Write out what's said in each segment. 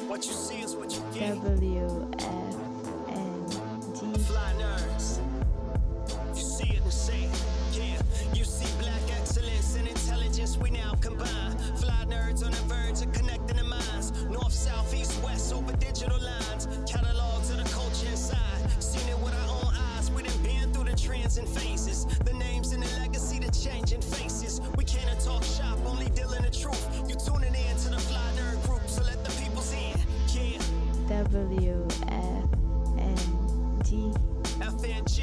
What you see is what you get. WFNG. Fly nerds. You see it and say it. Yeah, you see black excellence and intelligence we now combine. Fly nerds on the verge of connecting the minds. North, south, east, west over digital lines. Catalogs of the culture inside. Seen it with our own eyes. We done been through the trends and phases. The names and the legacy, the changing faces. We can't talk shop, only dealing the truth. You tuning in to the Fly Nerd group, so let the peoples in. Yeah. WFNG. FNG.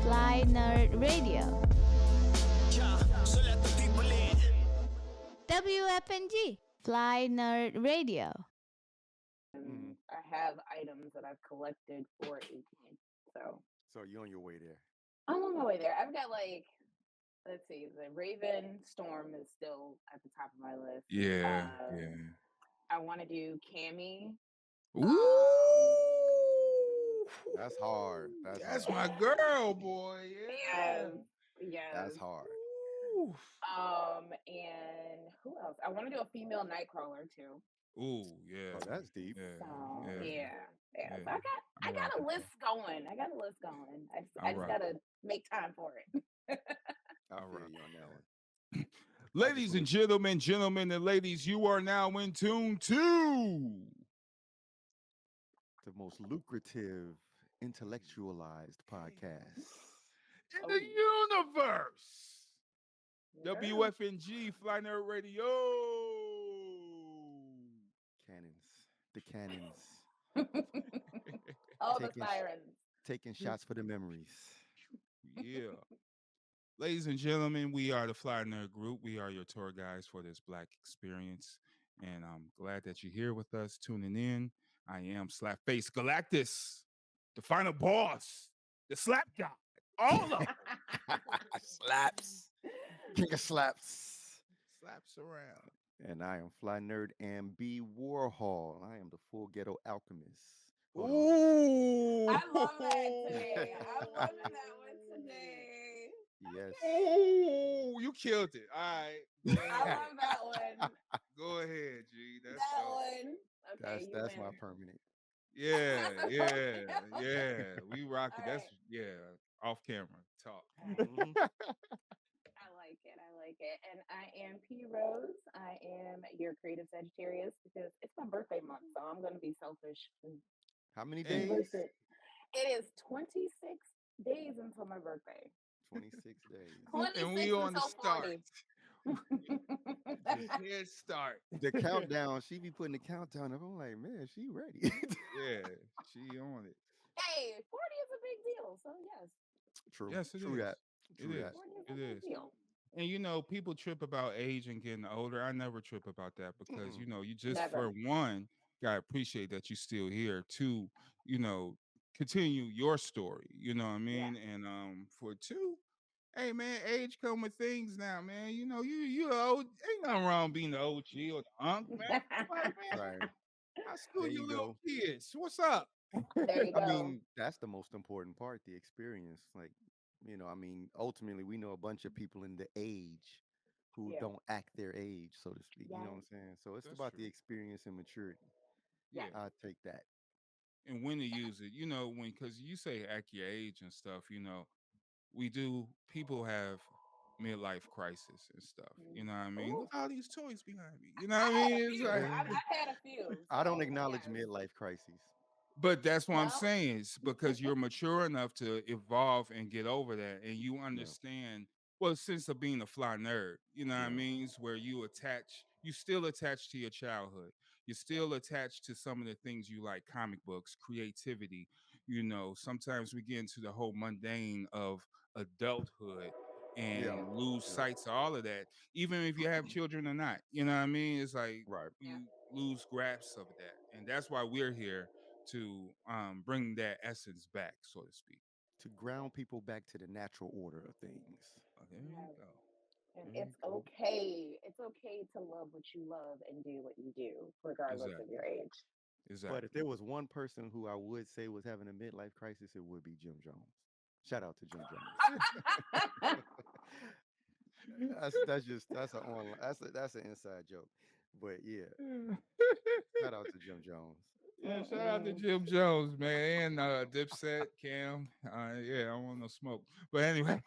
Fly Nerd Radio. Yeah, so let the people in. WFNG. Fly Nerd Radio. I have items that I've collected for 18. So you're on your way there. I'm on my way there. I've got let's see, the Raven Storm is still at the top of my list. Yeah. I want to do Cammy. Ooh. That's hard. That's my girl, boy. Yeah. Yes. That's hard. Ooh. And who else? I want to do a female Nightcrawler too. Ooh, yeah. Oh, that's deep. So, Yeah. So I got a list going. I just gotta make time for it. I'll feel you on that one. Ladies and gentlemen, and ladies, you are now in tune to the most lucrative, intellectualized podcast in the universe. WFNG, Fly Nerd Radio. The cannons. All the sirens. Taking shots for the memories. Yeah. Ladies and gentlemen, we are the Fly Nerd Group. We are your tour guides for this Black experience. And I'm glad that you're here with us, tuning in. I am Slapface Galactus, the final boss, the slap guy, all of them. Slaps. King of slaps. Slaps around. And I am Fly Nerd and B Warhol. I am the full ghetto alchemist. Ooh. I love that today. I'm loving that one today. Yes. Ooh, you killed it. All right. I love that one. Go ahead, G. That's that dope. one. Okay, that's my permanent. Yeah. We rock it. That's off camera talk. I like it. And I am P Rose. I am your creative Sagittarius because it's my birthday month, so I'm gonna be selfish. How many days? It is 26 days until my birthday. 26 days. 26 and we on the start. Head start. The countdown. She be putting the countdown up. I'm like, man, she ready. Yeah, she on it. Hey, 40 is a big deal. So yes. True. Yes, it True is. that. True that. It is. And people trip about age and getting older. I never trip about that because you just for one gotta appreciate that you're still here. Two, continue your story. You know what I mean? Yeah. And for two, hey man, age come with things now, man. You old. Ain't nothing wrong being the OG or the unk, man. Right. I school you little kids. What's up? There you go. I mean, that's the most important part, the experience. Like, ultimately we know a bunch of people in the age who don't act their age, so to speak. You know what I'm saying? So it's about the experience and maturity. Yeah. I'll take that. And when to use it, because you say act your age and stuff, people have midlife crisis and stuff. You know what I mean? Ooh. Look at all these toys behind me. You know what I mean? It's like, I've had a few. I don't acknowledge midlife crises. But that's what I'm saying. It's because you're mature enough to evolve and get over that. And you understand, sense of being a fly nerd, you know what I mean? It's where you still attached to your childhood. You're still attached to some of the things you like, comic books, creativity. Sometimes we get into the whole mundane of adulthood and lose sight of all of that, even if you have children or not. You know what I mean? It's like you lose grasp of that. And that's why we're here to bring that essence back, so to speak. To ground people back to the natural order of things. There you go. And it's okay. It's okay to love what you love and do what you do, regardless of your age. Exactly. But if there was one person who I would say was having a midlife crisis, it would be Jim Jones. Shout out to Jim Jones. that's an inside joke. But yeah. Shout out to Jim Jim Jones. Yeah, shout out to Jim Jones, man, and Dipset, Cam. Yeah, I don't want no smoke. But anyway,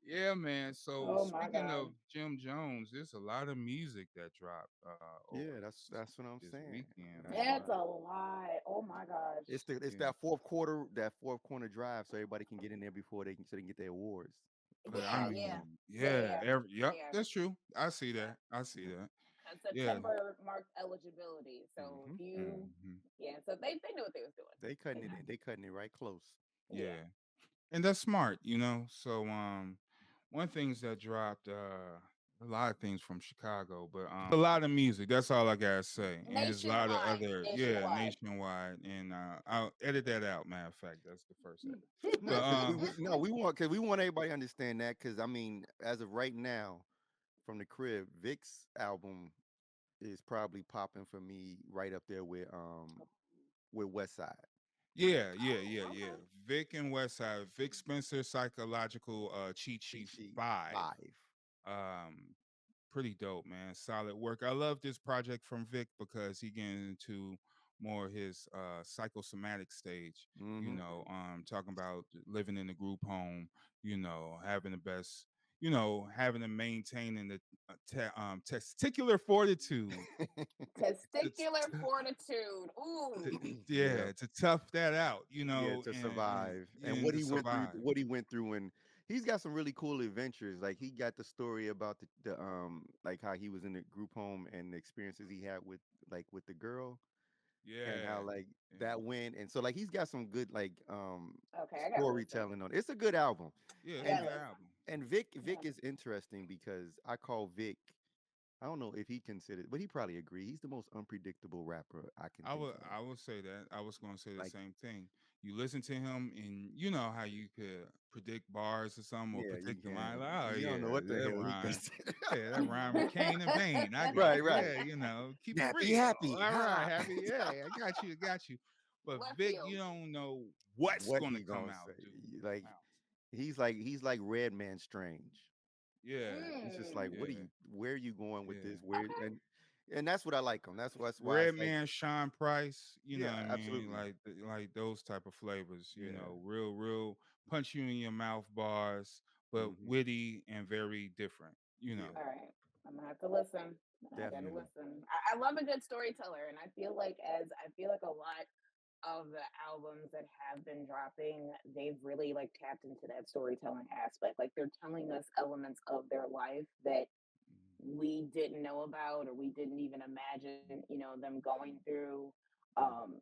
yeah, man. So Oh my speaking God. of Jim Jones, there's a lot of music that dropped over Yeah, that's what I'm this saying. weekend, That's why That's man. a lot. Oh my gosh. it's Yeah, that fourth quarter drive, so everybody can get in there before so they can get their awards. but I Yeah, yeah, mean, yeah, yeah, yeah, yep, yeah, that's true. I see yeah. that. I see that. And Yeah. September marked eligibility. So Hmm if you, hmm yeah, so they knew what they was doing. They cutting They it knew. in. They cutting it right close. Yeah. Yeah. And that's smart, you know. So one things that dropped a lot of things from Chicago, but a lot of music. That's all I gotta say. And there's a lot of Nationwide, other, yeah, nationwide. nationwide. And I'll edit that out. Matter of fact, that's the first edit. No, But because we want everybody to understand that. Because I mean, as of right now, from the crib, Vic's album is probably popping for me right up there with West Side. yeah. Okay. Vic and Westside, Vic Spencer Psychological Cheat Cheat Sheet Sheet 5. 5. Um Pretty dope, man. Solid work. I love this project from Vic because he getting into more his psychosomatic stage, Mm-hmm. talking about living in a group home, having the best, having to maintain the testicular fortitude to, Testicular fortitude. to, Ooh. Yeah. yeah, to tough that out, Yeah, to and survive. And yeah, and to survive. what he went through, and he's got some really cool adventures. Like he got the story about the like how he was in the group home and the experiences he had with the girl, and how Yeah, like yeah, that went. And so like he's got some good like Okay, I gotta listen. storytelling on it. It's a good album. yeah. I It's a And gotta good listen. album. Vic Yeah. is interesting because I call Vic, I don't know if he considered, but he probably agree. He's the most unpredictable rapper I can I think would of. I would say that. I was going to say the Like, same thing. You listen to him, and you know how you could predict bars or something, or yeah, you predict the line. can. Like, oh You don't know yeah, what the that hell he can rhyme. say. Yeah, that rhyme with Cain and Bane. I got Right, you. right. Yeah, keep it Nappy real. happy. All right, Ha. happy. Yeah, I got you. I got you. But Left Vic, field. you don't know what's What gonna he come gonna out, say? dude. Like Wow. he's like Red Man Strange. Yeah, It's just like, Mm. where are you going with yeah. this? Where Okay. and that's what I like him. That's why Red it's like, Man, Sean Price, you know yeah, what I mean, absolutely, like those type of flavors, yeah, real punch you in your mouth bars, but hmm witty and very different, you yeah, know. All right. I'm gonna have to listen. I gotta definitely. listen. I love a good storyteller, and I feel like a lot of the albums that have been dropping, they've really like tapped into that storytelling aspect. Like they're telling us elements of their life that we didn't know about or we didn't even imagine, them going through. Um,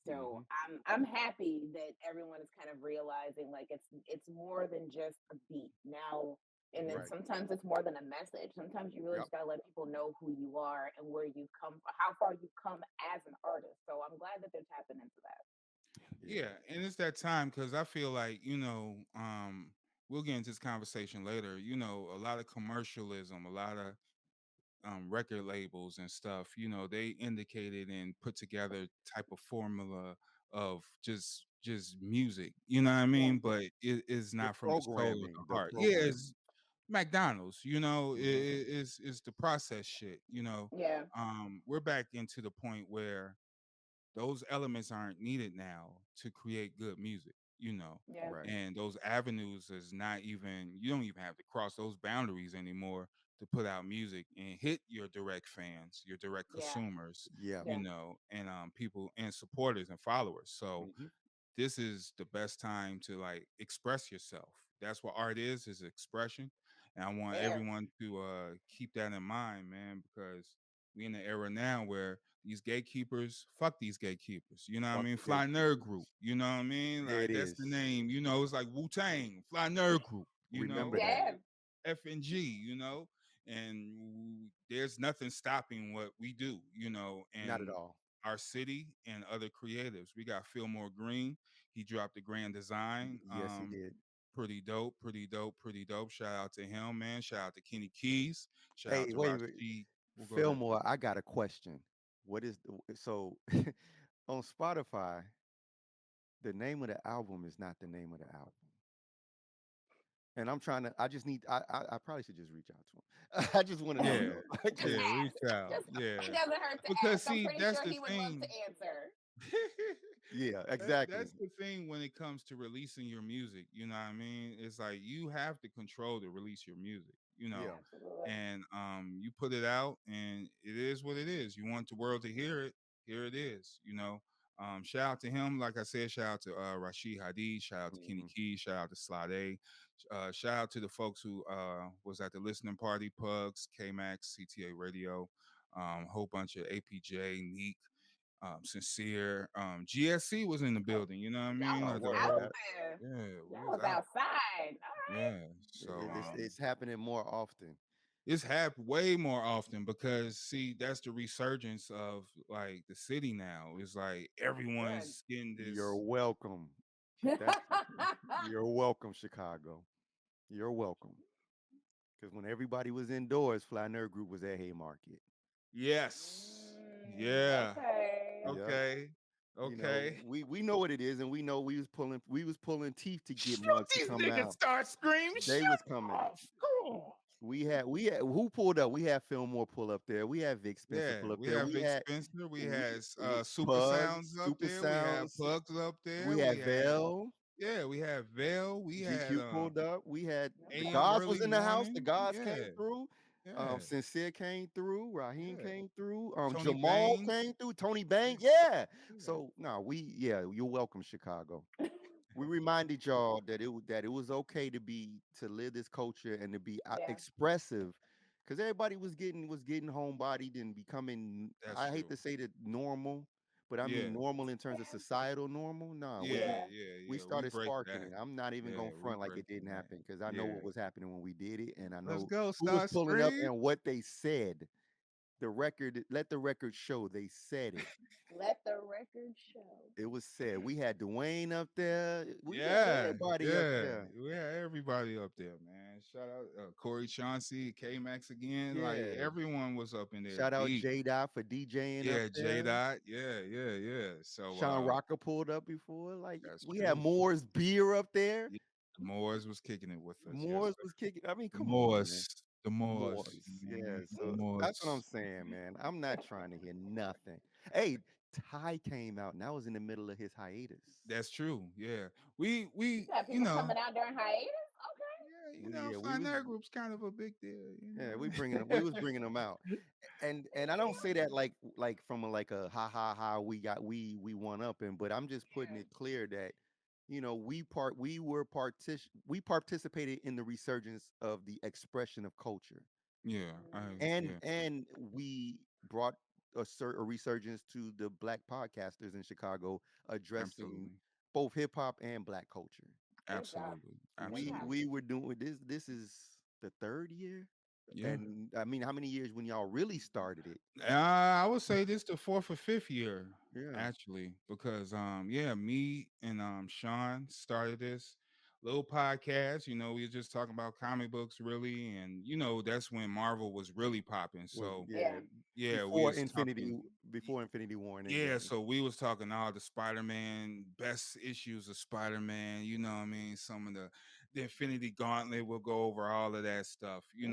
so Hmm I'm happy that everyone is kind of realizing like it's more than just a beat now. And then Right. sometimes it's more than a message. Sometimes you really Yep. just gotta let people know who you are and where you've come, how far you've come as an artist. So I'm glad that they're tapping into that. Yeah. Yeah, and it's that time because I feel like, we'll get into this conversation later, a lot of commercialism, a lot of record labels and stuff, they indicated and put together type of formula of just music, you know what I Yeah, mean? But it is The not from the soul or programming, the the heart. Yeah, programming. it's McDonald's, Hmm it's the process shit. yeah, We're back into the point where those elements aren't needed now to create good music. yeah, Right. And those avenues is not even, you don't even have to cross those boundaries anymore to put out music and hit your direct fans, your direct yeah, consumers, Yeah. yeah, and people and supporters and followers. So hmm this is the best time to like express yourself. That's what art is expression. And I want yeah, everyone to keep that in mind, man, because we in the era now where these gatekeepers, fuck these gatekeepers. You know what I Fuck mean? the Fly Nerd Group. gatekeepers. You know what I mean? There it Like that's is. the name. It's like Wu Tang, Fly Nerd Group. Remember that. yeah, FNG. And there's nothing stopping what we do. Not at And all. our city and other creatives. We got Fillmore Green. He dropped a grand design. Yes, he did. Pretty dope, pretty dope, pretty dope. Shout out to him, man. Shout out to Kenny Keys. Shout out Hey, to wait, wait. Rashid. We'll go ahead. Fillmore, I got a question. What is so on Spotify, the name of the album is not the name of the album. And I'm trying to. I just need. I probably should just reach out to him. I just want to know Yeah, though, Just yeah, because reach ask. out. Just Yeah, it doesn't hurt to because ask. I'm see, pretty that's sure the he would love to thing. answer. yeah, exactly. That's the thing when it comes to releasing your music. You know what I mean? It's like you have to control to release your music. Yeah. Absolutely. And you put it out, and it is what it is. You want the world to hear it. Here it is. Shout out to him. Like I said, shout out to Rashid Hadid. Shout out to Kenny Hmm. Key. Shout out to Slade. Shout out to the folks who was at the listening party. Pugs, K-Max, CTA Radio, whole bunch of APJ, Neek, Sincere. GSC was in the Oh, building. You know what I y'all mean? Oh, was word. out there. Yeah, we Y'all was was out. outside. All right. Yeah. So It's happening more often. it's happened way more often because see, that's the resurgence of like the city now. It's like Good. everyone's getting You're this. welcome. That's you're welcome, Chicago. You're welcome. Because when everybody was indoors, Fly Nerd Group was at Haymarket. Yes. Yeah. Okay. Yeah. Okay. You know, Okay. we know what it is, and we know we was pulling teeth to get Shoot mugs to these come niggas! out. Start screaming! They Shoot! was coming. We had who pulled up? We had Fillmore pull up there. We had Vic Spencer Yeah, pull up we there. have We Vic had Spencer. We we, had we Super Sounds Pugs, up Super there. We had Sounds. Pugs up there. We We had had Vale. we had Vale. We had GQ pulled up. We had the Okay. AM Gods was early in the house. The morning. Gods came Yeah, through. yeah, Sincere came through. Raheem yeah. came through. Tony Jamal Bang. came through. Tony Bang. Yeah, Yeah. yeah. So no, you're welcome, Chicago. We reminded y'all that it was okay to live this culture and to be Yeah. expressive, because everybody was getting homebodied and becoming, That's I hate true. to say that, normal, but I mean Yeah, normal in terms of societal normal. No, we yeah, Yeah. yeah, we yeah. We started break sparking that. it. I'm not even Yeah, going we front like break it didn't that. happen, because I know Yeah. what was happening when we did it, and I Let's know go, who was Star pulling up Scream. and what they said. Let the record show they said it. Let the record show. It was said. We had Dwayne up there. We had Yeah, everybody up yeah, there. we had everybody up there, man. Shout out Corey Chauncey, K Max again. Like Yeah. everyone was up in there Shout out deep. J Dot for DJing up Yeah, J there. Dot. Yeah, yeah, yeah. So Sean Rocker pulled up before. Like that's we had true. Moore's beer up there. Yeah, the Moors was kicking it with us. Yes, Moore's sir. was kicking. I mean, The come on, man. Moors. The Moors. Moore's. Yeah. Man. The So that's what I'm Moors. saying, man. I'm not trying to hear nothing. Hey, Ty came out and I was in the middle of his hiatus. That's true. Yeah. You got You people know, coming out during hiatus? yeah, We Fine was Air Group's kind of a big deal, yeah, we was bringing them out. And I don't say that like from like a ha ha ha we won up in, but I'm just putting it clear that we participated in the resurgence of the expression of culture, Yeah. and Yeah, we brought a resurgence to the black podcasters in Chicago, addressing absolutely. both hip hop and black culture. Good job. Absolutely. Good we job. Absolutely. we were doing this is the third year, Yeah. and I mean, how many years when y'all really started it? I would say this the fourth or fifth year, Yeah. actually, because yeah, me and Sean started this little podcast. We were just talking about comic books really, and that's when Marvel was really popping. Was So Yeah. yeah, yeah, we before was Infinity talking. before Infinity War and Yeah, Endgame. so we was talking all the Spider-Man best issues of Spider-Man, you know what I mean? Some of the Infinity Gauntlet will go over all of that stuff, and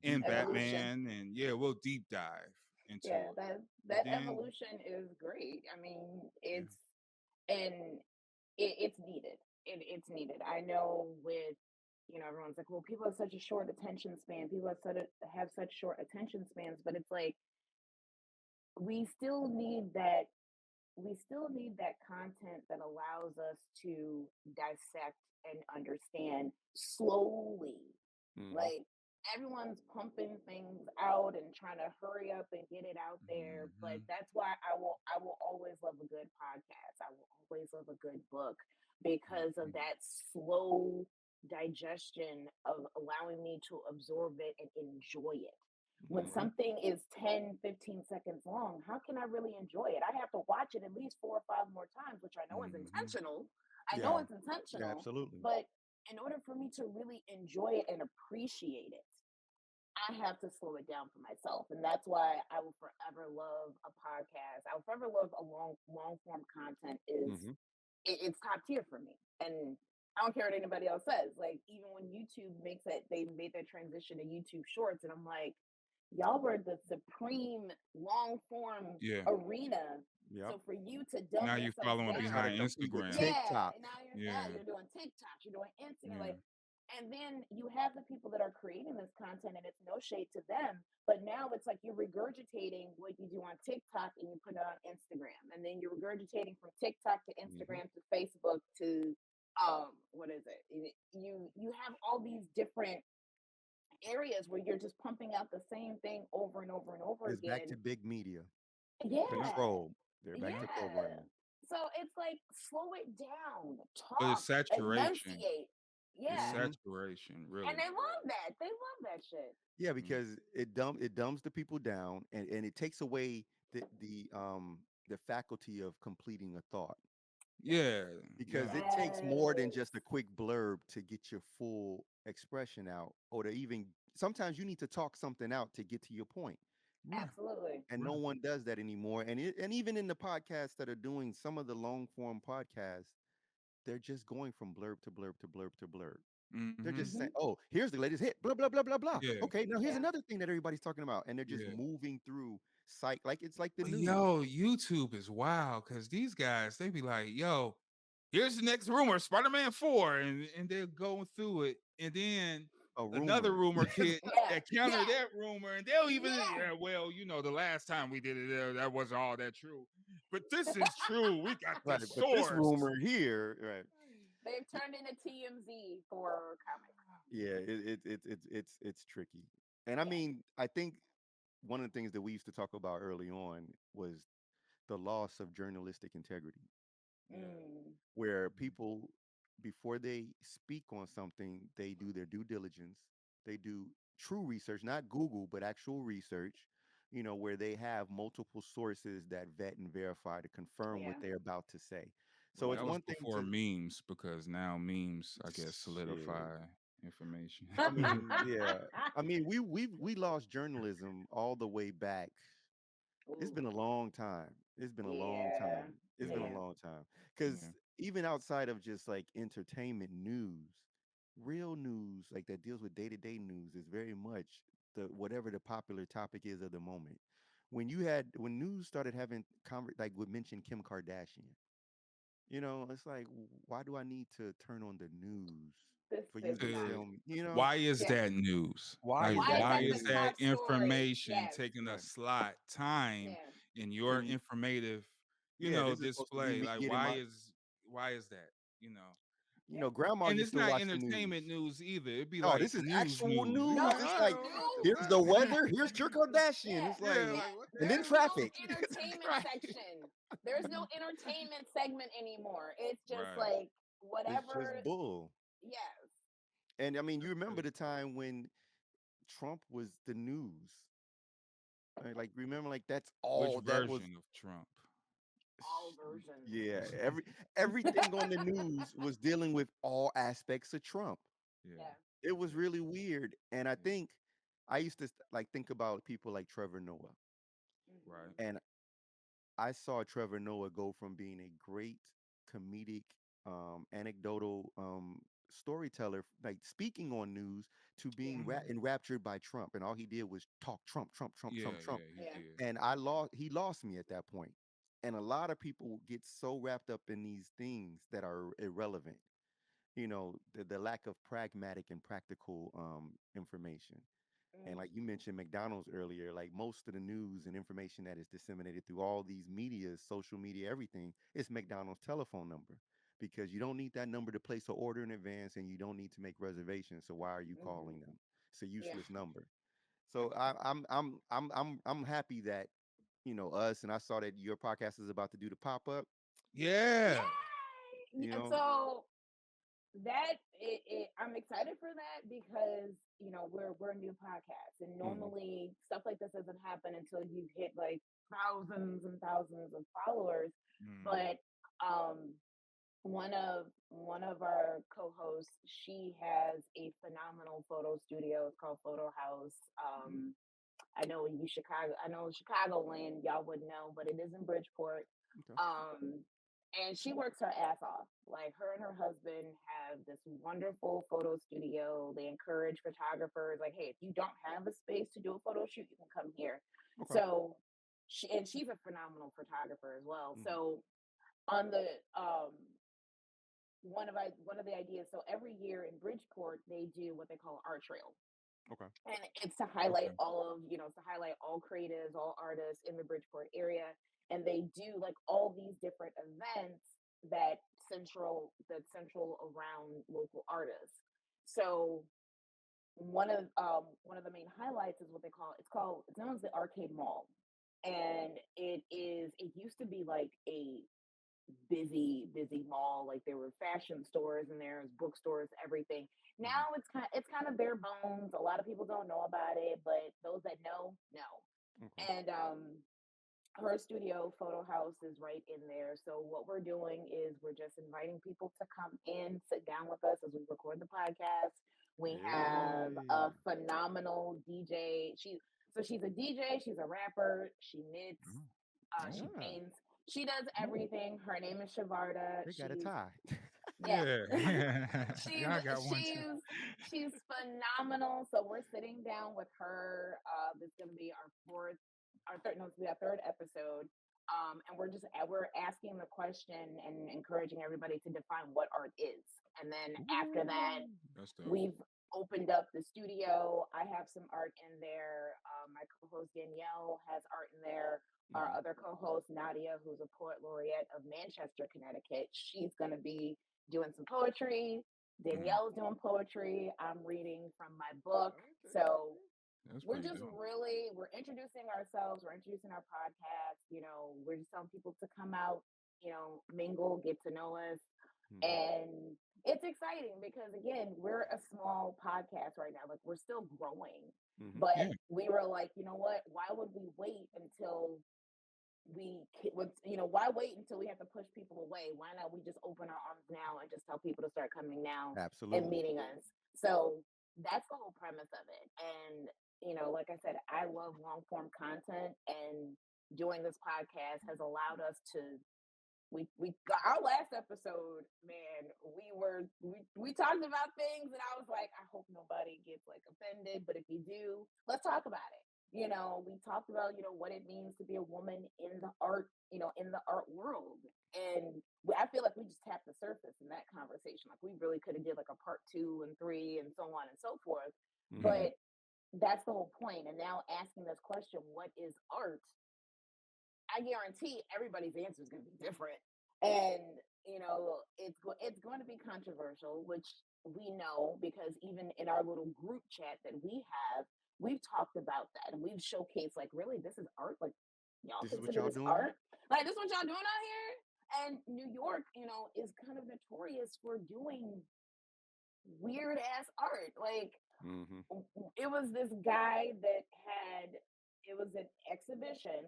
Deep dive. Evolution. Batman, and yeah, we'll deep dive into Yeah, it. But that then evolution is great. I mean, yeah, and it's needed. It's needed. I know with everyone's like, well, people have such a short attention span. People have such short attention spans, but it's like we still need that we still need that content that allows us to dissect and understand slowly. Mhm. Like everyone's pumping things out and trying to hurry up and get it out there, but hmm that's why I will always love a good podcast. I will always love a good book because of that slow digestion of allowing me to absorb it and enjoy it. When Mhm. something is 10, 15 seconds long, how can I really enjoy it? I have to watch it at least 4 or 5 more times, which I know is hmm intentional. I know Yeah. it's Yeah. intentional, Absolutely. but in order for me to really enjoy it and appreciate it, I have to slow it down for myself. And that's why I will forever love a podcast. I will forever love a long form content is Mhm. it's top tier for me. And I don't care what anybody else says. Like, even when YouTube makes it, they made that transition to YouTube Shorts, and I'm like, y'all were the supreme long form Yeah. arena. Yep. So for you to dumb Now you yourself following They try to behind down, compete with Instagram. yeah, TikTok. and now Yeah. you're doing TikTok, you're doing Instagram, Yeah. like, and then you have the people that are creating this content, and it's no shade to them, but now it's like you're regurgitating what you do on TikTok and you put it on Instagram, and then you're regurgitating from TikTok to Instagram to Facebook to what is it? You have all these different areas where you're just pumping out the same thing over and over and over It's back again. to big media Yeah. control. They're back to Yeah. programming. So it's like slow it down, But it's talk, saturation. enunciate. It's Yeah. saturation, really. And they love that. They love that shit. Yeah, because it dumbs the people down, and it takes away the faculty of completing a thought, Yeah. because Yeah. it takes more than Yes. just a quick blurb to get your full expression out, or to even sometimes you need to talk something out to get to your point. Right. Absolutely. And no one does that anymore. And even in the podcasts that are doing some of the long form podcasts, they're just going from blurb to blurb to blurb to blurb. They're Mm-hmm. just saying, "Oh, here's the latest hit, blah blah blah blah blah." Yeah. Okay, now here's Yeah. another thing that everybody's talking about, and they're just Yeah. moving through psych like it's like the But news. yo, YouTube is wild because these guys, they be like, yo, here's the next rumor, Spider-Man 4, and they're going through it. And then A another rumor. rumor kit Yeah. that counter Yeah. that rumor, and they'll even, Yeah. well, the last time we did it, that wasn't all that true. But this is true. We got Right, this but this source. rumor here, right? They've turned into TMZ for comics. Yeah, it's tricky. And I Yeah. mean, I think one of the things that we used to talk about early on was the loss of journalistic integrity, Mm. where people, before they speak on something, they do their due diligence. They do true research, not Google, but actual research, where they have multiple sources that vet and verify to confirm what Yeah. they're about to say. So it's That was one thing before to memes, because now memes, I guess, shit. solidify information. I mean, yeah. I mean, we lost journalism all the way back. It's been a Ooh. long time. It's been a long Yeah. time. It's been a Yeah. long time. Because Yeah. even outside of just like entertainment news, real news like that deals with day-to-day news is very much the whatever the popular topic is of the moment. When news started having like would mention Kim Kardashian, it's like, why do I need to turn on the news This for you is to not. tell me? Why is Yeah. that news? Why Like, is Why that is why that is the news? that top story? information Yes. taking a Right. slot time Yeah. in When your you, informative, yeah, this is supposed to be display? me Like, getting my, why is that? Yeah. grandma And used it's to not watch the news. entertainment news either. It'd be No, like this is news. actual No, news. It's it's like, here's the news. weather, here's Kim Kardashian. Yeah. It's like, Yeah, Yeah. like what the and then There's hell? no traffic. entertainment Right. section. There's no entertainment segment anymore. It's just Right. like It's just whatever. bull. Yes. And I mean, you That's remember crazy. the time when Trump was the news. Right? Like, remember, like that's Which all that was. version of Trump? All versions. Yeah, everything on the news was dealing with all aspects of Trump. Yeah. Yeah. It was really weird, and I Yeah. think I used to like think about people like Trevor Noah, Right. and I saw Trevor Noah go from being a great comedic, anecdotal storyteller, like speaking on news, to being Yeah. enraptured by Trump, and all he did was talk Trump, Trump, Trump, Yeah. Trump, Trump. Yeah. He Yeah. did. And he lost me at that point. And a lot of people get so wrapped up in these things that are irrelevant. The lack of pragmatic and practical information. And Mm. like you mentioned McDonald's earlier, like most of the news and information that is disseminated through all these medias, social media, everything, it's McDonald's telephone number, because you don't need that number to place an order in advance, and you don't need to make reservations. So why are you calling them? It's a Yeah. useless number. So I'm happy that us, and I saw that your podcast is about to do the pop up. Yeah. Yay! You And know, so I'm excited for that because we're a new podcast, and Mhm. normally stuff like this doesn't happen until you hit like thousands and thousands of followers. Mm. But um, one of our co-hosts, she has a phenomenal photo studio. It's called Photo House. I know Chicagoland, y'all would know, but it is in Bridgeport. Okay. Um, and she works her ass off. Like her and her husband have this wonderful photo studio. They encourage photographers. Like, hey, if you don't have a space to do a photo shoot, you can come here. Okay. So she's a phenomenal photographer as well. So on the one of the ideas. So every year in Bridgeport, they do what they call Art Trail. Okay. And it's to highlight to highlight all creatives, all artists in the Bridgeport area. And they do like all these different events that central around local artists. So one of the main highlights is what they call it's known as the Arcade Mall. And it used to be like a busy mall. Like there were fashion stores and there's bookstores, everything. Now it's kind of bare bones. A lot of people don't know about it, but those that know. Okay. And her studio photo house is right in there. So what we're doing is we're just inviting people to come in, sit down with us as we record the podcast. We have a phenomenal DJ. She's a DJ, she's a rapper, she knits, she paints, she does everything. Her name is Shavarda. They got a tie. Yeah. I got one too. She's phenomenal. So we're sitting down with her. This is gonna be our third episode. And we're asking the question and encouraging everybody to define what art is. And then after that, we've opened up the studio. I have some art in there. My co-host Danielle has art in there. Our other co-host Nadia, who's a poet laureate of Manchester, Connecticut, she's going to be doing some poetry. Danielle's doing poetry. I'm reading from my book. So we're just we're introducing ourselves. We're introducing our podcast. You know, we're just telling people to come out, you know, mingle, get to know us. And it's exciting because again, we're a small podcast right now. Like we're still growing, but we were like, you know what? Why would we wait until why wait until we have to push people away? Why not we just open our arms now and just tell people to start coming now and meeting us? So that's the whole premise of it. And you know, like I said, I love long form content, and doing this podcast has allowed us to we got our last episode, man, we talked about things and I was like, I hope nobody gets like offended, but if you do, let's talk about it. You know, we talked about, you know, what it means to be a woman in the art, you know, in the art world. And I feel like we just tapped the surface in that conversation. Like we really could have did like a part 2 and 3 and so on and so forth. But that's the whole point. And now asking this question, what is art? I guarantee everybody's answer is going to be different. And, you know, it's going to be controversial, which we know because even in our little group chat that we have, we've talked about that and we've showcased like, really, this is art? Like, y'all consider this art? Like, this is what y'all doing out here? And New York, you know, is kind of notorious for doing weird ass art. Like, it was this guy that it was an exhibition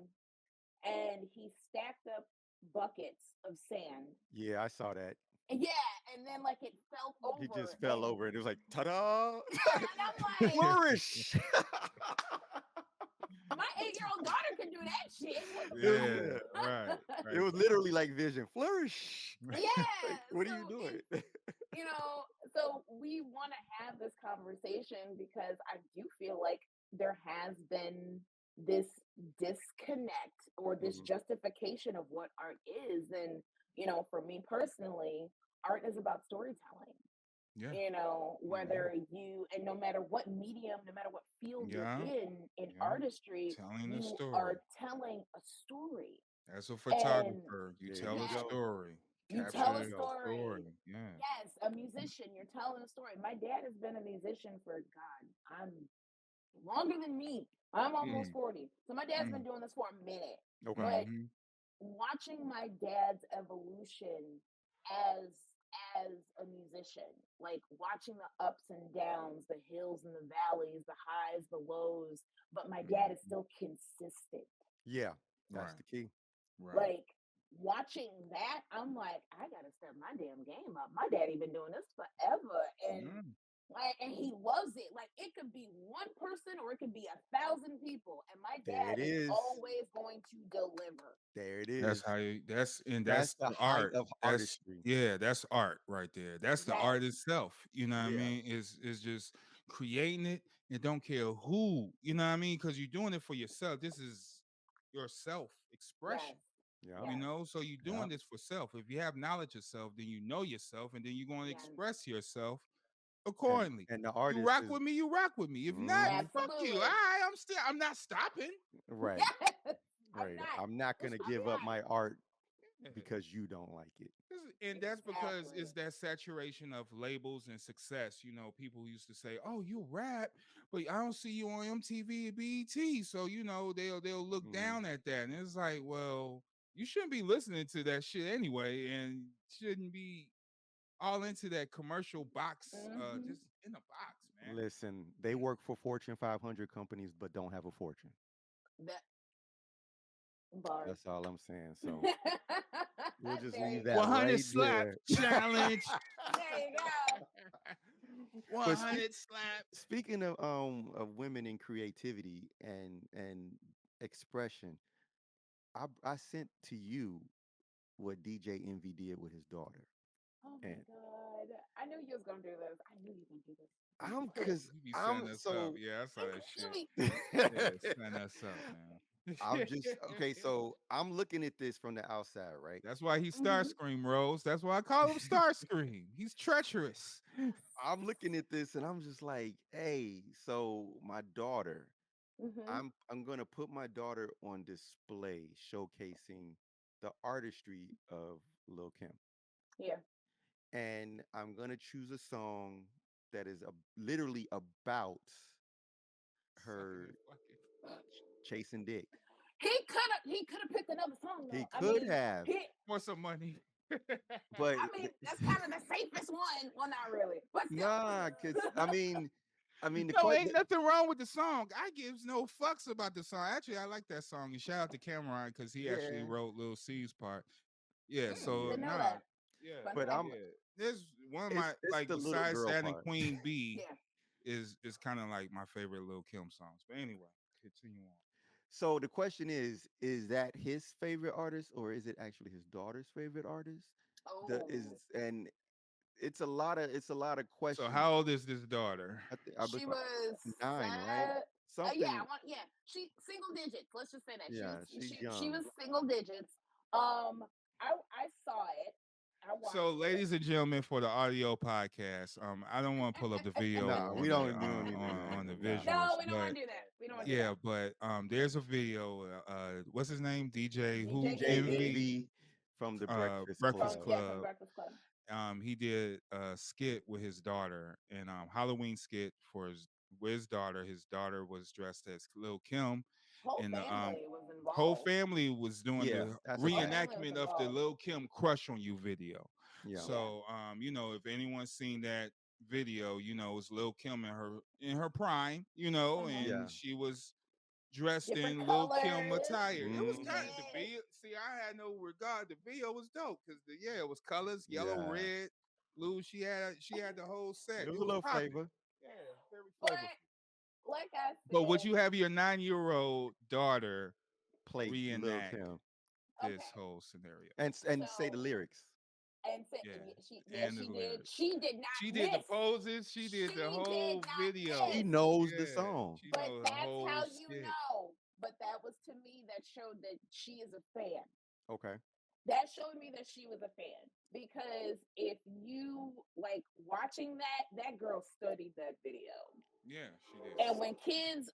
and he stacked up buckets of sand. Yeah, I saw that. Yeah, and then like it fell over. He just fell over and it was like, ta-da! Yeah, and I'm like, flourish! My 8-year-old daughter can do that shit. Yeah, right. It was literally like vision. Flourish! Yeah. Like, what are you doing? You know, so we want to have this conversation because I do feel like there has been this disconnect or this justification of what art is. And, you know, for me personally, art is about storytelling. Yeah. You know, whether you, and no matter what medium, no matter what field you're in artistry, you are telling a story. As a photographer, you tell a story. You tell a story. Yeah. Yes, a musician, you're telling a story. My dad has been a musician for, God, I'm longer than me. I'm almost 40. So my dad's been doing this for a minute. Okay. But watching my dad's evolution as a musician, like watching the ups and downs, the hills and the valleys, the highs, the lows, but my dad is still consistent. Yeah, that's the key. Right. Like watching that, I'm like, I gotta step my damn game up. My daddy been doing this forever. And Like, and he loves it. Like, it could be one person or it could be 1,000 people, and my There dad it is is. always going to deliver. There it That's is. how you. That's That's the the height art. of That's artistry. that's art right there. That's the Yes, art itself. You know what I Yeah. mean? Is just creating it and don't care who. You know what I mean? Because you're doing it for yourself. This is your self yes, expression. Yeah. You yes, know, so you're Yeah. doing this for self. If you have knowledge of self, then you know yourself, and then you're going to yes. express yourself And accordingly. the You artist rock is with me, you rock with me. If not, mhm, fuck you. Absolutely. I'm not stopping. right. Yes, I'm Right. not. I'm not gonna I'm give up not. my art Yeah. because you don't like it. And that's because Exactly. it's that saturation of labels and success. You know, people used to say, "Oh, you rap, but I don't see you on MTV and BET." So you know they'll look Mhm. down at that, and it's like, well, you shouldn't be listening to that shit anyway, and shouldn't be all into that commercial box, Mm-hmm. just in a box, man. Listen, they work for Fortune 500 companies, but don't have a fortune. That bars. That's all I'm saying. So we'll just There you leave that go. 100 right slap there. challenge. There you go. But 100 slap. speaking of women in creativity and expression, I sent to you what DJ Envy did with his daughter, Oh my and god. I knew you was gonna do this. I knew you were gonna do this. I'm Because cause He be I'm setting us up. so Yeah, I saw that you shit. be Yeah, setting us up, I'm man. just okay. So I'm looking at this from the outside, right? That's why he's Mhm. Starscream, Rose. That's why I call him Starscream. He's treacherous. I'm looking at this and I'm just like, hey, so my daughter, Mhm. I'm gonna put my daughter on display, showcasing the artistry of Lil Kim. Yeah. And I'm gonna choose a song that is literally about Sucking her the fucking chasing dick. He could have picked another song He though. could have, for some money. but That's kind of the safest one. Well, not really, but still. nah, cause I mean the No, question. ain't nothing wrong with the song. I gives no fucks about the song. Actually, I like that song. And shout out to Cameron because he actually Yeah, wrote Lil C's part. Yeah, so Didn't yeah, know nah. that. Yeah, Fun but fact. I'm yeah. There's one of my it's like the little besides girl that and part. Queen B Yeah. is kind of like my favorite Lil Kim songs. But anyway, continue on. So the question is that his favorite artist or is it actually his daughter's favorite artist? The is Oh, and it's a lot of So questions. how old is this daughter? I she believe was 9, right? yeah, Something. yeah. She single digits. Let's just say that she was Yeah, she's she young. was single digits. I saw it. I So, watched it. ladies and gentlemen, for the audio podcast, I don't want to pull up the video Nah, we on the don't. We don't need to do on the that. Nah. No, visuals, we don't want but to do that. We don't want to do yeah, that. but there's a video. What's his name? DJ who DJ DJ Envy Envy Envy from the Breakfast Breakfast from Club. from Club. Breakfast Club. He did a skit with his daughter, and Halloween skit for his daughter. His daughter was dressed as Lil Kim, Whole and the family was whole involved. family was doing Yeah, the that's a Whole fact. family was reenactment of the involved. Lil Kim Crush on You video. Yeah, Yeah. So you know, if anyone's seen that video, you know, it's Lil Kim in her prime, you know, Mhm. yeah. and she was dressed Different in Lil Kim colors. attire. It was kind of Hmm. the Yeah. video. See, I had no regard. The video was dope because yeah, it was colors, yellow, Yeah. red, blue. She had the whole set. It was It a was little popping. flavor. Yeah, very flavorful. But like I But would said, you have your 9-year-old daughter Play Lil reenact Kim this okay. whole scenario? and say the So lyrics. and say, Yeah, and the she did. lyrics. She did not She did the miss. poses. She did the She did whole not video. She miss. knows the Yeah, song. she But knows the that's whole how you skit. know. But that was to me that showed that she is a fan. Okay. That showed me that she was a fan because if you like watching that girl studied that video. Yeah, she did. And when kids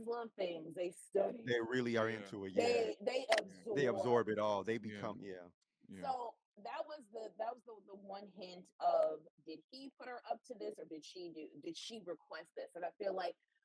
love things, they study They it. really are Yeah, into it. Yeah. They yeah, They absorb absorb it all. They yeah, become, yeah. yeah. So that was the one hint of did he put her up to this or did she request this? And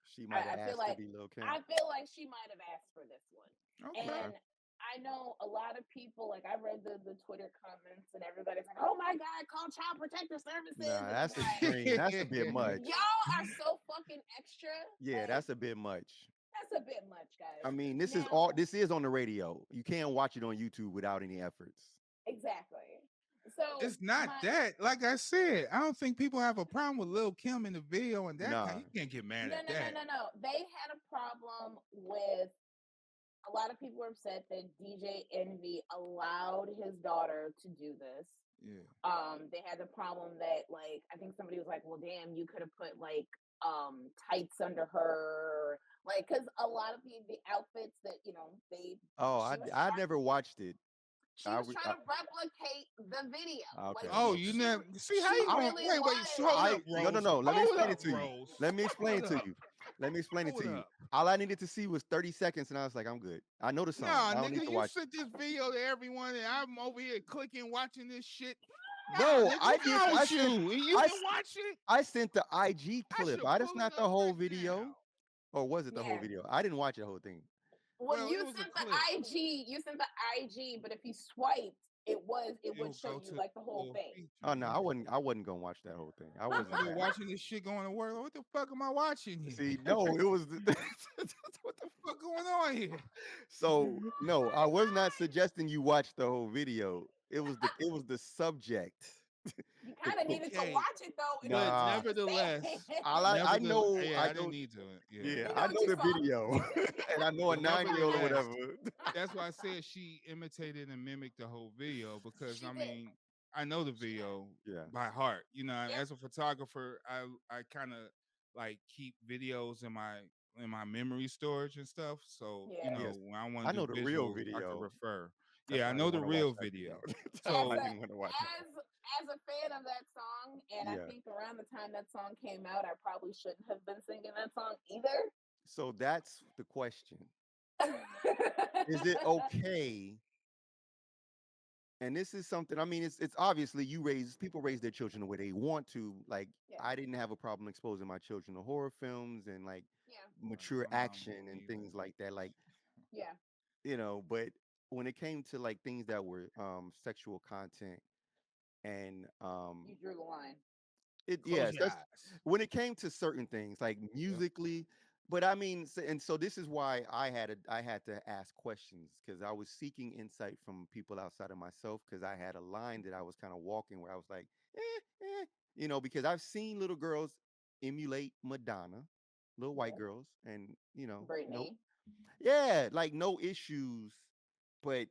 She might have I feel asked to like be Lil Kim. I feel like she might have asked for this one. Okay. And I know a lot of people, like I read the Twitter comments and everybody's like, oh my God, call Child Protective Services. Nah, And I'm that's like, extreme. That's a bit much. y'all are so fucking extra. Yeah, Like, that's a bit much. that's a bit much, I guys. mean, Now, this is on the radio. You can't watch it on YouTube without any efforts. exactly. So it's not that. Like I said, I don't think people have a problem with Lil Kim in the video and that Nah. kind. You can't get mad at that. No. They had a problem with a lot of people were upset that DJ Envy allowed his daughter to do this. Yeah. They had the problem that like I think somebody was like, well, damn, you could have put like tights under her, like because a lot of the outfits that they. Oh, I never watched it. She was trying to replicate the video. Okay. Like, You never see how she you really wait. was. Hold up, Rose. No. Let me explain it to Rose. you. Let me explain it to you. Let me explain it to you. All I needed to see was 30 seconds, and I was like, I'm good. I know the song. Nah, I don't need nigga, to you watch sent this video to everyone, and I'm over here clicking, watching this shit. Bro, I did. You can watch it. I sent the IG clip. That's not the whole video. Now. Or was it the whole video? I didn't watch the whole thing. Well, you sent the IG. You sent the IG, but if you swiped, it would show you like the whole thing. Oh no, I wasn't gonna watch that whole thing. I wasn't watching this shit going to work. What the fuck am I watching here? See, no, it was what the fuck going on here? So no, I was not suggesting you watch the whole video. It was the subject. You kind of needed to watch it though. But nevertheless, I know. I didn't need to. Yeah, I know the video, and I know a 9-year-old or whatever. That's why I said she imitated and mimicked the whole video because I know the video by heart. You know, as a photographer, I kind of like keep videos in my memory storage and stuff. So when I want to do the real visuals, video. I can refer. I know the real video. So I didn't want to watch it. As a fan of that song, and I think around the time that song came out, I probably shouldn't have been singing that song either. So that's the question. Is it okay? And this is something, I mean, it's obviously people raise their children the way they want to. Like, I didn't have a problem exposing my children to horror films and like mature action and things like that. Like, but when it came to like things that were sexual content and you drew the line. When it came to certain things like musically, but I mean, so this is why I had to ask questions because I was seeking insight from people outside of myself because I had a line that I was kind of walking where I was like, because I've seen little girls emulate Madonna, little white girls, and Britney. Like no issues, but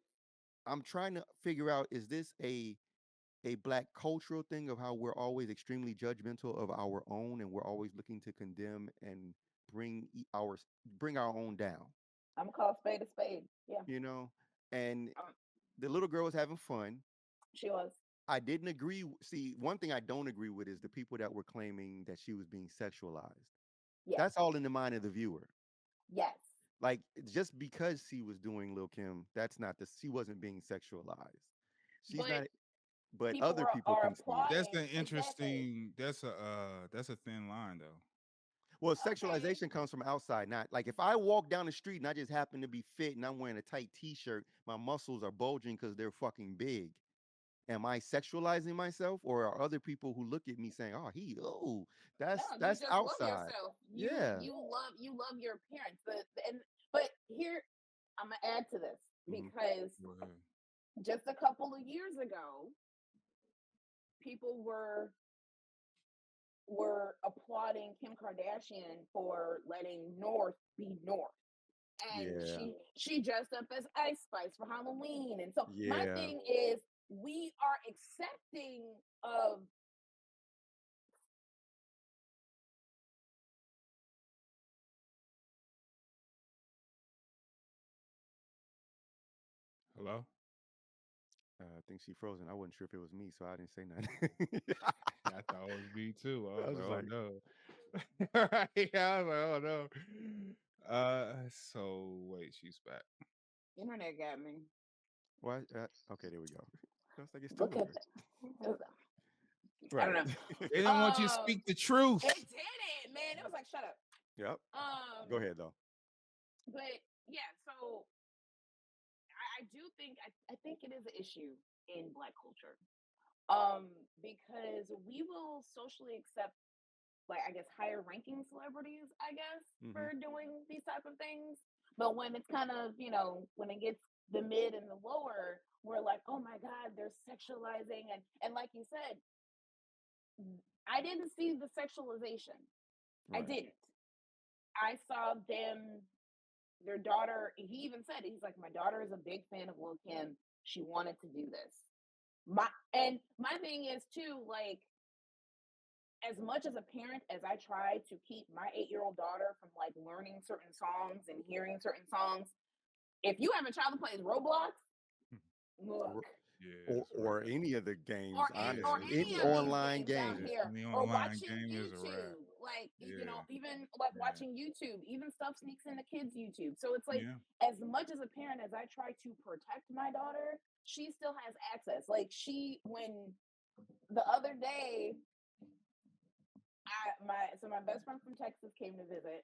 I'm trying to figure out, is this a Black cultural thing of how we're always extremely judgmental of our own and we're always looking to condemn and bring our own down. I'm gonna call a spade a spade. Yeah. And the little girl was having fun. She was. I didn't agree. See, one thing I don't agree with is the people that were claiming that she was being sexualized. Yes. That's all in the mind of the viewer. Yes. Like just because she was doing Lil Kim, she wasn't being sexualized. She's not. But other people can see. That's an interesting. That's a thin line though. Well, sexualization comes from outside, not like if I walk down the street and I just happen to be fit and I'm wearing a tight T-shirt, my muscles are bulging because they're fucking big. Am I sexualizing myself, or are other people who look at me saying, "Oh, that's outside"? You love your appearance, but here I'm gonna add to this because just a couple of years ago, people were applauding Kim Kardashian for letting North be North. And she dressed up as Ice Spice for Halloween. And so my thing is we are accepting of Hello? I think she frozen. I wasn't sure if it was me, so I didn't say nothing. I thought it was me too. I was like, oh no. I was like, oh no. So wait, she's back. Internet got me. What? Okay, there we go. Looks like it's still I don't know. They didn't want you to speak the truth. It didn't, man. It was like, shut up. Yep. Go ahead though. But yeah, so I do think I think it is an issue in Black culture. Because we will socially accept, like, I guess higher ranking celebrities, I guess, for doing these type of things. But when it's kind of, when it gets the mid and the lower, we're like, oh my God, they're sexualizing. And like you said, I didn't see the sexualization. I Right. didn't. I saw them, their daughter, he even said, he's like, my daughter is a big fan of Lil Kim. She wanted to do this. My thing is too, like, as much as a parent as I try to keep my 8-year-old daughter from like learning certain songs and hearing certain songs, if you have a child that plays Roblox, look, Or any of the games, or honestly, any any of these online games out game. here, Any or online watching game is a wrap. YouTube, like Yeah. even like Yeah. watching YouTube, even stuff sneaks into kids' YouTube. So it's like, Yeah. as much as a parent as I try to protect my daughter, she still has access. Like when the other day, my best friend from Texas came to visit,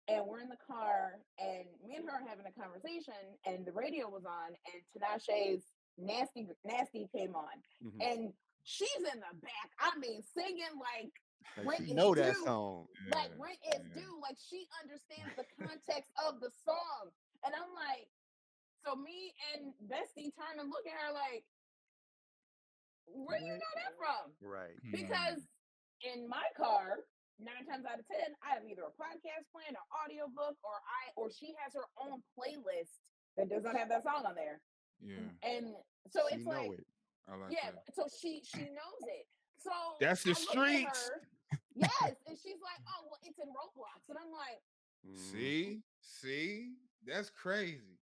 and we're in the car, and me and her are having a conversation, and the radio was on, and Tinashe's Nasty came on, Mhm. and she's in the back. I mean, singing like Like rent she is know that due, song. like Yeah. rent is Yeah. due, like she understands the context of the song, and I'm like, so me and Bestie turn and look at her like, where you know that from? Right. Because in my car, 9 times out of 10, I have either a podcast playing, an audiobook, or she has her own playlist that does not have that song on there. Yeah. And so She it's know like, it. I like yeah, that. so she knows it. So That's the I look at streets. her, yes, and she's like, oh well, it's in Roblox. And I'm like, Mhm. See, that's crazy.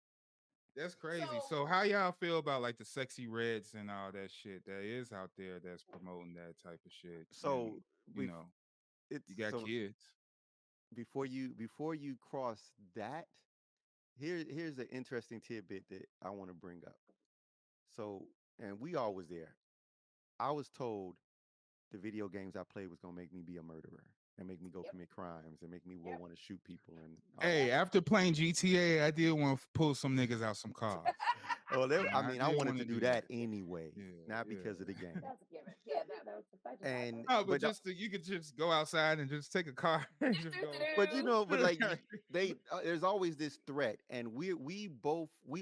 That's crazy. so So how y'all feel about like the sexy reds and all that shit that is out there that's promoting that type of shit? And So you bef- know, it's you got so kids. before you cross that, here's an interesting tidbit that I want to bring up. So, and we all was there. I was told the video games I played was gonna make me be a murderer and make me go yep, commit crimes and make me yep, want to shoot people and all Hey, yep. that. after playing GTA, I did want to pull some niggas out some cars. Well, Yeah, I I mean, I did wanted want to to do do that that. anyway, Yeah, not because of the yeah. game. That's a given. Yeah, that was the second And No, but but just you could just go outside and just take a car and just go. but but like they there's always this threat, and we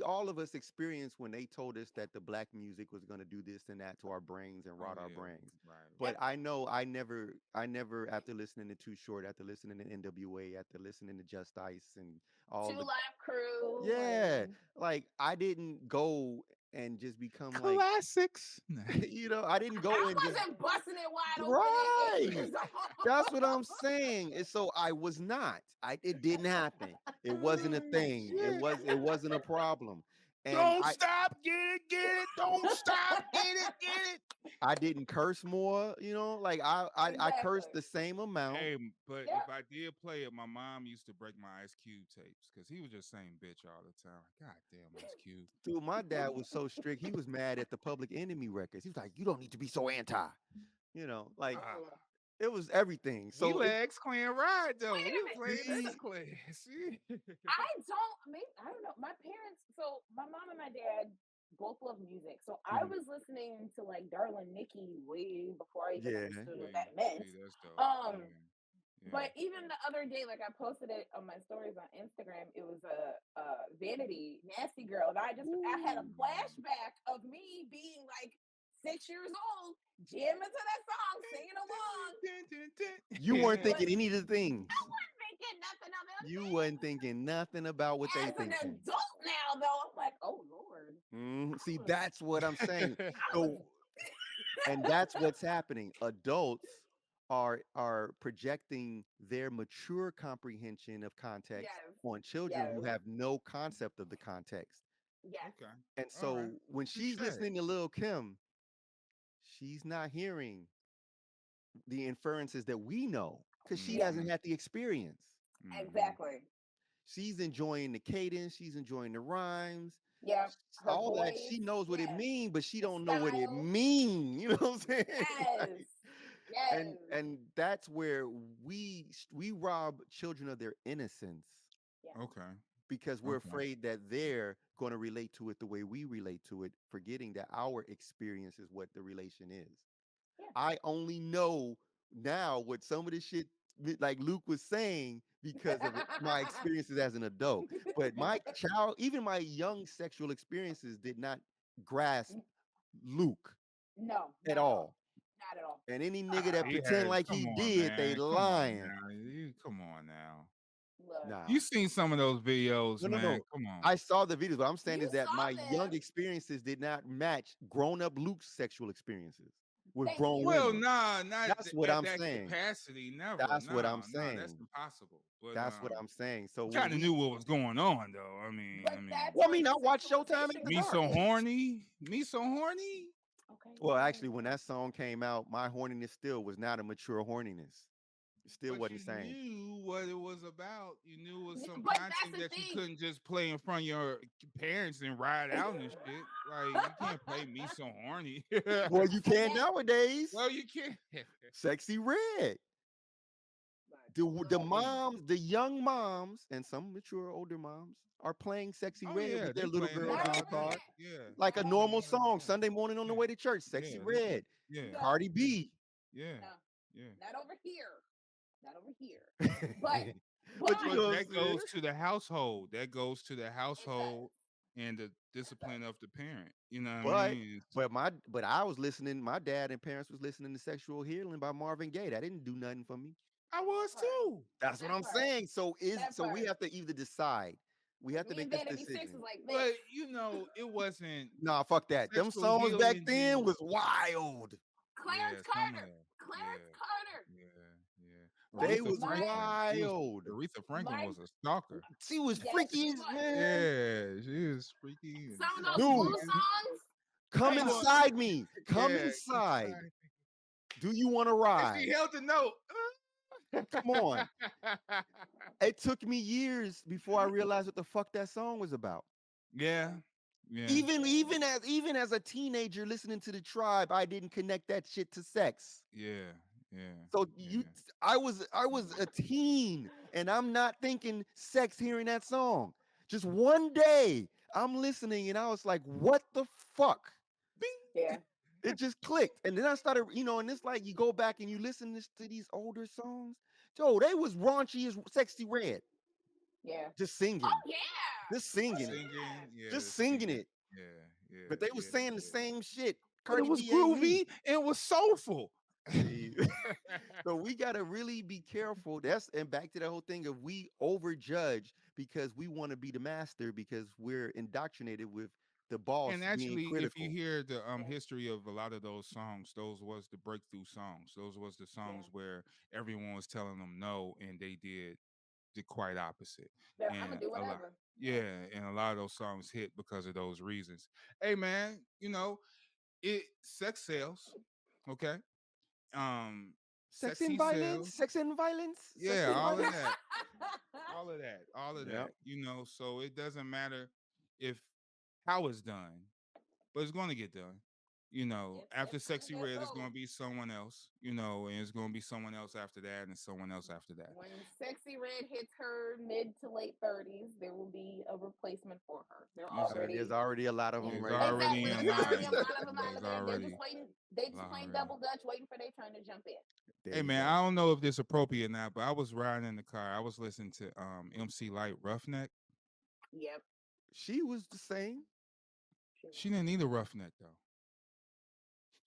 all of us experienced when they told us that the black music was going to do this and that to our brains and Oh rot our yeah, brains. right. But I know I never after listening to Too Short, after listening to NWA, after listening to Just Ice and all Two the Live Crew yeah, and like I didn't go and just become like Classics. I didn't go I and just wasn't busting it wide open at 8 right. years old. That's what I'm saying. And so I was not. It didn't happen. It wasn't a thing. It wasn't a problem. And Don't stop, get it. Don't stop, get it. I didn't curse more, like I Exactly. cursed the same amount. Hey, but if Yep. I did play it, my mom used to break my Ice Cube tapes because he was just saying bitch all the time. God damn, Ice Cube. Dude, my dad was so strict. He was mad at the Public Enemy records. He was like, "You don't need to be so anti." Like Ah, Oh, it was everything. we So let X Clan ride though. wait We a was minute. playing see, X Clan. See? I don't know. My parents, so my mom and my dad both love music. So I mhm, was listening to like Darlin' Nikki way before I even yeah, understood what See, that meant. see, that's dope. Um, Yeah, But even the other day, like I posted it on my stories on Instagram, it was a Vanity Nasty Girl, and I had a flashback of me being like 6 years old, jamming to that song, singing along. you weren't But thinking any of the things. I wasn't thinking nothing of it. You wasn't thinking nothing about what they As an thinking. adult now, though, I'm like, oh Lord, See, I was, that's what I'm saying. I was, So, and that's what's happening. Adults are projecting their mature comprehension of context yes, on children yes, who have no concept of the context. yes, Okay. And All right. so when she's Touche. listening to Lil Kim, she's not hearing the inferences that we know because she yes, hasn't had the experience. exactly. She's enjoying the cadence, she's enjoying the rhymes, Yeah, her all that. voice, She knows what it yes, means, but she the don't know what it style, means. You know what I'm saying? yes, Like, and yes, and that's where we rob children of their innocence yes, Okay. because we're Okay. afraid that they're going to relate to it the way we relate to it, forgetting that our experience is what the relation is. yes. I only know now what some of the shit like Luke was saying because of my experiences as an adult. But even my young sexual experiences did not grasp Luke No, at not at all. all. Not at all. And any nigga that pretend like he Come on, did, they man. Come on lying. now. Come on now. Look, Nah. You seen some of those videos, man. No. Come on. I saw the videos. What I'm saying You is that saw my young them. experiences did not match grown-up Luke's sexual experiences with Thank grown you. Well, women. nah, not That's what at I'm that saying. capacity. Never. That's what I'm No, that's saying. impossible. But That's what I'm saying. So when kind of knew what was going on, though. I mean, that's well, I where mean, I watch Showtime sexualization after me comes dark. so in. horny. Me so horny. Okay. Well, actually, when that song came out, my horniness still was not a mature horniness. It still But wasn't you the same. knew what it was about. You knew it was some But that's content the that you thing. couldn't just play in front of your parents and ride out and shit. Like you can't play me so horny. Well, you can nowadays. Well, you can't. Sexy Red. The moms, the young moms, and some mature older moms are playing Sexy Oh Red yeah, with they their little playing girls it in all the car. day. Yeah, Like a they normal playing it all song, day. Sunday morning on the Yeah. way to church. Sexy Yeah, Red. Yeah. Cardi B. Yeah. No, Yeah. not over here. Not over here. But But you know what I'm that saying? goes to the household. That goes to the household and the discipline of the parent. You know what I mean? But I was listening. My dad and parents was listening to "Sexual Healing" by Marvin Gaye. That didn't do nothing for me. I was too. That's what I'm saying. So we have to either decide. We have to make this decision. Like this. But you know, it wasn't. Nah, fuck that. Them Sexual songs back healing then didn't- was wild. Clarence Carter. Clarence Carter. Yeah. They Aretha was Franklin. wild. Aretha Franklin was a stalker. She was Yes, freaky she as was. man. Yeah, she was freaky. and Some of those stalky. blue songs. Come Hey, look. inside me. Come Yeah, inside. Do you want to ride? She held the note. Come on. It took me years before I realized what the fuck that song was about. Yeah. Yeah. Even as a teenager listening to the Tribe, I didn't connect that shit to sex. Yeah. Yeah. So I was a teen, and I'm not thinking sex hearing that song. Just one day, I'm listening, and I was like, "What the fuck?" Yeah. It just clicked, and then I started, and it's like you go back and you listen to these older songs. Joe, they was raunchy as Sexy Red. Yeah. Just singing. Oh yeah. Just singing it. Just singing it. Yeah. But they was saying the same shit. But it was Cardi B ain't me. groovy and it was soulful. So we gotta really be careful. And back to the whole thing of we overjudge because we want to be the master because we're indoctrinated with the boss And being actually, critical. if you hear the history of a lot of those songs, those was the breakthrough songs. Those was the songs where everyone was telling them no, and they did the quite opposite. I'm gonna do whatever. And a lot of those songs hit because of those reasons. Hey man, sex sells, okay? Sex Sexy and violence, sells. sex and violence. Yeah, and all of violence. that. All of that. So it doesn't matter if how it's done, but it's going to get done. After Sexy Red, it's going to be someone else, and it's going to be someone else after that, and someone else after that. When Sexy Red hits her mid to late 30s, there will be a replacement for her. There's already a lot of them There's right already now. in There's already line. a lot of them out There's there. They're already just waiting. They just playing double dutch, waiting for their turn to jump in. Hey man, I don't know if this is appropriate or not, but I was riding in the car. I was listening to MC Light Ruff Neck. Yep. She was the same. She didn't need a roughneck though.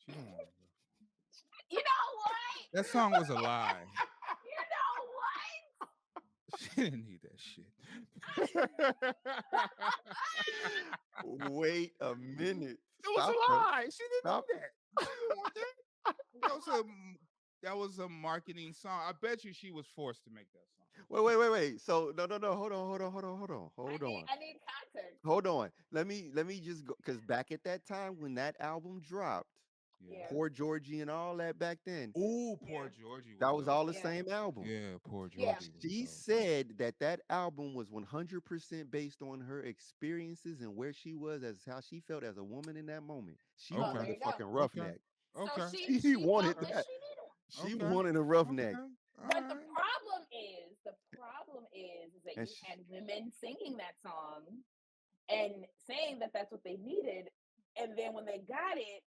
She didn't want a You know what? That song was a lie. You know what? She didn't need that shit. Wait a minute. It was a lie. She didn't need that. She didn't want that. That was a marketing song. I bet you she was forced to make that song. Wait. So no. Hold on. I need context. Hold on. Let me just go because back at that time when that album dropped, Poor Georgie and all that back then. Oh, Poor Georgie. That was all the same album. Yeah, Poor Georgie. She said that album was 100% based on her experiences and where she was as how she felt as a woman in that moment. She wanted a fucking roughneck. Okay. So she wanted that. She wanted a roughneck. But the problem is that you had women singing that song and saying that that's what they needed, and then when they got it,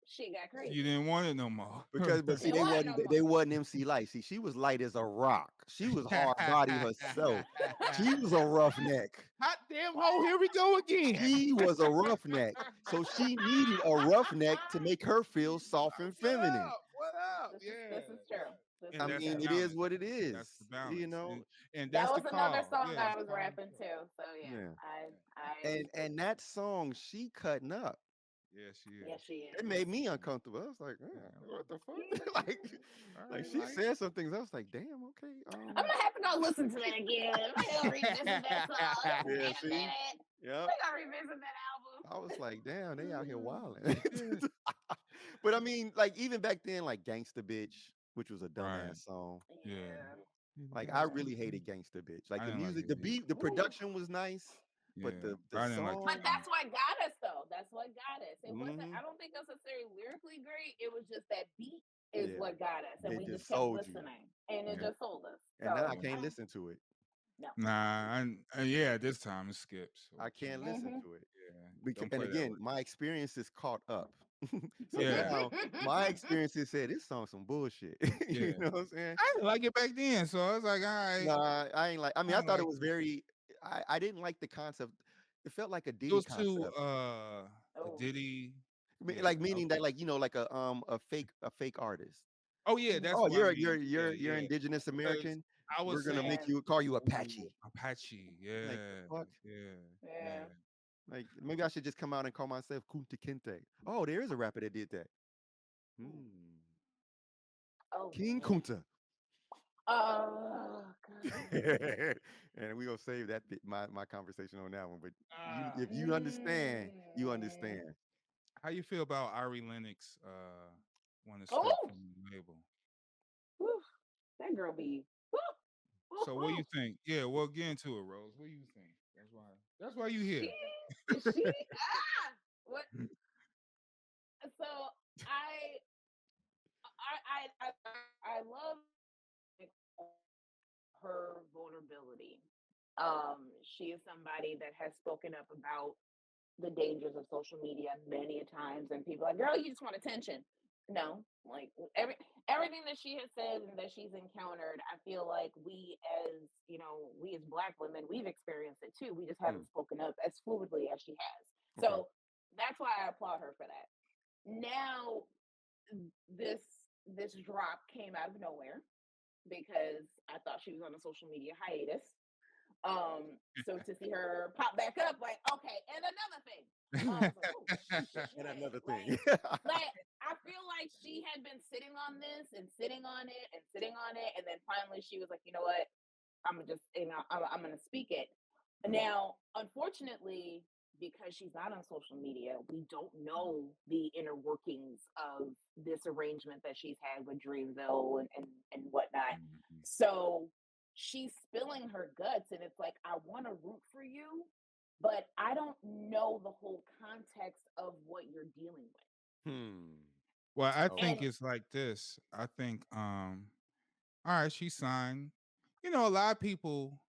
She got crazy. You didn't want it no more. Because, but see, they wasn't MC Light. See, she was light as a rock. She was hard body herself. She was a roughneck. Hot damn hoe, here we go again. She was a roughneck, so she needed a roughneck to make her feel soft and feminine. What up? This is true. I mean, it is what it is. That's the balance. You know, and that that's was another song I I was rapping too. So and that song she cutting up. Yeah, she is. Yeah, she is. It made me uncomfortable. I was like, what the fuck? like she said some things. I was like, damn, okay. I'm gonna have to go listen to that again. I'm gonna revisit that song. Yeah, see? Yeah. I gotta revisit that album. I was like, damn, they out here wilding. But I mean, like even back then, like Gangsta Bitch, which was a dumbass song. Yeah. Like I really hated Gangsta Bitch. Like the music, the beat, the production was nice. But the song, but that's what got us though. That's what got us. It wasn't. I don't think necessarily lyrically great. It was just that beat is what got us, and we just kept listening, and it just sold us. And now I can't listen to it. No. Nah, yeah. This time it skips. I can't listen to it. Yeah. Because, and again, my experience is caught up. So now my experiences said this song's some bullshit. You know what I'm saying? I didn't like it back then, so I was like, all right. Nah, I ain't like. I mean, I thought it was very. I didn't like the concept. It felt like a Diddy concept. It was too Diddy. Like meaning that like like a fake artist. Oh yeah, that's you're indigenous American. We're gonna call you Apache. Apache, yeah. Like, fuck? Yeah. Like maybe I should just come out and call myself Kunta Kinte. Oh, there is a rapper that did that. King Kunta. Oh God. And we gonna save that my conversation on that one. But if you understand, you understand. How you feel about Ari Lennox want to start from the label? Whew. That girl be. So what do you think? Yeah, well, get into it, Rose. What do you think? That's why you here. What? So I love her vulnerability. She is somebody that has spoken up about the dangers of social media many a times, and people are like, girl, you just want attention. No, like everything that she has said and that she's encountered, I feel like we as Black women, we've experienced it too. We just haven't spoken up as fluidly as she has. So that's why I applaud her for that. Now, this drop came out of nowhere because I thought she was on a social media hiatus. So to see her pop back up, like, okay, and another thing. And another thing. Like, I feel like she had been sitting on this and sitting on it and sitting on it, and then finally she was like, you know what? I'm gonna speak it. Now, unfortunately, because she's not on social media, we don't know the inner workings of this arrangement that she's had with Dreamville and whatnot. So she's spilling her guts, and it's like, I want to root for you, but I don't know the whole context of what you're dealing with. Well, I think it's like this. I think, all right, she signed. A lot of people,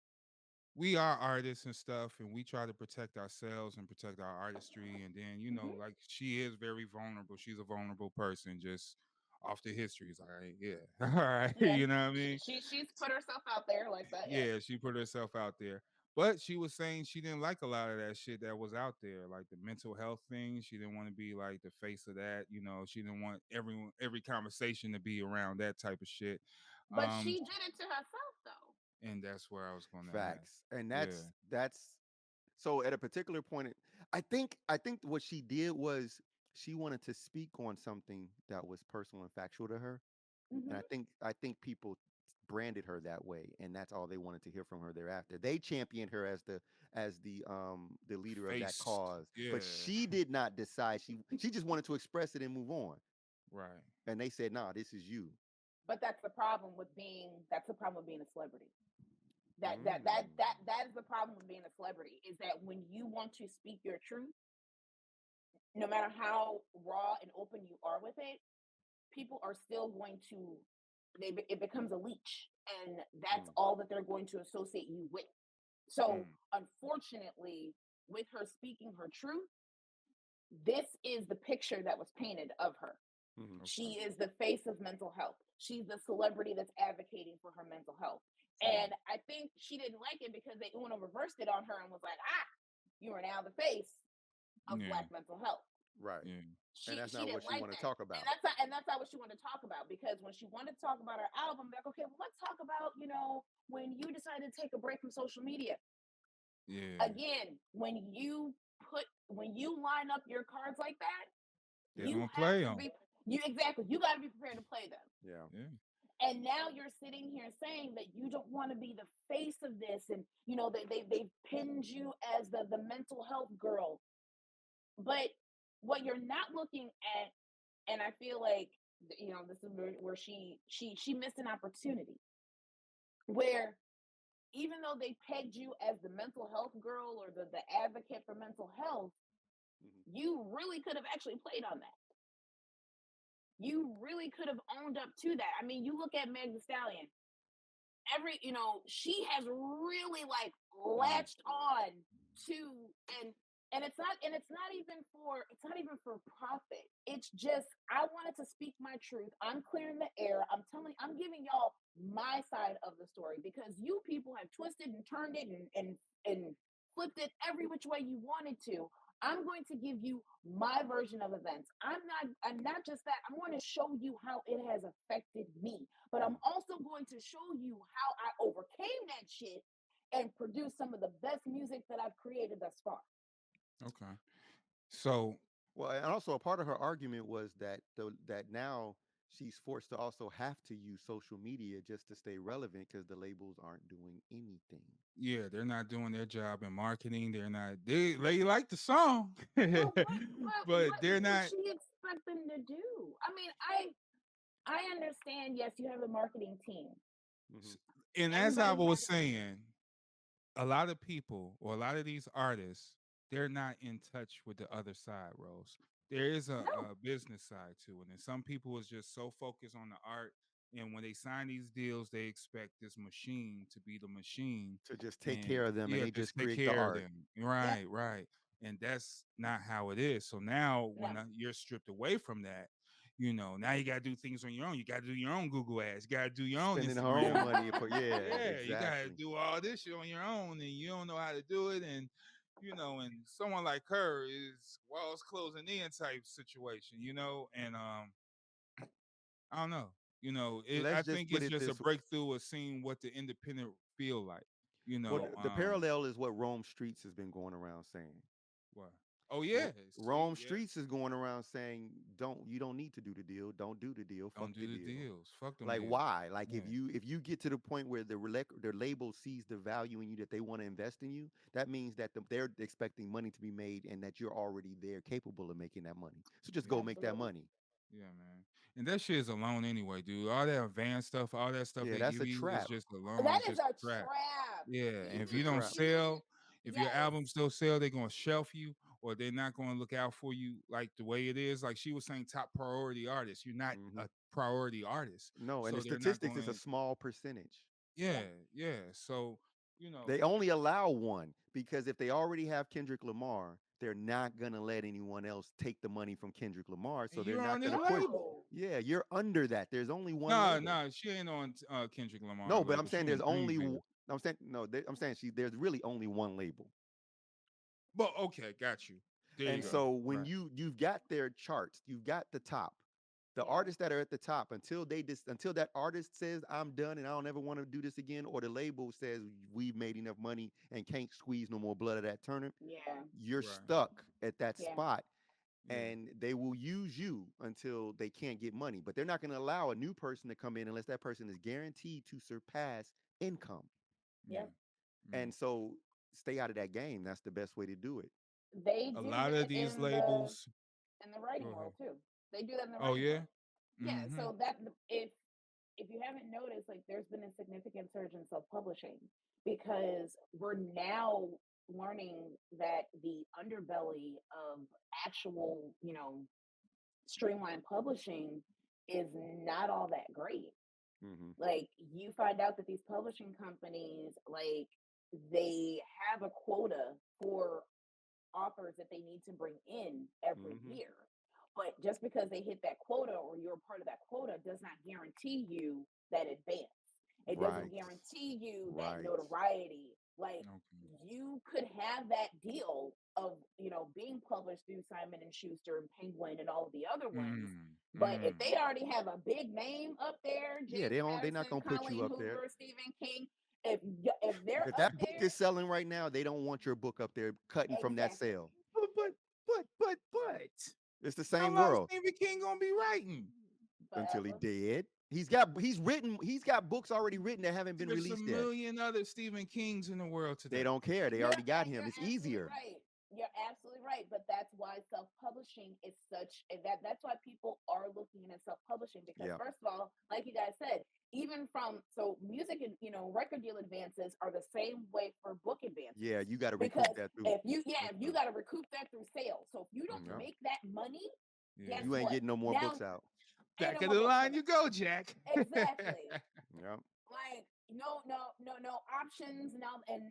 we are artists and stuff, and we try to protect ourselves and protect our artistry. And then, like she is very vulnerable. She's a vulnerable person, just off the history. It's like, all right, Yeah. you know what I mean? She's put herself out there like that. Yeah, she put herself out there. But she was saying she didn't like a lot of that shit that was out there, like the mental health thing. She didn't want to be like the face of that. She didn't want every conversation to be around that type of shit. But she did it to herself, though. And that's where I was going to Facts. And that's so at a particular point, I think what she did was she wanted to speak on something that was personal and factual to her. And I think people branded her that way, and that's all they wanted to hear from her thereafter. They championed her as the leader of that cause. But she did not decide. She just wanted to express it and move on. Right. And they said, nah, this is you. But that's the problem with being a celebrity. That is the problem with being a celebrity, is that when you want to speak your truth, no matter how raw and open you are with it, people are still going to, it becomes a leech, and that's all that they're going to associate you with. So unfortunately, with her speaking her truth, this is the picture that was painted of her. Mhm. She is the face of mental health. She's the celebrity that's advocating for her mental health. And I think she didn't like it because they reversed it on her and was like, you are now the face of Black mental health. Right. Yeah. And that's not what she like want to that. talk about. And that's not what she wanted to talk about, because when she wanted to talk about her album, like, okay, well, let's talk about, when you decided to take a break from social media. Yeah. Again, when you line up your cards like that, They're you gonna have play to 'em. be you got to be prepared to play them. Yeah. And now you're sitting here saying that you don't want to be the face of this, and they pinned you as the mental health girl. But what you're not looking at, and I feel like this is where she missed an opportunity, where even though they pegged you as the mental health girl or the advocate for mental health, you really could have actually played on that. You really could have owned up to that. I mean, you look at Meg Thee Stallion. She has really like latched on to, and it's not even for profit. It's just, I wanted to speak my truth. I'm clearing the air. I'm giving y'all my side of the story, because you people have twisted and turned it and flipped it every which way you wanted to. I'm going to give you my version of events. I'm not just that. I'm going to show you how it has affected me, but I'm also going to show you how I overcame that shit and produced some of the best music that I've created thus far. Okay. So, well, and also a part of her argument was that that now she's forced to also have to use social media just to stay relevant because the labels aren't doing anything. Yeah, they're not doing their job in marketing. They're not. They like the song, but they're not. What she expect them to do? I mean, I understand. Yes, you have a marketing team, and as I was saying, a lot of people or a lot of these artists, they're not in touch with the other side, Rose. There is a business side to it, and some people is just so focused on the art. And when they sign these deals, they expect this machine to be the machine to just take care of them, and they just take create the care of art. them. Right, right. And that's not how it is. So now, when you're stripped away from that, now you got to do things on your own. You got to do your own Google ads. You got to do your own Spending Instagram. her own money for Yeah, exactly. you got to do all this shit on your own, and you don't know how to do it. And and someone like her is walls closing in type situation, and I don't know. I think it's just a breakthrough of seeing what the independent feel like. Well, the parallel is what Rome Streets has been going around saying. What? Oh yeah, Rome Streets is going around saying, you don't need to do the deal. Don't do the deal. Fuck don't do the deal. deals. Fuck them. Like deals. why? Like if you get to the point where their label sees the value in you, that they want to invest in you, that means that they're expecting money to be made and that you're already there, capable of making that money. So just go make that money. Yeah, man. And that shit is a loan anyway, dude. All that advanced stuff, all that stuff they that's give a you trap. is just a loan. That it's is just a trap. Yeah, and if you don't sell, if your albums don't sell, they're gonna shelf you, or they're not gonna look out for you like the way it is. Like she was saying, top priority artist. You're not a priority artist. No, and so the statistics is a small percentage. Yeah. So they only allow one, because if they already have Kendrick Lamar, they're not gonna let anyone else take the money from Kendrick Lamar. So they're not gonna push. Yeah, you're under that. There's only one. No, she ain't on Kendrick Lamar. No, but I'm saying there's only. I'm saying no. I'm saying there's really only one label. But okay, got you. And so when you've got their charts, you've got the top. The artists that are at the top, until that artist says I'm done and I don't ever want to do this again, or the label says we've made enough money and can't squeeze no more blood of that turnip, you're stuck at that spot, and they will use you until they can't get money. But they're not going to allow a new person to come in unless that person is guaranteed to surpass income. And so stay out of that game. That's the best way to do it. They a lot of these labels in the writing world too. They do that in the writing world. Yeah. So that if you haven't noticed, like there's been a significant surge in self-publishing, because we're now learning that the underbelly of actual, streamlined publishing is not all that great. Like you find out that these publishing companies, like they have a quota for authors that they need to bring in every year. But just because they hit that quota or you're a part of that quota does not guarantee you that advance. It doesn't guarantee you that notoriety. Like you could have that deal of, you know, being published through Simon and Schuster and Penguin and all of the other ones. But if they already have a big name up there, James they're not gonna put Colleen you up Hoover, there. Stephen King, if they're If up that book there, is selling right now, they don't want your book up there cutting from that sale. But It's the how same long world Stephen King gonna be writing? until he dead. He's got books already written that haven't been There's released a yet. million other Stephen Kings in the world today. They don't care. They already got him. It's easier. Right. You're absolutely right. But that's why self-publishing is such that's why people are looking at self-publishing because first of all, like you guys said, even from music and record deal advances are the same way for book advances. Yeah, you got to recoup that through. If you got to recoup that through sales. So if you don't make that money, guess you ain't what? getting no more books out. Back of the line you go, Jack. Exactly. Yeah. Like no options now and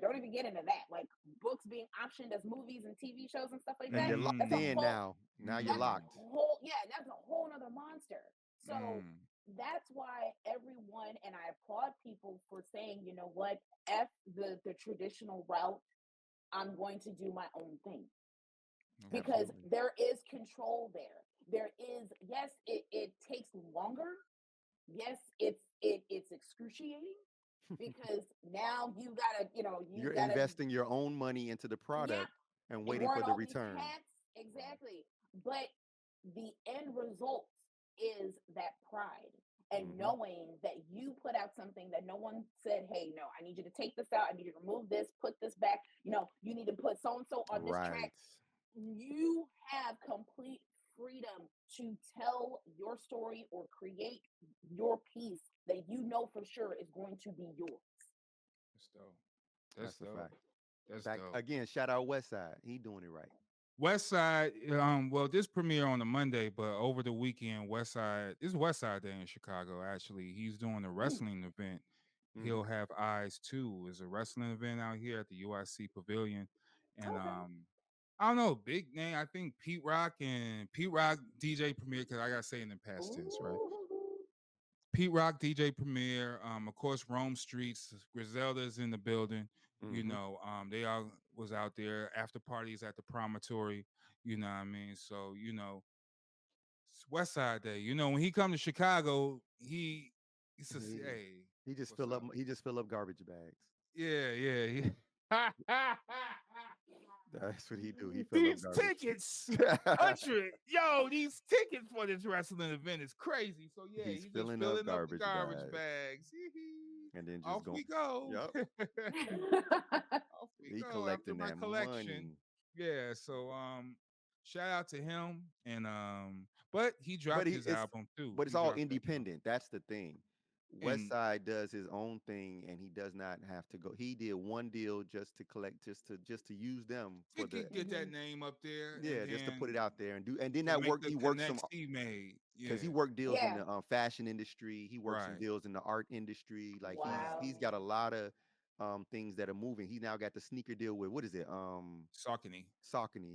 don't even get into that. Like books being optioned as movies and TV shows and stuff like that. You're locked in now. Now you're locked. That's a whole nother monster. So that's why everyone, and I applaud people for saying, you know what, F the traditional route. I'm going to do my own thing. Because there is control there. There is, yes, it takes longer. Yes, it's excruciating because now you gotta, you're investing your own money into the product and waiting for the return. Exactly. But the end result is that pride and knowing that you put out something that no one said, hey, no, I need you to take this out. I need you to remove this, put this back. You need to put so-and-so on this track. You have complete freedom to tell your story or create your piece that you know for sure is going to be yours. That's dope. That's dope. A fact. That's dope. Again, shout out Westside. He doing it right. Westside, well, this premiere on a Monday, but over the weekend, Westside, it's Westside Day in Chicago, actually. He's doing a wrestling event. He'll Have Eyes Too. Is a wrestling event out here at the UIC Pavilion. And I don't know, big name. I think Pete Rock DJ Premier, because I gotta say it in past tense, right? Pete Rock DJ Premier. Of course, Rome Streets, Griselda's in the building. They all was out there after parties at the promontory. You know what I mean? So it's West Side Day. When he come to Chicago, he says, "Hey." He just fill up garbage bags. Yeah. That's what he do. He fill these up garbage. tickets, these tickets for this wrestling event is crazy. So he's just filling up garbage bags. And then just off we go. Yep. Off we he go collecting after my that collection. money. Yeah. So shout out to him and but he dropped his album too. But it's all independent. That's the thing. Westside does his own thing, and he does not have to go. He did one deal just to collect, just to use them for get that name up there. Yeah, just to put it out there and then that work. He worked some. He made because he worked deals in the fashion industry. He worked some deals in the art industry. Like he's got a lot of things that are moving. He now got the sneaker deal with what is it? Saucony,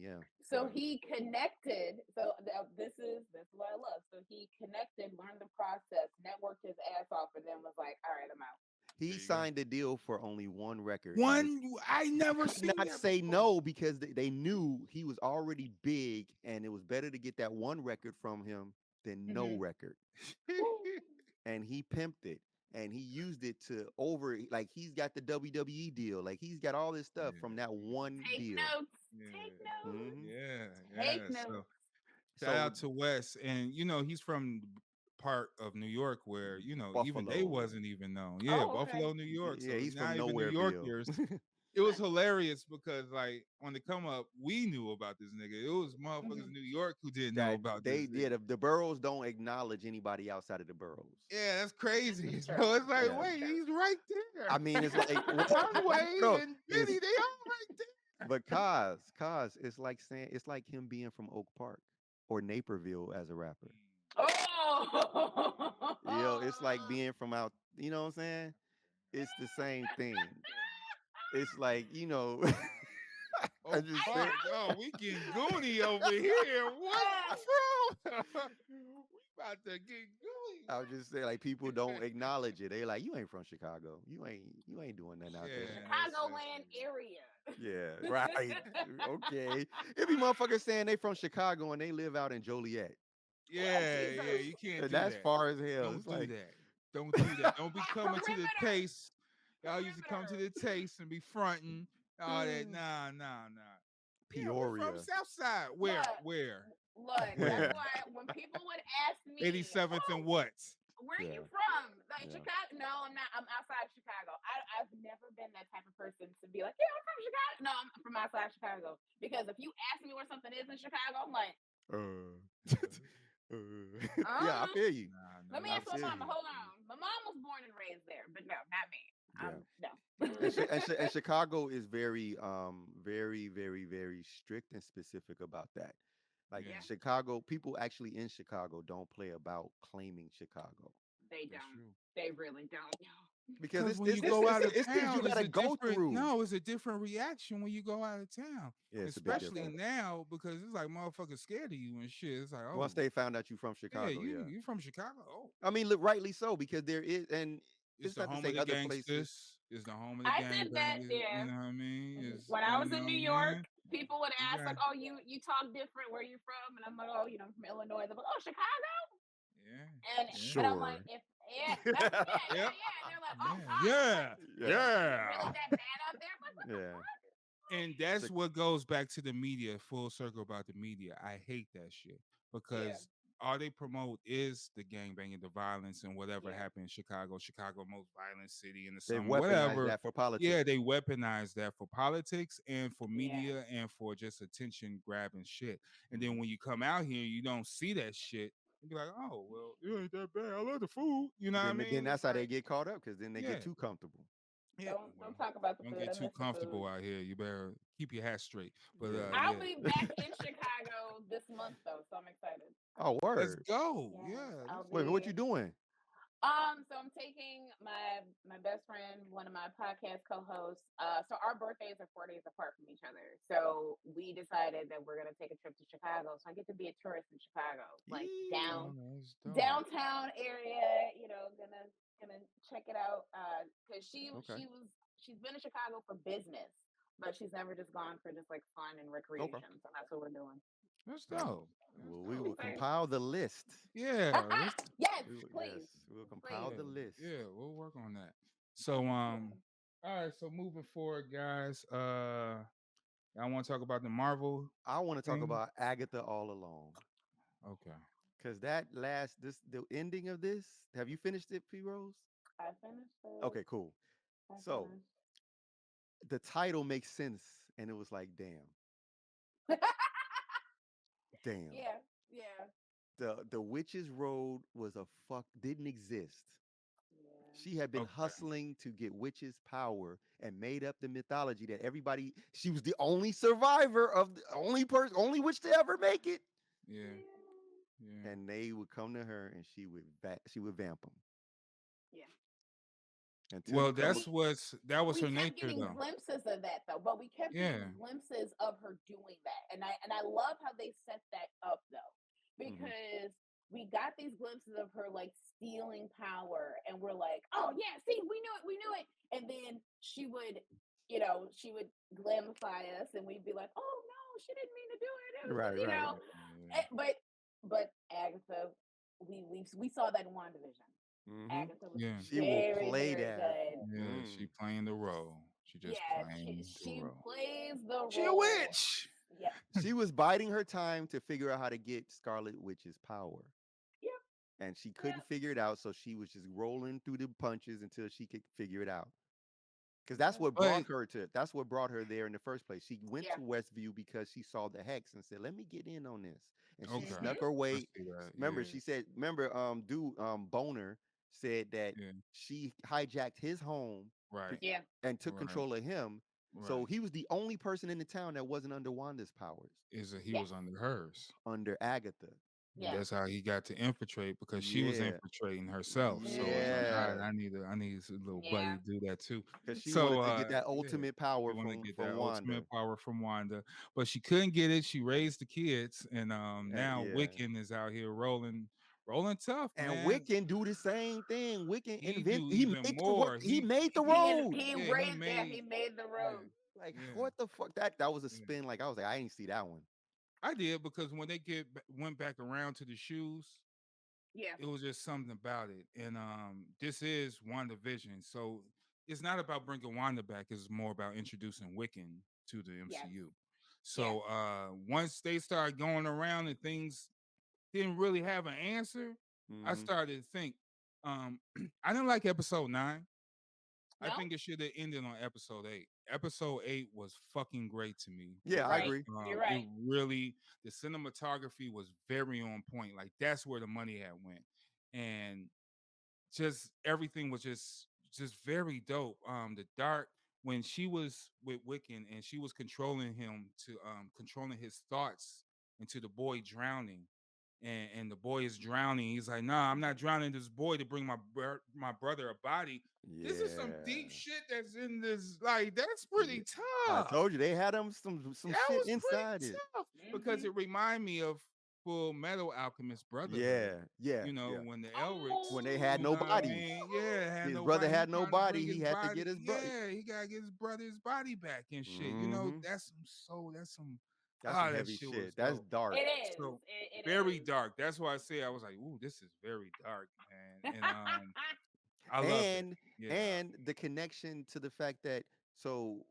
yeah. So he connected. So this is what I love. So he connected, learned the process, networked his ass off, and then was like, "All right, I'm out." He signed a deal for only one record. I never seen not say no because they knew he was already big, and it was better to get that one record from him than no record. And he pimped it. And he used it to he's got the WWE deal. Like he's got all this stuff from that one deal. Take notes. Take notes. Shout out to Wes. And he's from part of New York where, Buffalo. even they wasn't even known. Yeah, Buffalo, New York. Yeah, so he's not from even nowhere. New Yorkers. It was hilarious because on the come up, we knew about this nigga. It was motherfuckers in New York who didn't know about this. The boroughs don't acknowledge anybody outside of the boroughs. Yeah, that's crazy. So it's like, wait, he's right there. I mean, it's like Conway and Benny, they all right there. But Kaz, it's like him being from Oak Park or Naperville as a rapper. Oh, it's like being from out. You know what I'm saying? It's the same thing. It's like Oh just fuck! saying. Oh, we getting goony over here. What, bro? We about to get goony. I was just saying, like people don't acknowledge it. They like, you ain't from Chicago. You ain't doing nothing out there. Yeah, Chicagoland area. Yeah, right. Okay. It be motherfuckers saying they from Chicago and they live out in Joliet. yeah. Jesus. You can't And do that's that. far as hell. Don't It's do like, that. Don't do that. Don't be coming to the Perimeter. taste. Y'all used to come to the taste and be fronting all that. Nah. Yeah, we're from Peoria. Southside. Look, Where? look, that's why when people would ask me, 87th and oh, what? where are you Yeah. from? Like Yeah. Chicago? No, I'm not. I'm outside of Chicago. I've never been that type of person to be like, yeah, I'm from Chicago. No, I'm from outside Chicago. Because if you ask me where something is in Chicago, I'm like, Yeah, I feel you. let me I ask my feel mama. you. Hold on. My mom was born and raised there, but no, not me. Yeah. No. And Chicago is very, very strict and specific about that. Like Yeah. Chicago, people actually in Chicago don't play about claiming Chicago They That's don't. true. They really don't. because Because when you it's, go out of it's things you town, it's gotta a go different through. it's a different reaction when you go out of town. Yeah, it's a bit Especially different. now because it's like motherfuckers scared of you and shit. It's like, Once oh, they found out you from yeah, Chicago, yeah. you from Chicago. Oh, I mean, look, rightly so because there is, and it's it's the not to home of say the other places. gangsters. It's the home of the I said that, gangbangers. yeah. You know what I mean? It's, When I was you in know New what I York, mean? people would You ask got, like, "Oh, you talk different. Where are you from?" And I'm like, "Oh, I'm from Illinois." They're like, "Oh, Chicago." yeah. And I'm like, Sure. "If that's Yep. yeah." And they're like, "Oh Yeah. God, Yeah. Yeah. is it really that bad out there?" I'm like, "What the Yeah. fuck?" And that's Chi- what goes back to the media, full circle about the media. I hate that shit Yeah, because all they promote is the gangbanging, the violence, and whatever yeah, happened in Chicago. Chicago, most violent city in the They've summer, weaponized whatever. that for politics. Yeah, they weaponize that for politics and for yeah. media and for just attention grabbing shit. And then Mhm. when you come out here, you don't see that shit. You be like, oh, well, it ain't that bad. I love the food. You know what I Then mean? that's It's how they like, get caught up because then they yeah. get too comfortable. Yeah, Don't well, talk about the don't food. get I too miss the food. comfortable out here. You better keep your hat straight. But Yeah. I'll yeah, be back in Chicago this month though, so I'm excited. Oh, let's word. go. Yes, Yeah, I'll Wait, what be. you doing? So I'm taking my best friend, one of my podcast co-hosts. So our birthdays are 4 days apart from each other. So we decided that we're gonna take a trip to Chicago. So I get to be a tourist in Chicago, like Yee. oh, that's dope. downtown area. Gonna check it out. Cause Okay. she's been in Chicago for business, but she's never just gone for just like fun and recreation. Okay. So that's what we're doing. That's Well, dope. well, we I'm will excited. compile the list. Yeah, let's, Yes, Yes, please, we'll compile please. the list. yeah, we'll work on that. So all right, so moving forward, guys. I want to talk about the Marvel I want to talk thing. about Agatha all along Okay. because the ending of this. Have you finished it, P Rose? I finished it. Okay, cool. I So finished. the title makes sense, and it was like, damn. Yeah, yeah, The Witch's Road was didn't exist. yeah. She had been Okay. hustling to get witches power and made up the mythology that she was the only survivor of the only witch to ever make it. Yeah. Yeah. And they would come to her and she would vamp them Yeah. until Well, you come. that was We her kept nature getting though. glimpses of that though, but we kept Yeah. getting glimpses of her doing that, and I love how they set that up though, Mhm. because we got these glimpses of her like stealing power, and we're like, oh yeah, see, we knew it, and then she would glamify us, and we'd be like, oh no, she didn't mean to do it, it was Right, just, right. Yeah. but Agatha, we saw that in WandaVision. Hmm. Agatha was Yeah. She will very, play very that. good. Yeah. She playing the role. She just Yeah, playing the she role. plays the She a role. witch. Yeah, She was biding her time to figure out how to get Scarlet Witch's power. yeah, And she yeah, couldn't figure it out, so she was just rolling through the punches until she could figure it out. Because yeah, But that's what brought her there in the first place. She went yeah. to Westview because she saw the hex and said, "Let me get in on this." And she okay. Mm-hmm. snuck her I way. see that. Remember, Yeah. she said, dude, Boner said that Yeah. she hijacked his home to, Right. Yeah, and took Right. control of him. So Right. he was the only person in the town that wasn't under Wanda's powers, He yes, was under hers. under Agatha. And Yeah. that's how he got to infiltrate because she was Yeah. infiltrating herself. So it's like, all right, Yeah. I need a little buddy Yeah. to do that too. Because she So wanted to get that yeah, ultimate she power wanted to get that from Wanda. ultimate power from Wanda, but she couldn't get it. She raised the kids, and now Yeah. Wiccan is out here rolling tough, And man. Wiccan do the same thing. Wiccan He do he even made the work. more. He made the He road. he Yeah, he raised yeah, made he made the yeah, road. Like yeah, what the fuck? That was a yeah. spin. Like I was like, I didn't see that one. I did because when they went back around to the shoes, Yeah. it was just something about it. And this is WandaVision, so it's not about bringing Wanda back. It's more about introducing Wiccan to the Yes. MCU. Yes. So once they started going around and things didn't really have an answer, I Hmm. started to think. I didn't like episode 9. I No? think it should have ended on episode 8. Episode 8 was fucking great to me Yeah, You're I right. because agree. You're it right. really the cinematography was very on point. Like that's where the money had went, and just everything was just very dope. The dark when she was with Wiccan and she was controlling him to controlling his thoughts into the boy drowning. And the boy is drowning. He's like, "Nah, I'm not drowning this boy to bring my brother a body." This is some Yeah. deep shit that's in this. Like, that's Yeah. pretty I tough. told you they had them some That shit was inside pretty it. tough because Mm-hmm. it reminded me of Full Metal Alchemist Brotherhood. Yeah, yeah, You know, yeah. when the Elrics, When they had Oh. you no know what I bodies. mean? Yeah, had His brother nobody. He had no trying to body. bring He his had to get body. his brother. Yeah, he gotta get his brother's body back and shit. You know, Hmm. that's some soul. That's some. That's some Ah, that heavy shit was shit. That's dope. dark. It is. So It very is. dark. That's why I say I was like, "Ooh, this is very dark, man." And I loved it. And Yeah, and the connection to the fact that so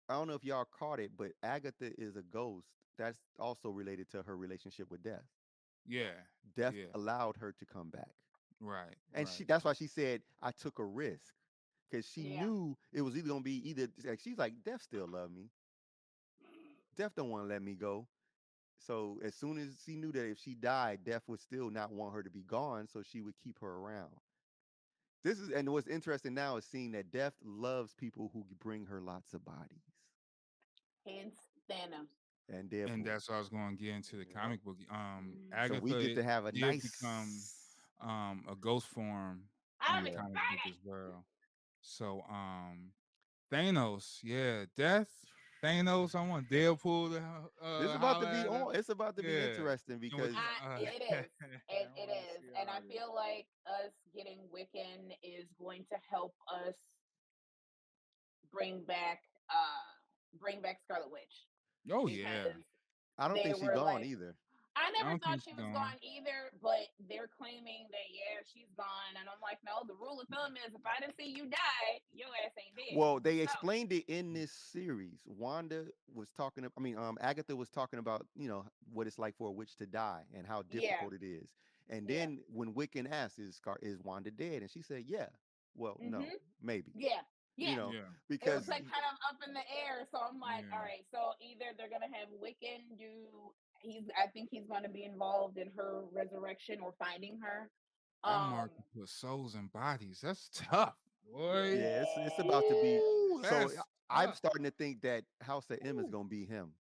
I don't know if y'all caught it, but Agatha is a ghost. That's also related to her relationship with Death. yeah, Death yeah. allowed her to come back. Right, And right. that's why she said, I took a risk. Because she Yeah. knew it was either gonna be either like she's like, Death still love me. Death don't want to let me go. So as soon as she knew that if she died, Death would still not want her to be gone, so she would keep her around. This is and what's interesting now is seeing that Death loves people who bring her lots of bodies. Hence Thanos. And And Deadpool. that's what I was going to get into the Yep. comic book. So we Agatha get to have a did become nice. a ghost form in I'm the Yeah. comic book excited. as well. So Thanos, yeah, death. Thanos, I want Deadpool to This is about to holler be at her. on. It's about to be Yeah. interesting And with because It I is. It want to is. see And all I this. feel like us getting Wiccan is going to help us bring back bring back Scarlet Witch. Oh yeah. Because I don't they think she were gone like either. I I never don't thought think she she's was gone. gone either, but they're claiming that yeah, she's gone. And I'm like, no, the rule of thumb is if I didn't see you die, your ass ain't dead. Well, they So explained it in this series. Wanda was talking. I mean, Agatha was talking about what it's like for a witch to die and how yeah, difficult it is. And yeah. then when Wiccan asked, "Is Wanda dead?" and she said, "Yeah." Well, no, Mm-hmm. maybe. Yeah. You Yeah. know, Yeah. It was because like kind of up in the air. So I'm like, all Yeah. right, so either they're gonna have Wiccan do I think he's gonna be involved in her resurrection or finding her. That Um market put souls and bodies. That's tough, boy. yeah, it's about to be. yeah. Ooh, So that's I'm tough. starting to think that House of M is Ooh. gonna be him.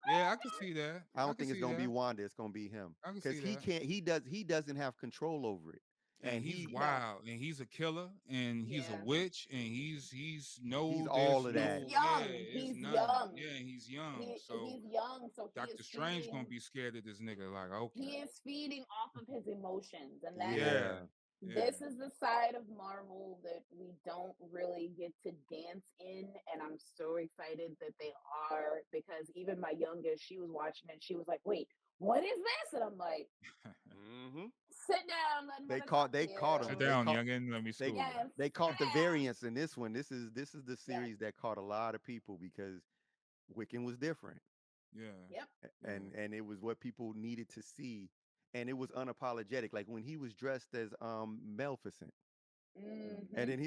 Yeah, I can see that. I I don't can think it's see gonna be that. Wanda. It's gonna be him I can because see that. he doesn't have control over it, And and he's No. wild, and he's a killer, and he's a Yeah. witch, and he's he's no, all there's of He's that. no, yeah, young. it's He's none. young. Yeah, he's young. So He's young, so Doctor Strange gonna be scared of this nigga. Like, okay, he is feeding off of his emotions, and yeah, Yeah. yeah. this is the side of Marvel that we don't really get to dance in, and I'm so excited that they are because even my youngest, she was watching it, she was like, "Wait, what is this?" And I'm like, Hmm. "Sit down, let They mother caught talk to they caught Sit him. you." down, youngin. Let me They school you. Yes, they sit caught the down. variance in this one. This is the Yes, series that caught a lot of people because Wiccan was different, Yeah, yep. yeah. and it was what people needed to see, and it was unapologetic. Like when he was dressed as Maleficent, and Mm-hmm. then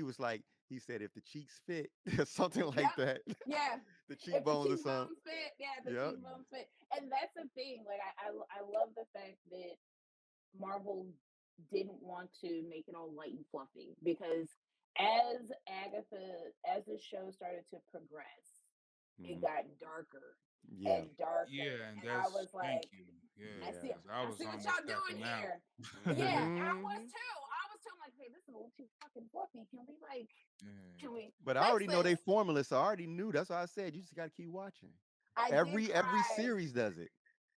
he said if the cheeks fit, something like Yep. that, Yeah. the If the cheekbones or something. cheekbones fit, yeah, the Yep. cheekbones fit, and that's the thing. Like I love the fact that Marvel didn't want to make it all light and fluffy because as as the show started to progress, it Hmm. got darker Yeah. and darker. Yeah, and And I that's was thank like, you. Yeah, I see. Yeah. I I was see what almost y'all doing tapping out. here. Yeah, I was Mhm. too. I was too. I'm like, hey, this is a little too fucking fluffy. Can we But I fix already know they this? formula, so I already knew. That's why I said you just got to keep watching. I did Every cry. series does it.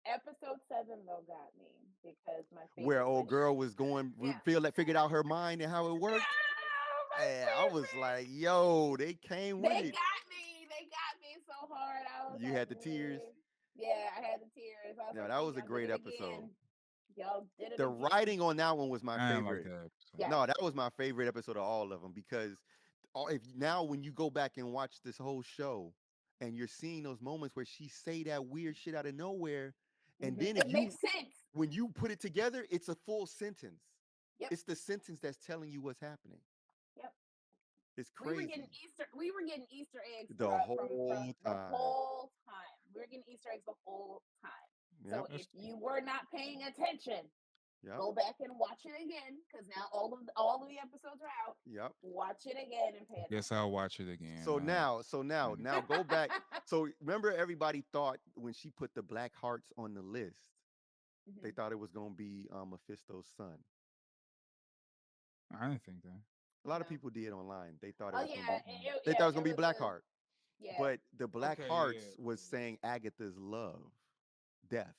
Episode 7 though got me because my Where favorite old witch. girl was going, Yeah. figured out her mind and how it worked. Oh, my And I was favorite. like, yo, they came with They it. got me. They got me so hard. I was You like, had the tears. yeah, I had the tears. I was No, like, that see, was a y'all did great it episode. again. Y'all did it The again. writing on that one was my I didn't like favorite. that episode. Yeah. No, that was my favorite episode of all of them because if now when you go back and watch this whole show and you're seeing those moments where she say that weird shit out of nowhere, and then It makes sense. when you put it together, it's a full sentence. Yep. It's the sentence that's telling you what's happening. Yep. It's We were crazy. getting Easter eggs The from whole the time. whole time. We were getting Easter eggs the whole time. Yep. So if you were not paying attention, Yep. go back and watch it again because now all of the episodes are out. Yep. Watch it again and pay attention. Yes, I'll watch it again. So now go back. So remember, everybody thought when she put the black hearts on the list, they thought it was gonna be Mephisto's son. I didn't think that. A lot of people did online. They thought it was gonna be. They thought it was gonna be Blackheart. Yeah. But the Black Okay, Hearts yeah. was saying Agatha's love, death.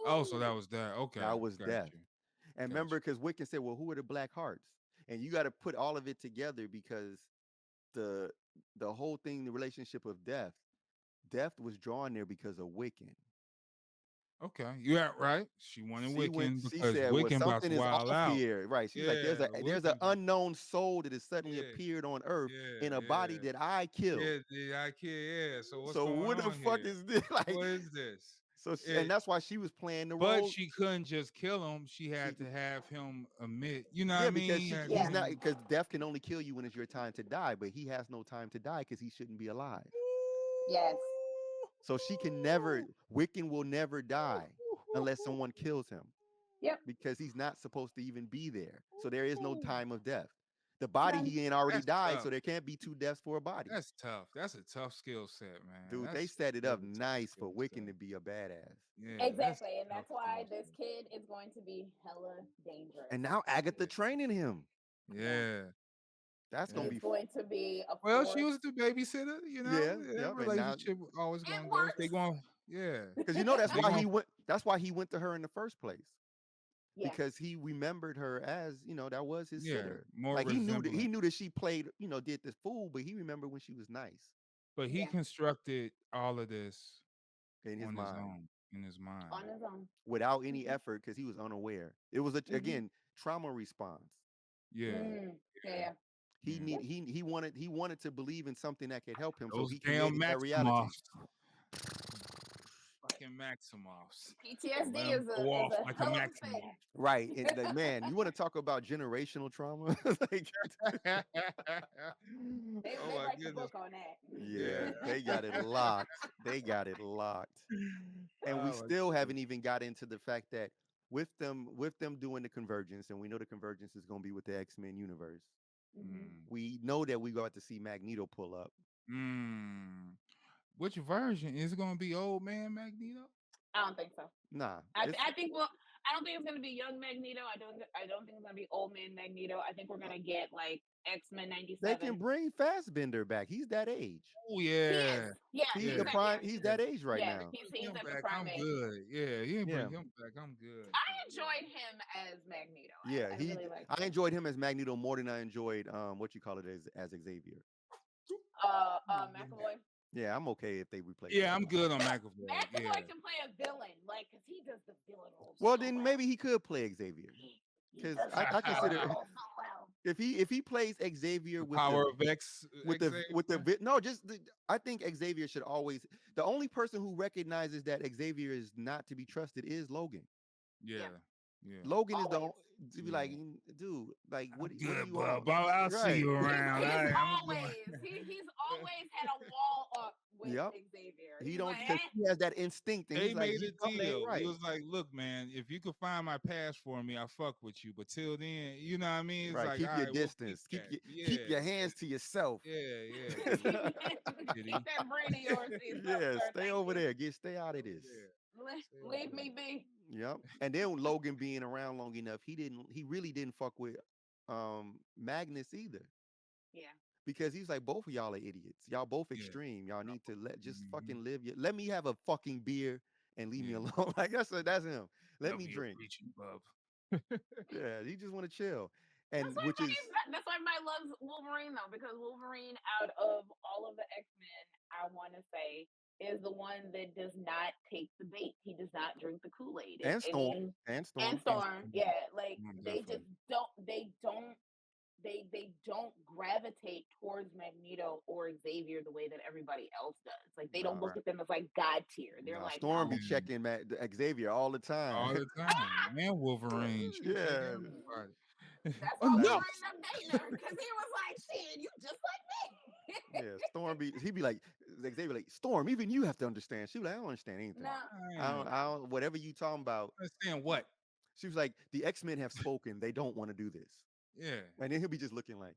Oh, so that was that. Okay. That was got death. you. And remember, because Wiccan said, well, who are the Black Hearts? And you got to put all of it together because the whole thing, the relationship of death was drawn there because of Wiccan. Okay, yeah, right. She wanted Wiccan She because said, well, Wiccan about something to is wild off out. here. Right. She's like, there's Wiccan an unknown soul that has suddenly Yeah. appeared on Earth Yeah, in a body yeah. that I killed. Yeah, I kid. Yeah. So what's So going what the on fuck here? is this? Like, What is this? so and that's why she was playing the But role. she couldn't just kill him. She had to have him admit. You know what I mean? Because he's not, because death can only kill you when it's your time to die, but he has no time to die because he shouldn't be alive. Yes. So she can never, Wiccan will never die unless someone kills him. Yep. Because he's not supposed to even be there. So there is no time of death. The body he ain't already died, so there can't be 2 deaths for a body. That's tough. That's a tough skill set, man. Dude, they set it up nice for Wiccan to be a badass. Yeah, exactly, and that's why this kid is going to be hella dangerous. And now Agatha training him. Yeah. That's gonna be going to be a well, she was the babysitter, you know. Yeah, relationship always gonna go. They going, yeah. Because that's why he went. That's why he went to her in the first place. Yeah. Because he remembered her as, that was his sitter. More like he knew that she played, did this fool, but he remembered when she was nice. But he constructed all of this in his mind. In his mind. On his own. Without any effort, because he was unaware. It was again trauma response. Yeah. Yeah. He wanted to believe in something that could help him. Those so he created that reality. Fucking Maximoffs. PTSD is a like hell a of a Maximoff. thing. Right. And man, you want to talk about generational trauma? They write the book on that. Yeah, they got it locked. And we still haven't even got into the fact that with them doing the convergence, and we know the convergence is going to be with the X-Men universe. We know that we got to see Magneto pull up. Which version is it going to be? Old Man Magneto? I don't think so. Nah, I think I don't think it's going to be young Magneto. I don't think it's going to be old man Magneto. I think we're going to get like X-Men 97. They can bring Fassbender back. He's that age. Oh yeah. He's the prime. He's that age right now. He's at the prime age. I'm good. Yeah, you bring him back. I'm good. I enjoyed him as Magneto. Yeah, I enjoyed him as Magneto more than I enjoyed what you call it as Xavier. McAvoy. Yeah, I'm okay if they replace. Yeah, I'm good on McAvoy. McAvoy can play a villain, like, because he does the villain role. Well, then maybe he could play Xavier. Because I consider if he plays Xavier with Power of X I think Xavier should always. The only person who recognizes that Xavier is not to be trusted is Logan. Yeah. Logan is the to be like, dude, like what you on? I'll see you around. He's always had a wall up with Xavier. He don't because he has that instinct. And they made it deal. He was like, look, man, if you could find my pass for me, I fuck with you. But till then, you know what I mean? It's right. Like, Keep your distance. Keep your hands to yourself. Keep that brain of yours. Stay over there. Stay out of this. Leave me be. Yep. And then Logan being around long enough, he really didn't fuck with Magnus either. Yeah. Because he's like, both of y'all are idiots. Y'all both Yeah. extreme. Y'all need to just Mhm. fucking live. Let me have a fucking beer and leave me Yeah. alone. Like that's him. Let Love me your drink. preaching, bub. Yeah, he just want to chill. That's And why which is that's why everybody loves Wolverine though, because Wolverine, out of all of the X-Men, I want to say, is the one that does not take the bait. He does not drink the Kool-Aid. and I Storm. mean, And and Storm. Storm, yeah, like they just Definitely. don't gravitate towards Magneto or Xavier the way that everybody else does. Like they don't Nah, look at them as like god tier. They're nah. like, Storm be no, Yeah. checking Xavier all the All time. the time. And Wolverine. She check Yeah. everybody. that's why Like, Enough. Wolverine up dating her because he was like, shit, you just like me. yeah, Storm he be like Xavier like Storm, even you have to understand. She was like, I don't understand anything. No, I don't whatever you talking about. Understand what? She was like, the X-Men have spoken. They don't want to do this. Yeah. And then he'll be just looking like,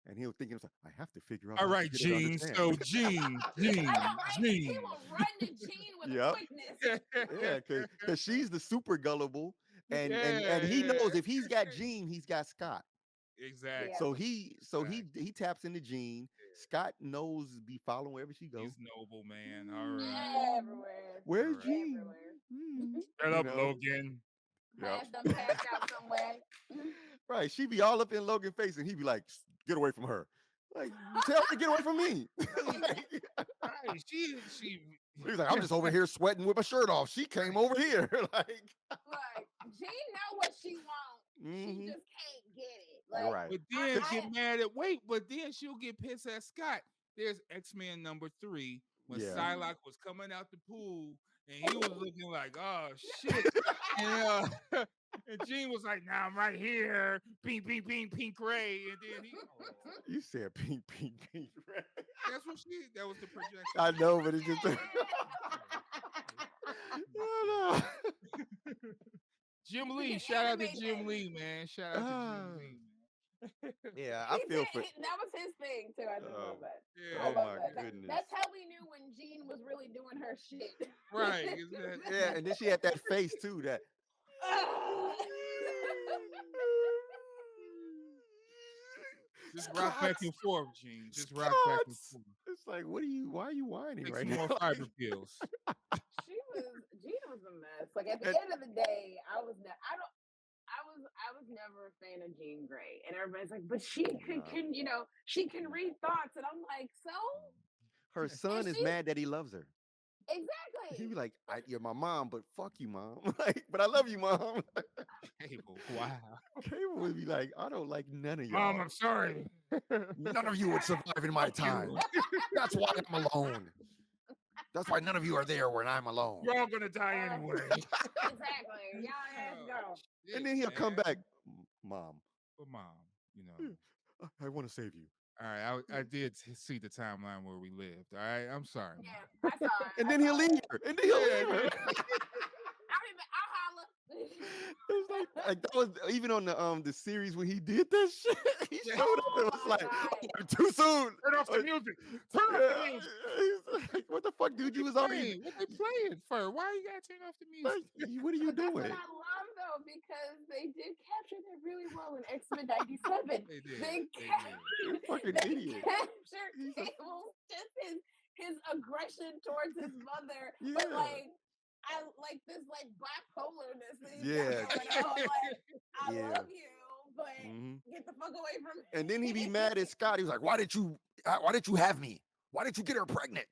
and he'll think himself, I have to figure out All how to right, get her to Gene. understand. So Gene, I know, right? He Gene. will run to Gene with a Yep. quickness. Yeah, because she's the super gullible, and Yeah, he yeah. knows if he's got Jean, he's got Scott. Exactly. Yeah. So he taps into Jean. Scott knows be following wherever she goes. He's noble, man. All right. Everywhere. Where's All right. Jean? Everywhere. Shut You up, know? Logan. Yep. Past them passed out somewhere. Right. She be all up in Logan's face, and he be like, "Get away from her." Like, tell her to get away from me. Like, Right. She he's like, I'm just over here sweating with my shirt off. She came over here. Like, Like, Jean know what she wants. She mhm. just can't get it. You're Like, right. but then I- get mad at but then she'll get pissed at Scott. There's X-Men #3 when Yeah. Psylocke was coming out the pool and he was looking like, oh shit. And and Jean was like, nah, I'm right here. Pink, pink, pink, pink ray. And then You said pink, pink, pink. Red. that was the projection. I know, but it's just. Oh, Jim We Lee, can shout out to animate Jim that. Lee, man. Shout out to Jim Lee, man. no. Yeah, I feel for. that was his thing too. I just love that. Yeah. I Oh love my that. goodness. That's how we knew when Jean was really doing her shit. Right. Exactly. Yeah, and then she had that face too. That. Just rock back and forth, Gene. Just rock back and Scots. forth. It's like, why are you whining Take right some now? more fiber pills. Gina was a mess. Like at the end of the day, I was never a fan of Jean Grey, and everybody's like, but she can she can read thoughts, and I'm like, so Her son is mad that he loves her. exactly. He'd be like, you're my mom, but fuck you, mom. Like, but I love you, mom. Cable. Wow. Cable would be like, I don't like none of y'all. Mom, I'm sorry. None of you would survive in my time. That's why I'm alone. That's why none of you are there when I'm alone. You're all gonna die anyway. Exactly. Y'all have to go. And then he'll come back, Mom. But mom, I want to save you. All right, I did see the timeline where we lived. All right, I'm sorry. Yeah, I saw it. And then he'll leave her. And then he'll leave her. I'll holler. It was like that was even on the series when he did that shit. He showed up. It was like, too soon. Turn off the music. Turn off the music. He's like, what the fuck, dude? You was already. What they playing for? Why you gotta turn off the music? Like, what are you That's doing? what I love though, because they did capture that really well in X-Men '97. They did. You're a fucking They idiot. captured Cable, just his aggression towards his mother, but like I like this like bipolarness that he's got going on. Like, I love you, but get the fuck away from me. And then he be mad at Scott. He was like, why did you have me? Why did you get her pregnant?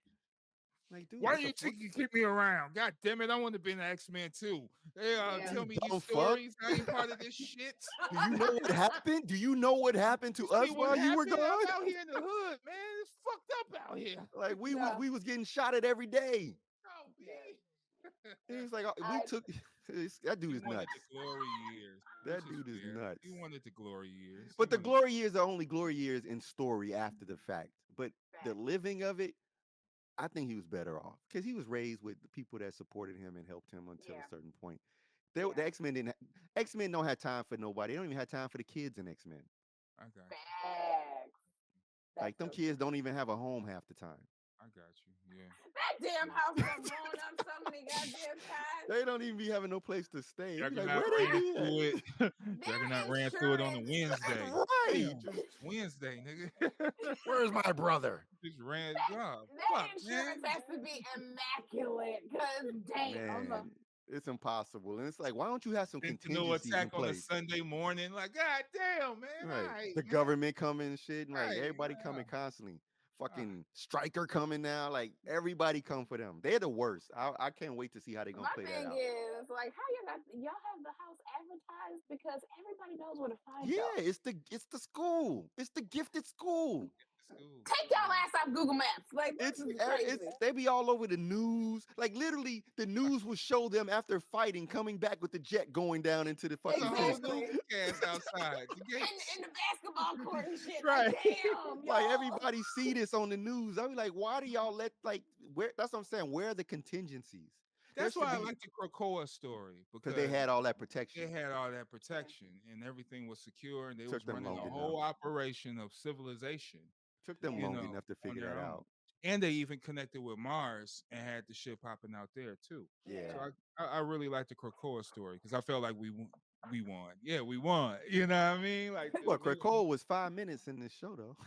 Like, dude, why do you think you keep me around? God damn it, I want to be an X-Men too. They tell me these stories. I ain't part of this shit. Do you know what happened? Do you know what happened to us while you were gone? I'm out here in the hood, man. It's fucked up out here. Like we was getting shot at every day. Oh, He was like, we took that dude is nuts. The glory years. That dude is nuts. He wanted the glory years. But the glory years are only glory years in story after the fact. But the living of it, I think he was better off because he was raised with the people that supported him and helped him until a certain point. The X-Men don't have time for nobody. They don't even have time for the kids in X-Men. Okay. Facts. Like them kids don't even have a home half the time. I got you. Yeah. That damn house got blown up so many goddamn times. They don't even be having no place to stay. Be like, Juggernaut where they ran be through it. Their Juggernaut ran through it on a insurance, Wednesday. right. Damn, it's Wednesday, nigga. Where's my brother? Just ran. God, their fuck, man. insurance has to be immaculate. Cause damn. Man, it's impossible. And it's like, why don't you have some Sentinel contingencies in attack on a place? Sunday morning. Like, God damn, man. Right. All right, The man. government coming and shit. And like Right, everybody yeah. coming constantly. Fucking striker coming now. Like everybody come for them. They're the worst. I can't wait to see how they're gonna play that My out. thing is like, how y'all have the house advertised because everybody knows where to find Yeah, y'all. it's the school. It's the gifted school. Take y'all ass off Google Maps. Like this is crazy. They be all over the news. Like literally, the news will show them after fighting, coming back with the jet going down into the fucking There's a whole tennis court. new cast outside. The gates. in the basketball court and shit. Right. Like, damn, Like y'all. everybody see this on the news. I be like, why do y'all let where? That's what I'm saying. Where are the contingencies? That's why I like the Krakoa story because they had all that protection. They had all that protection and everything was secure and they was them running long a enough. whole operation of civilization. Took them long enough to figure that out. And they even connected with Mars and had the shit popping out there too. Yeah. So I really like the Krakoa story because I felt like we won. Yeah, we won. You know what I mean? Like Well, Krakoa was 5 minutes in this show though.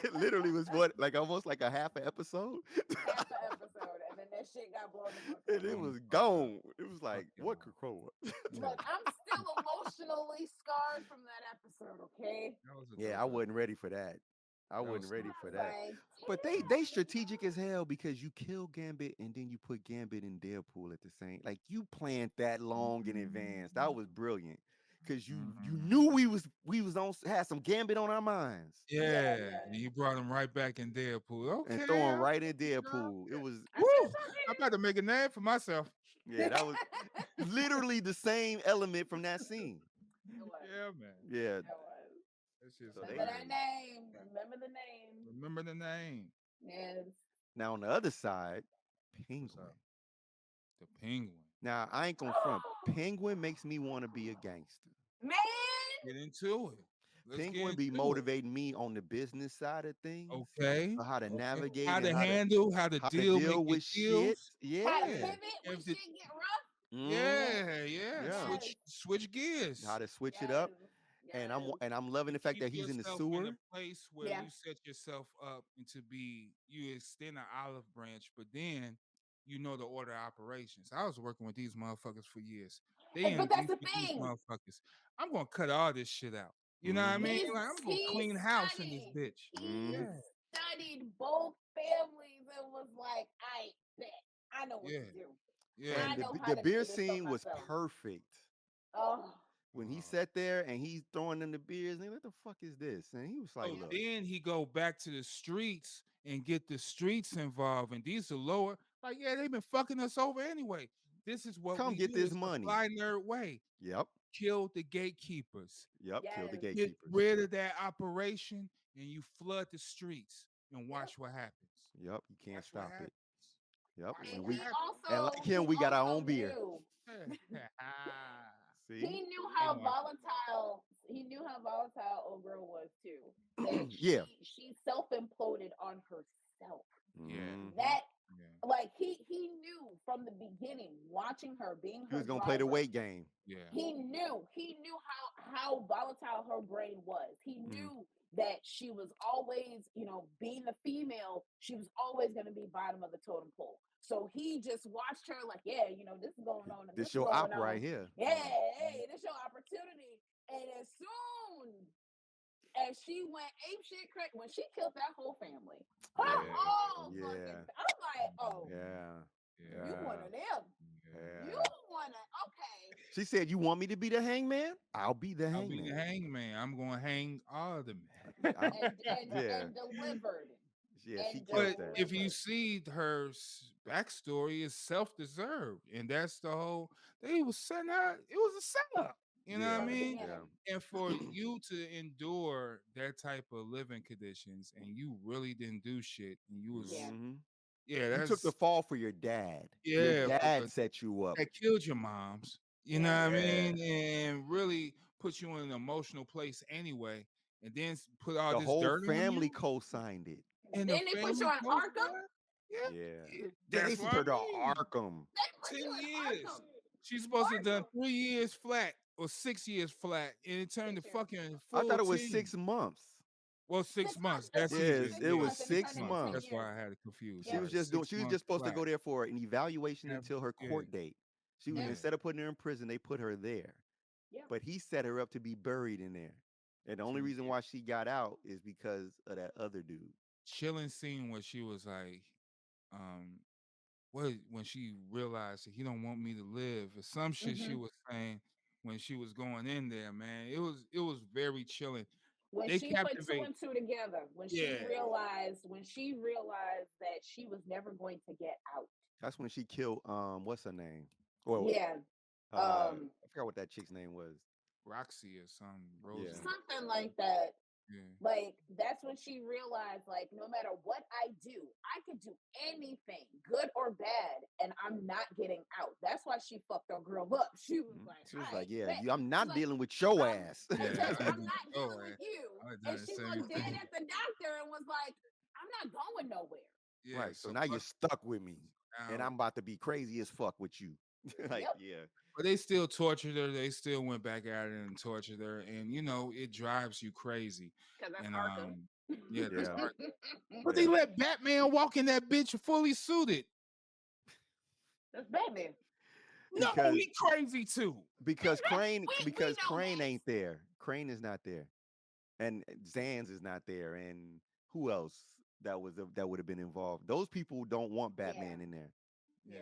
It literally was like almost like a half an episode. Half the episode, and then that shit got blown up. And it was gone. It was like, what Krakoa? Look, I'm still emotionally scarred from that episode, okay? Yeah, I wasn't ready for that. I wasn't ready for that. But they strategic as hell because you kill Gambit and then you put Gambit in Deadpool at the same. Like you planned that long in advance. That was brilliant. Because you knew we was on had some Gambit on our minds. Yeah. And you brought him right back in Deadpool. Okay. And throw him right in Deadpool. It was I'm about to make a name for myself. Yeah, that was literally the same element from that scene. Yeah, man. Yeah. Remember that name. Remember the name. Remember the name. Yes. Now on the other side, Penguin. The Penguin. Now I ain't gonna front. Penguin makes me want to be a gangster. Man, get into it. Penguin be motivating me on the business side of things. Okay. How to navigate, how to handle, how to deal with shit. Yeah. How to pivot when shit get rough. Yeah. Switch gears. How to switch it up. And I'm loving the fact that he's in the sewer. In a place where you set yourself up into you extend an olive branch, but then you know the order of operations. I was working with these motherfuckers for years. But that's the thing. Motherfuckers. I'm gonna cut all this shit out. You know what I mean? Like, I'm gonna clean house in this bitch. He studied both families and was like, I bet I know what to do. Yeah. And the beer scene was perfect. Oh. When he sat there and he's throwing them the beers, and what the fuck is this? And he was like, look. Then he go back to the streets and get the streets involved. And these are lower. Like, yeah, they've been fucking us over anyway. This is what we get this money. Fly nerd way. Yep. Kill the gatekeepers. Yep. Kill the gatekeepers. Get rid of that operation and you flood the streets and watch what happens. Yep. You can't stop it. Yep. And like him, we got our own beer. See? He knew how volatile old girl was too. She self-imploded on herself. That like he knew from the beginning, watching her being her. He was gonna play the weight game. Yeah. He knew how volatile her brain was. He knew that she was always, being the female, she was always gonna be bottom of the totem pole. So he just watched her like, this is going on. And this your op right here. Yeah, hey, this your opportunity. And as soon as she went apeshit crack, when she killed that whole family, I'm like, you one of them. Yeah. You want to, okay. She said, you want me to be the hangman? I'll be the hangman. I'll be the hangman. I'm going to hang all of them. And delivered. Yeah, she but if you see her backstory is self-deserved, and that's the whole they was setting out. It was a setup, you know what I mean? Yeah. And for you to endure that type of living conditions, and you really didn't do shit, and you was you took the fall for your dad. Yeah, your dad set you up. That killed your moms, you know what I mean, and really put you in an emotional place anyway, and then put all the this whole dirt family on you. co-signed it. And the Then they put you family on goes Arkham. by? Yeah. Yeah. They That's sent what I her to mean. Arkham. They put 10 you in years. Arkham. She's supposed to have done Arkham. 3 years flat or 6 years flat, and it turned to 6 years. fucking I full thought it was 10. 6 months. Well, 6 months. That's Yes, even. it Yeah, was 6 months, and it six six turned into months. 10 months. That's why years. I had it confused. She Yep. was Yeah, just doing. six She was months just supposed to flat. go there for an evaluation Have, until her yeah, court date. yeah. Instead of putting her in prison, they put her there. Yep. But he set her up to be buried in there. And the only 10 reason years. why she got out is because of that other dude. Chilling scene where she was like, um, what when she realized that he don't want me to live, or some shit she Hmm. was saying when she was going in there, man. It was very chilling. When They she put two captivate. and two together, when Yeah. she realized that she was never going to get out. That's when she killed what's her name? Well, Yeah. Um, I forgot what that chick's name was. Roxy or something. Yeah. Rosie. something like that. Yeah. Like that's when she realized, like, no matter what I do, I could do anything, good or bad, and I'm not getting out. That's why she fucked her girl up. She was like, She was "I like, yeah, bet." I'm She's not like, dealing with your I'm, ass. because Yeah. I'm not dealing with you. I And done the she same looked dead thing. at the doctor and was like, I'm not going nowhere. Yeah. Right. So So now you're stuck with me. And now, I'm about to be crazy as fuck with you. Like, Yep. yeah. but they still tortured her. They still went back at her and tortured her, and it drives you crazy. Because that's And Arkham. yeah, that's Yeah. hard. But they Yeah. let Batman walk in that bitch fully suited. That's Batman. No, Because he crazy too. because That's- Crane we because know Crane that. ain't there. Crane is not there. And Zans is not there. And who else that would have been involved? Those people don't want Batman in there. Yeah.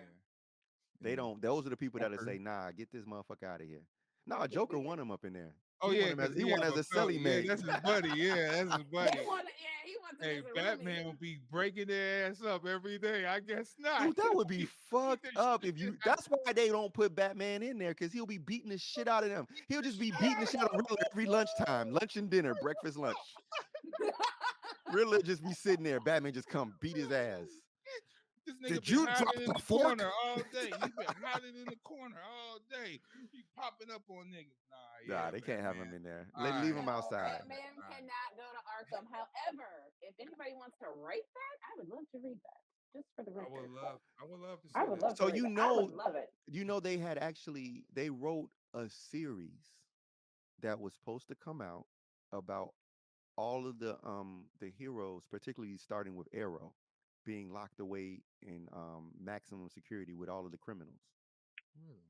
They don't. Those are the people that'll Joker. say, "Nah, get this motherfucker out of here." Nah, Joker want him up in there. Oh He yeah, want him as because he want as a celly yeah, mate. that's his buddy. Yeah, that's his buddy. He wants it Hey, as a Batman roommate. will be breaking their ass up every day. I guess not. Dude, that would be fucked He up just- if you. That's why they don't put Batman in there because he'll be beating the shit out of them. He'll just be beating the shit out of Riddler every lunchtime, lunch and dinner, breakfast, lunch. Riddler just be sitting there. Batman just come beat his ass. This nigga Did been you hiding drop in the the fork? corner all day. He been hiding in the corner all day. He popping up on niggas. Nah, they can't have him in there. All leave right. him No, outside. Batman cannot go to Arkham. However, if anybody wants to write that, I would love to read that. Just for the I record. would love to see I would that. love So to read that. I would love it. they had actually they wrote a series that was supposed to come out about all of the heroes, particularly starting with Arrow, being locked away in maximum security with all of the criminals. Really?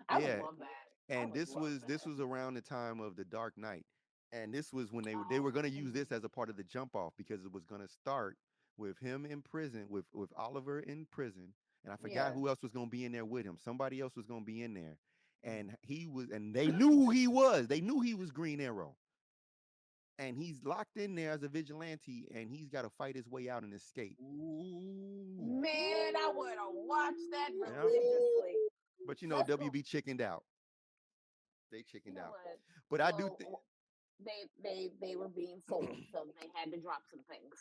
I would Yeah, love that. and this was around the time of the Dark Knight, and this was when they were going to use this as a part of the jump off because it was going to start with him in prison with Oliver in prison, and I forgot who else was going to be in there with him. Somebody else was going to be in there, and they knew who he was. They knew he was Green Arrow, and he's locked in there as a vigilante, and he's got to fight his way out and escape. Ooh. Man, I would have watched that Yeah. religiously. But WB chickened out. They chickened out. What? But I do think. They were being sold, so they had to drop some things.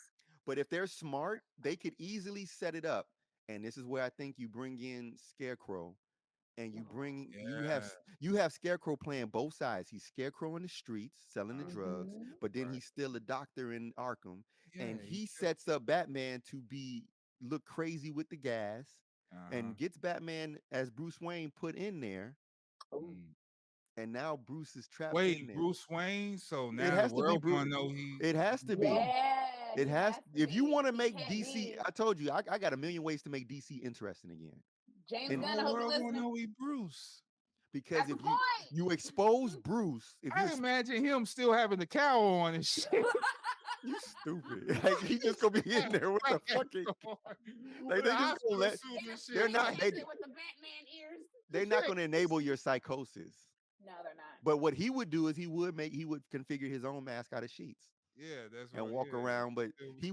But if they're smart, they could easily set it up. And this is where I think you bring in Scarecrow, and you have Scarecrow playing both sides. He's Scarecrow in the streets selling the drugs, but then he's still a doctor in Arkham, and he sets up Batman to look crazy with the gas, and gets Batman as Bruce Wayne put in there. And now Bruce is trapped in there. Bruce Wayne. So now It has the to be world Bruce. gonna know he. It has to be. Yeah, It has. If you want to make can't DC, be. I told you, I got a million ways to make DC interesting again. James And Gunn, The I hope you're world gonna listening. know he Bruce. Because That's if the point. you expose Bruce, if I you imagine him still having the cowl on and shit. you stupid, like he just gonna be in there with the fucking. Like they just gonna let. They're not. With the Batman ears. They're not gonna enable your psychosis. No, they're not. But what he would do is he would configure his own mask out of sheets. Yeah, that's and right, walk around, but they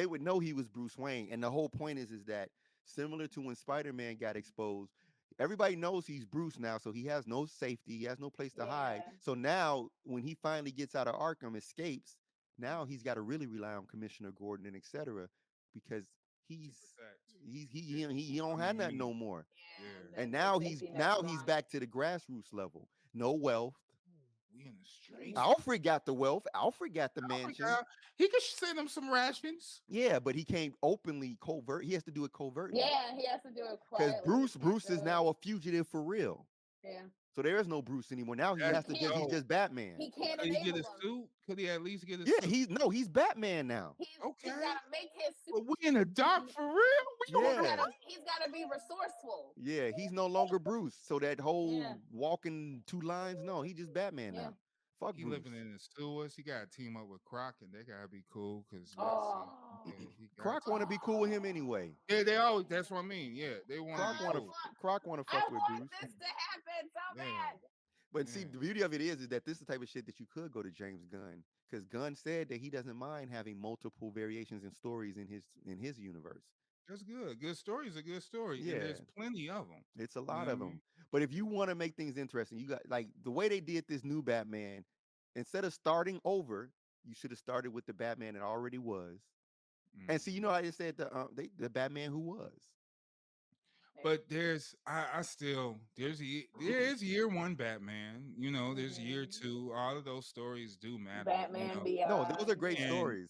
would know he was Bruce Wayne. And the whole point is that similar to when Spider-Man got exposed, everybody knows he's Bruce now, so he has no safety, he has no place to hide. So now when he finally gets out of Arkham, escapes, now he's got to really rely on Commissioner Gordon and etc. because he don't have nothing no more. And now he's back to the grassroots level. No wealth, We in the streets. Alfred got the wealth. Alfred got the mansion. He could send them some rations. Yeah, but he can't openly covert. He has to do it covertly. Yeah, he has to do it because quietly. Bruce is now a fugitive for real. Yeah. So there is no Bruce anymore. Now he has to just he's just Batman. He can't Could he get enable his him. suit? Could he at least get his Yeah, suit? he's Batman now. He's got to make his suit. But we in the dark for real? He's got to be resourceful. Yeah, he's no longer Bruce. So that whole walking two lines, no, he just Batman now. Fuck he Bruce. living in the sewers. He got to team up with Croc, and they gotta be cool because Croc want to be cool with him anyway. Yeah, they always. That's what I mean. Yeah, they want to be cool. Croc want to fuck with Bruce. I want this to happen so bad. But see, the beauty of it is that this is the type of shit that you could go to James Gunn, because Gunn said that he doesn't mind having multiple variations and stories in his universe. That's good. Good story is a good story. Yeah, and there's plenty of them. It's a lot of them. But if you want to make things interesting, you got like the way they did this new Batman. Instead of starting over, you should have started with the Batman that already was. And see, you know, I just said the Batman who was. But there's year one Batman, you know, there's year two. All of those stories do matter. Batman Beyond. No, those are great stories.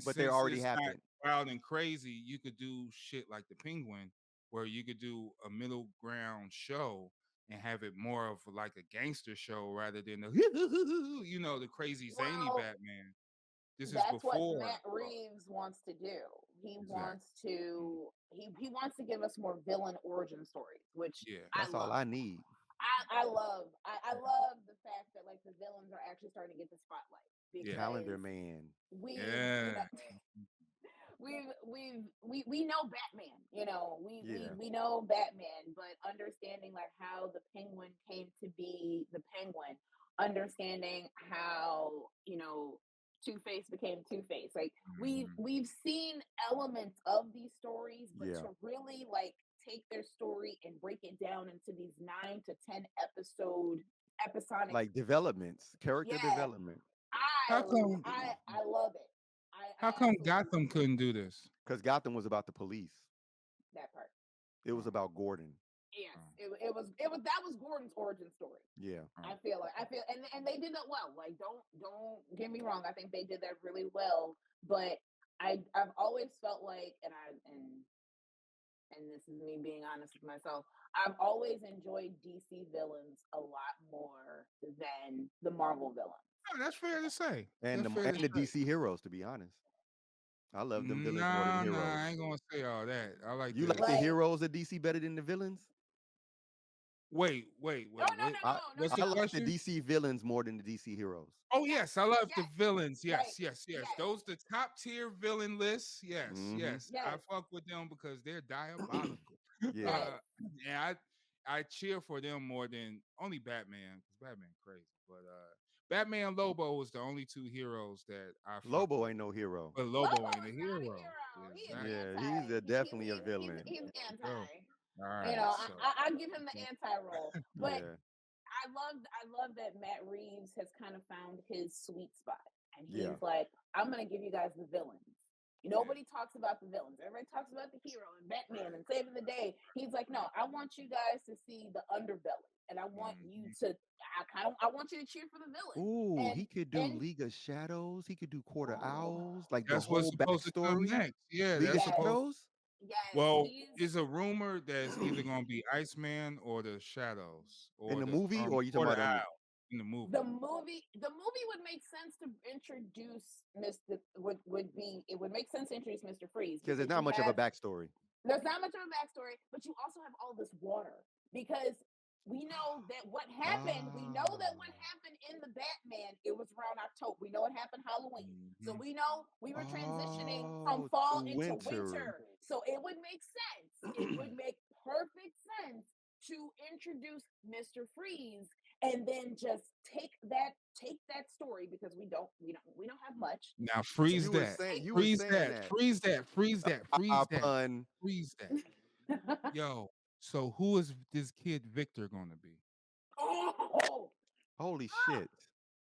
But they already happened. Wild and crazy, you could do shit like the Penguin, where you could do a middle ground show and have it more of like a gangster show rather than the you know, the crazy zany Batman. This is before what Matt Reeves wants to do. He wants to he wants to give us more villain origin stories, which that's all I need. I love the fact that like the villains are actually starting to get the spotlight. Because Calendar Man. We know Batman, you know, we know Batman, but understanding like how the Penguin came to be the Penguin, understanding how, you know, Two-Face became Two-Face. Like we've seen elements of these stories, but to really like take their story and break it down into these 9 to 10 episodic like developments, character development. I love it. How come Gotham couldn't do this? Because Gotham was about the police. That part. It was about Gordon. Yes, it was that was Gordon's origin story. Yeah, I feel and they did that well. Like don't get me wrong, I think they did that really well. But I've always felt like, and this is me being honest with myself, I've always enjoyed DC villains a lot more than the Marvel villains. Oh, that's fair to say. And the DC heroes, to be honest. I love them villains more than heroes. I ain't gonna say all that. I like you like the heroes of DC better than the villains? Wait. No. I like the DC villains more than the DC heroes. Oh yes, I love the villains. Yes. Those the top tier villain lists. Yes. I fuck with them because they're diabolical. And I cheer for them more than only Batman, because Batman crazy. But Batman and Lobo was the only two heroes that I Lobo ain't no hero. But Lobo ain't a hero. He's definitely a villain. He's anti. All right, you know, I give him the anti-role. But I love that Matt Reeves has kind of found his sweet spot. And he's like, I'm gonna give you guys the villains. Nobody talks about the villains. Everybody talks about the hero and Batman and saving the day. He's like, no, I want you guys to see the underbelly, and I want you to, I want you to cheer for the villain. Ooh, he could do League of Shadows. He could do Quarter Owls. Like that's the whole supposed backstory. To come next. Yeah, League that's of Shadows. Yes, well, it's a rumor that's either going to be Iceman or the Shadows. Or in the movie, or you talking about in the movie? The movie would make sense to introduce Mr. It would make sense to introduce Mr. Freeze because there's not much of a backstory. There's not much of a backstory, but you also have all this water because we know that what happened. We know that what happened in the Batman. It was around October. We know what happened Halloween. So we know we were transitioning from fall into winter. So it would make sense. It would make perfect sense to introduce Mr. Freeze and then just take that story, because we don't have much. Now freeze that. Freeze that. Yo, so who is this kid Victor gonna be? Oh, holy shit!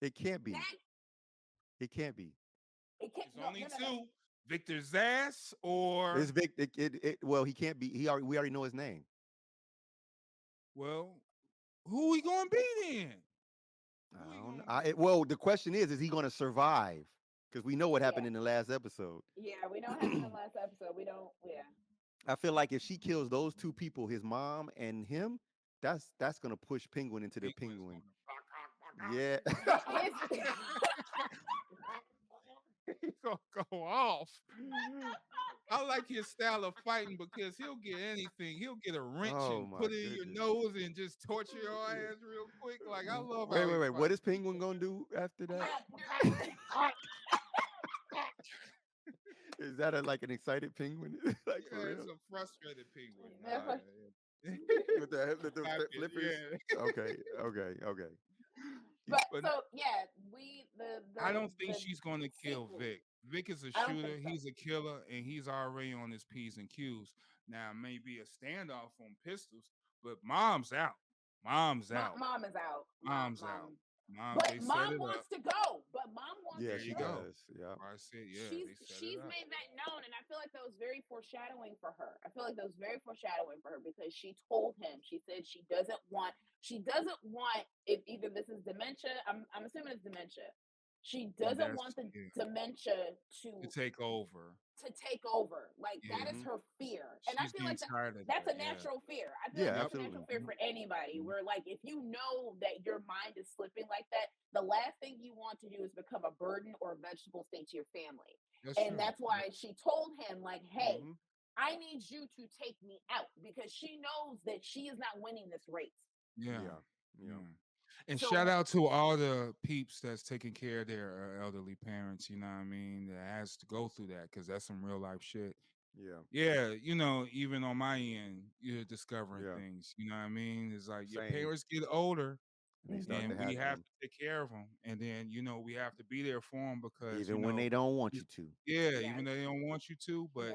It can't be. It can't be. It can't. There's only two. Victor Zass or it's Victor. Well, he can't be. We already know his name. Well, who we gonna be then? I don't know. Well, the question is he going to survive? Because we know what happened Yeah. in the last episode. Yeah, we know what happened in the last episode. We don't. Yeah. I feel like if she kills those two people, his mom and him, that's gonna push Penguin into the Penguin. Yeah. His, He's gonna go off. I like his style of fighting because he'll get anything. He'll get a wrench Oh and my put it in your goodness. nose and just torture your ass real quick. Like I love Wait, how he What fights. is Penguin gonna do after that? Is that like an excited penguin? Like for Yeah, real? it's a frustrated penguin. That's like- With the Flap it, flippers? yeah. Okay. but But so yeah, we the I don't think the she's gonna kill sequel. Vic. Vic is a I don't shooter. think so. He's a killer, and he's already on his P's and Q's. Now maybe a standoff on pistols, but mom's out. Mom's out. Mom is out. Mom's out. Mom, But they set mom it wants up. to go. But mom wants Yeah, to she you go. go. does. Yeah. I said, yeah, she's they set she's it up. made that known, and I feel like that was very foreshadowing for her. I feel like that was very foreshadowing for her because she told him, she said she doesn't want if either this is dementia, I'm assuming it's dementia. She doesn't want the dementia to take over. Like that is her fear. And I She's feel like getting tired of that's that, a natural fear. I feel Yeah, like that's absolutely. a natural fear for anybody. Where like if you know that your mind is slipping like that, the last thing you want to do is become a burden or a vegetable state to your family. That's why she told him, like, hey, I need you to take me out because she knows that she is not winning this race. Yeah. And So- shout out to all the peeps that's taking care of their elderly parents, you know what I mean, that has to go through that because that's some real life shit. Yeah, you know, even on my end, you're discovering things, you know what I mean? It's like your parents get older and we have to take care of them. And then, you know, we have to be there for them because, even when they don't want you to. even though they don't want you to, but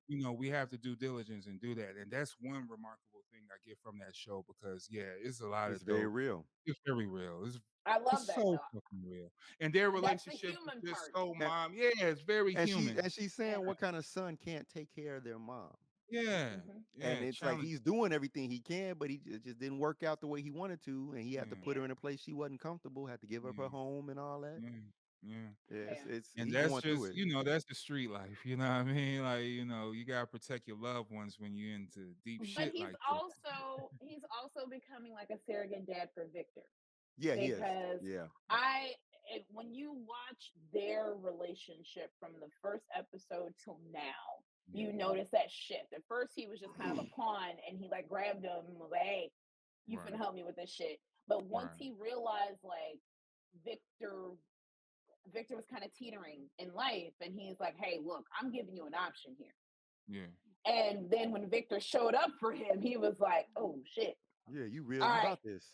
you know, we have to do diligence and do that. And that's one remarkable thing I get from that show because it's a lot It's of very dope. real. It's very real. I love it's that so though. fucking real. And their That's the relationship human is just part. so mom. Yeah, it's very human. She's saying what kind of son can't take care of their mom. Yeah. And it's like he's doing everything he can, but he just didn't work out the way he wanted to, and he had to put her in a place she wasn't comfortable, had to give up her home and all that. It's and he that's going through just it. that's the street life. You know what I mean? Like you gotta protect your loved ones when you're into deep But shit he's like this. also becoming like a surrogate dad for Victor. Yeah, he is. Because Yeah. when you watch their relationship from the first episode till now, you notice that shift. At first, he was just kind of a pawn, and he like grabbed him and was like, "Hey, you can help me with this shit." But once he realized like Victor was kind of teetering in life, and he's like, "Hey, look, I'm giving you an option here." Yeah. And then when Victor showed up for him, he was like, "Oh shit." Yeah, you real. All You right. about this?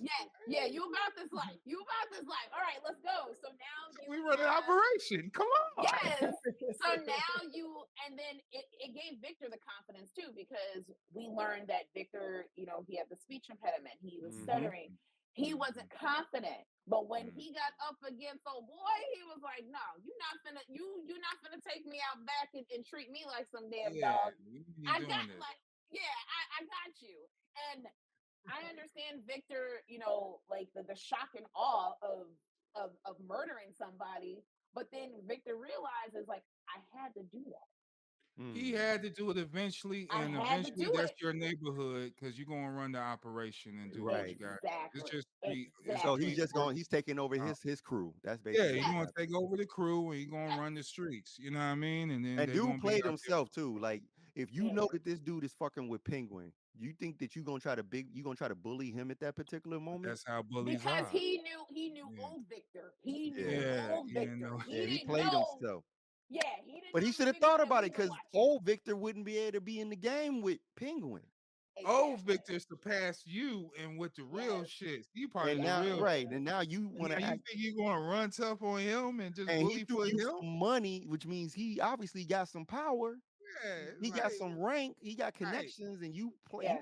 Yeah, you about this life. You about this life. All right, let's go. So now we run an operation. Come on. Yes. So now and then it gave Victor the confidence too, because we learned that Victor, you know, he had the speech impediment. He was stuttering. He wasn't confident. But when he got up against old boy, he was like, "No, you're not gonna take me out back and treat me like some damn dog. I got I got you." And I understand Victor, you know, like the shock and awe of murdering somebody, but then Victor realizes like I had to do that. He had to do it eventually, and eventually that's your neighborhood because you're gonna run the operation and do what you got. It's just So he's taking over his crew. That's basically he's gonna take over the crew and he's gonna run the streets. You know what I mean? And then dude played himself too. Like if you know that this dude is fucking with Penguin, you think that you're gonna try to bully him at that particular moment? That's how bullies because are. he knew old Victor. He knew old Victor. He played himself. Yeah, he didn't. But he should have thought about it because old Victor wouldn't be able to be in the game with Penguin. Old Victor surpassed you and with the real shit. You part of the real shit. And now you want to act. You think you're gonna run tough on him and just and bully he threw for you him? some money, which means he obviously got some power. He got some rank. He got connections, and you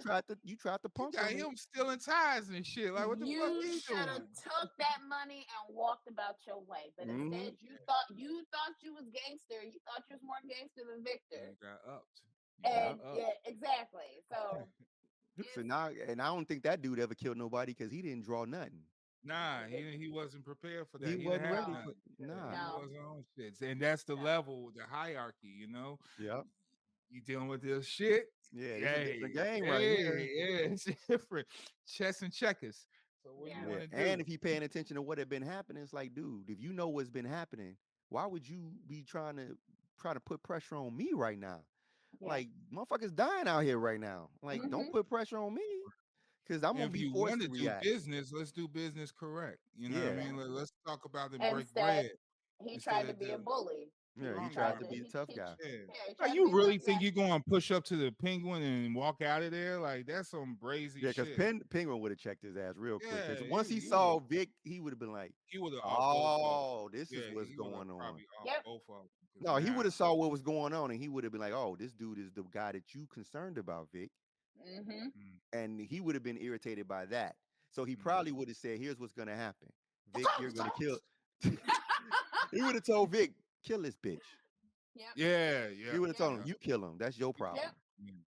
tried to punk got him stealing ties and shit. Like what the fuck you you should have doing? took that money and walked about your way, but instead you thought you was gangster. You thought you was more gangster than Victor. You got upped. And exactly. So now, and I don't think that dude ever killed nobody because he didn't draw nothing. Nah, he wasn't prepared for He that. He didn't wasn't have ready No, for nothing. Yeah, nah. he no, wasn't on shit. And that's the no. level, the hierarchy, you know. Yep. You dealing with this shit. Yeah, this is a Hey, different game right hey, here. yeah, it's different. Chess and checkers. So what do you Yeah. Yeah. want to And do? if he paying attention to what had been happening, it's like, dude, if you know what's been happening, why would you be try to put pressure on me right now? Yeah. Like motherfuckers dying out here right now. Like, don't Hmm. put pressure on me because I'm And gonna if be you forced want to to do react. business, let's do business correct. You know what I Yeah. Yeah. mean? Let's talk about and break Instead, bread he instead tried to of be a the bully. Yeah. He strong tried arm. to be a tough guy. Yeah. Yeah, he Like tried to you be a really tough think guy. you're going to push up to the penguin and walk out of there? Like that's some brazy Yeah, because shit. Penguin would have checked his ass real quick. Yeah, Because once he you would have saw Vic, he would have been like, he would have off both of them. "Oh, this is Yeah, what's he would have going on." probably off Yep. both of them. Because No, he would now, have saw what was going on, and he would have been like, "Oh, this dude is the guy that you concerned about, Vic," Hmm. mm, and he would have been irritated by that. So he mm, probably would have said, "Here's what's gonna happen, Vic. You're gonna kill." He would have told Vic, "Kill this bitch." Yep. yeah, He yeah, would have Yep. told him, yeah. "You kill him. That's your Yep. problem." Mm,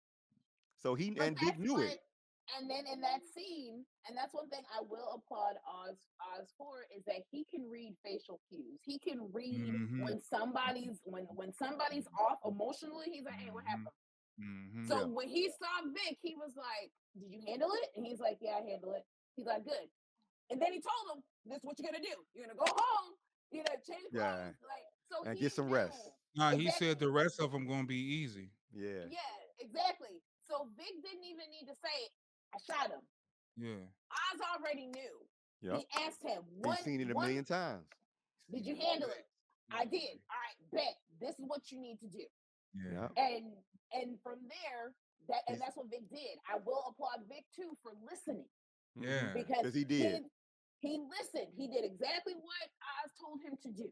So he But and Vic that's knew it. what, and then in that scene, and that's one thing I will applaud Oz for is that he can read facial cues. He can read mm-hmm, when somebody's off emotionally. He's like, "Hey, what mm-hmm, happened?" mm-hmm. So Yeah, when he saw Vic, he was like, "Did you handle it?" And he's like, "Yeah, I handle it." He's like, "Good." And then he told him, "This is what you're gonna do. You're gonna go home. You're gonna change yeah, clothes." Like, so and get he some rest. knew Nah, he said exactly. the rest of them gonna be easy. Yeah, Yeah, exactly. So Vic didn't even need to say, "I shot him." Yeah, Oz already knew. yep. He asked him He's seen it a one. million times. Did seen you it handle already. it? I did. All right, bet. This is what you need to do. Yeah, Yep. And from there, and He's that's what Vic did. I will applaud Vic too for listening mm-hmm. yeah, because Because he did. he listened. He did exactly what Oz told him to do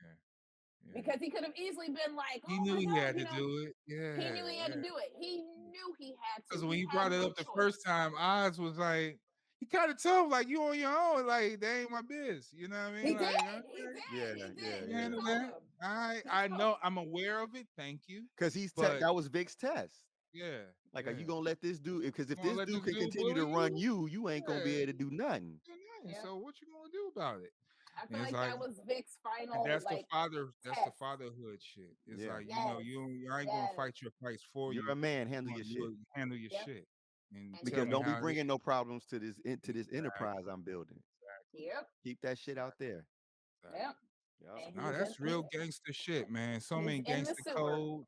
yeah, yeah. because he could have easily been like, He "Oh knew my he God," had to do it. He knew he Yeah, had to yeah. do it. He knew he had to. Because when He he had brought it no up the choice. first time, Oz was like, he kind of told him, like, you on your own. Like, that ain't my biz. You know what I He mean? did. Like, He okay, did. Yeah, He yeah, did. you He yeah. handle told that. him. He I told. know. I'm aware of it. Thank you. Because But that was Vic's test. yeah, Like, are you yeah. gonna let this dude? Because if You want this to let dude this can dude continue bully to run you? you, you ain't gonna Yeah. be able to do nothing. do nothing. Yep. So what you gonna do about it? I And feel it's like like, that was Vic's and final that's the like father. That's the test. fatherhood shit. It's Yeah, like Yes. you ain't gonna Yes. fight your fights for you're you. a man. You're Handle gonna your shit. handle your Yep. shit and And tell Because he me don't be how it is. bringing no problems to this this Exactly. enterprise I'm building. Yep. Keep that shit out there. Exactly. Yep. Yep. And No, that's real gangster shit, man. So he's many in the gangster sewer. codes,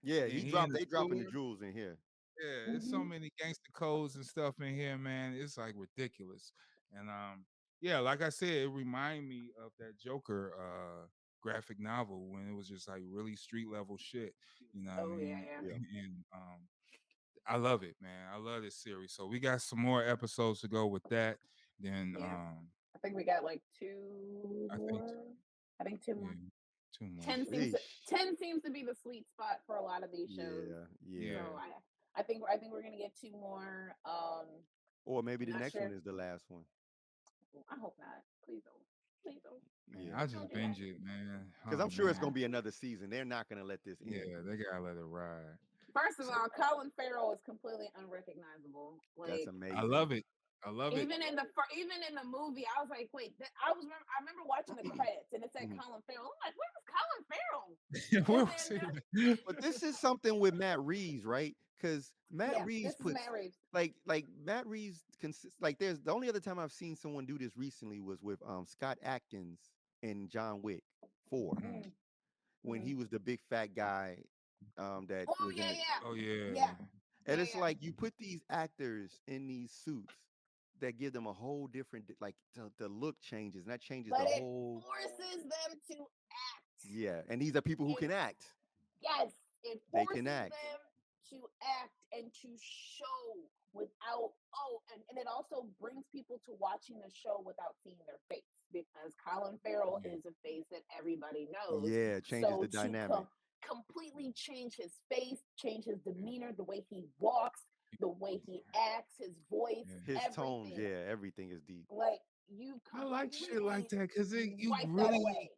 Yeah, and he in the they dropping the sewer. jewels in here. Yeah, there's so Hmm. many gangster codes and stuff in here, man. It's like ridiculous. And yeah, like I said, it reminded me of that Joker graphic novel when it was just like really street level shit. You know what I Oh yeah, mean? yeah. Yeah. And I love it, man. I love this series. So we got some more episodes to go with that. Then Yeah. I think we got like two I think more. I think two yeah, more. 2 more. Sheesh. 10 seems to be the sweet spot for a lot of these shows. Yeah, So yeah. Yeah. I think we're gonna get two more. Or maybe the Not next sure. one is the last one. I hope not. Please don't. Please don't. Man, Yeah. I Don't just do that. binge it, man. Because Oh I'm sure it's gonna man. be another season. They're not gonna let this end. Yeah, they gotta let it ride. First of So, all, Colin Farrell is completely unrecognizable. That's Like I amazing. love it. I love it. even in the movie, I was like, wait. I remember watching the credits and it said Mhm. Colin Farrell. I'm like, where's Colin Farrell? Where And was then it? But this is something with Matt Reeves, right? Because Matt yeah, Reeves this is puts Matt Reeves. like Matt Reeves consists like there's the only other time I've seen someone do this recently was with Scott Atkins in John Wick 4 Mm. Mm, when mm. he was the big fat guy that Oh was in yeah, it. Oh yeah, yeah. yeah, And yeah, it's like you put these actors in these suits that give them a whole different like the look changes and that changes but the it whole forces them to act. yeah. And these are people who It can act. Yes, it They can forces act. them to act and to show without and it also brings people to watching the show without seeing their face because Colin Farrell Yeah. is a face that everybody knows. Yeah, it changes So the to dynamic. completely change his face, change his demeanor, the way he walks, the way he acts, his voice, Yeah. His tones, everything. yeah, everything is deep. Like you I like shit like completely that because you wipe that really, away.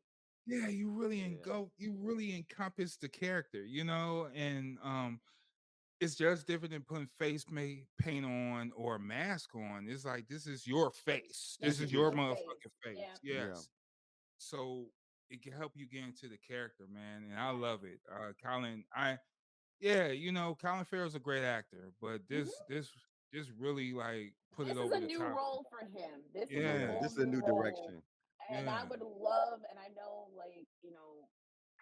yeah, you really Yeah. you really encompass the character, you know, and it's just different than putting paint on or a mask on. It's like this is your face. This This is is your your face. motherfucking Yeah. face. Yeah. Yes. So it can help you get into the character, man, and I love it. Colin, Colin Farrell's a great actor, but Mhm. this really like put it This is over a the new top. role for him. This is a Yeah. Yeah, whole This is a new new role. direction. And I yeah, would love, and I know, like,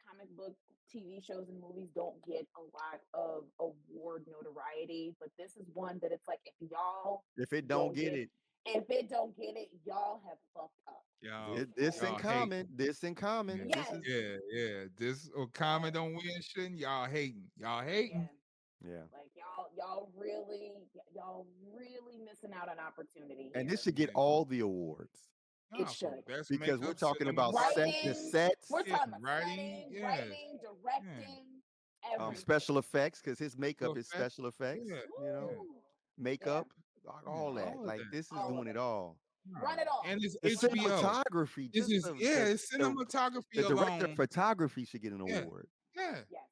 comic book TV shows and movies don't get a lot of award notoriety, but this is one that it's like, if y'all If it don't don't get get it, if it don't get it, y'all have fucked up. y'all, this in y'all hate. common. This in Yeah, common. This Yes. is yeah. This Yes. comment don't win shit. Y'all hating. Y'all Yeah. hating. yeah. Like y'all really missing out on opportunity And this here. should get Yeah. all the awards It For should. best because we're makeup, talking about the Writing, sets, we're yeah, talking about writing, setting, yeah, writing, directing, everything. special effects because his makeup is effects, special effects. yeah, yeah, Woo! Yeah, Makeup, yeah, all that. all of Like that. this is all of doing it it. all. Run it all. And it's The HBO. cinematography, This just is it's the cinematography director of alone. photography should get an Yeah, award. yeah. Yes.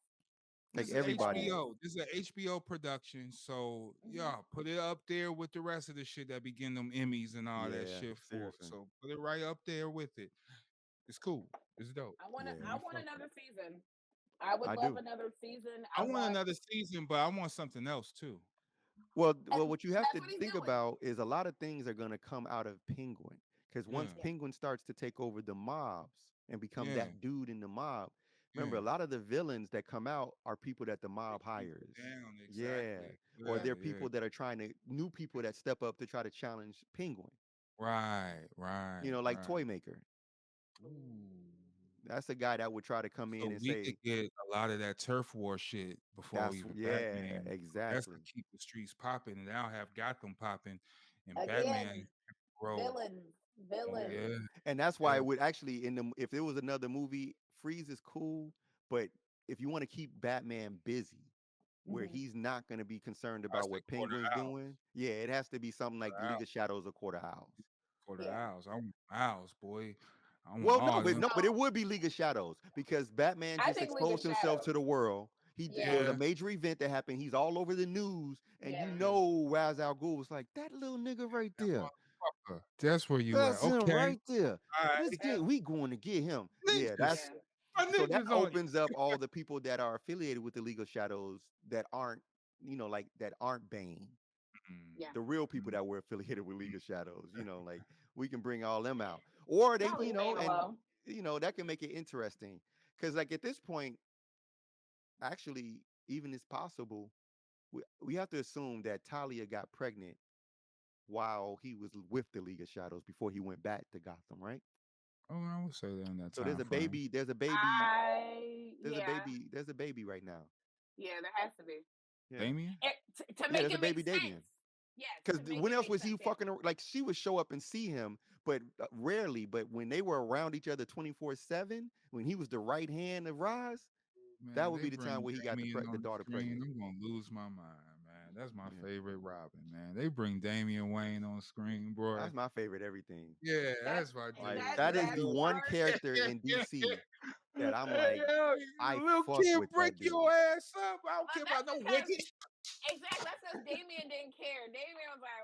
Like This is everybody. Yes. HBO. This is an HBO production. So Mhm. put it up there with the rest of the shit that be getting them Emmys and all that Yeah, shit for. seriously. So put it right up there with it. It's cool. It's dope. Yeah, I want another season. I would I love do. another season. I I want want another season, but I want something else too. Well, what you have that's to what he's think doing. about is a lot of things are going to come out of Penguin because once Yeah, Yeah. Penguin starts to take over the mobs and become yeah, that dude in the mob, remember yeah. a lot of the villains that come out are people that the Break mob people hires. down Yeah. exactly. Or Yeah, they're yeah. people that are trying to new people that step up to try to challenge Penguin. Right, right, Like right. Toymaker. Ooh. That's a guy that would try to come in So and we could say, get a lot of that turf war shit before that's even yeah, Batman. That's to exactly. keep the streets popping, and I'll have Gotham popping, and Batman Again, grow. villains, Yeah. villains. Yeah, And that's why yeah. it would actually if there was another movie, Freeze is cool, but if you want to keep Batman busy, where Mhm. he's not going to be concerned I about say what quarter Penguin's hour, doing, yeah, it has to be something like quarter League hour, of Shadows or Quarter Hours. quarter Yeah. hours. I want hours, boy. I want Well, no, all but them. no, but it No, would be League of Shadows because Batman I just think League of exposed himself to Shadows. the world. There was Yeah. a Yeah, major event that happened. He's all over the news, and Yeah. Ra's al Ghul was like that little nigga right that there. motherfucker. That's where you at. That's him Okay, right there. all Let's right. Yep. we going to get him. Yeah, Ninjas. that's Yeah. My so that ninjas on you. opens up all the people that are affiliated with the League of Shadows that aren't, like that aren't Bane. Mm, Yeah. The real people mm, that were affiliated with mm. League of Shadows, like we can bring all them out. Or they, Y'all leave Bane and alone. that can make it interesting. Cause like at this point, actually, even it's possible, we have to assume that Talia got pregnant while he was with the League of Shadows before he went back to Gotham, right? Oh, I would say that in that So time frame. Yeah. there's a baby right now. Yeah, there has to be. Yeah. Damien? To Yeah, make there's a it make baby Damien. sense. Yes, Because to make when it else make was he sense. Yeah. fucking like she would show up and see him, but rarely. But when they were around each other 24/7, when he was the right hand of Roz, that Man, would they be the time bring where he got Damien the on the daughter screen. pregnant. I'm gonna lose my mind, man. That's my Yeah. favorite Robin, man. They bring Damian Wayne on screen, boy. That's my favorite everything. Yeah, That's that's my Like dude. that is That's the that's one our character in DC that I'm Hey, like, yo, I little fuck kid with break that dude. your ass up. I don't care that's about no because wicked. exactly that's because Damien didn't care. Damien was like,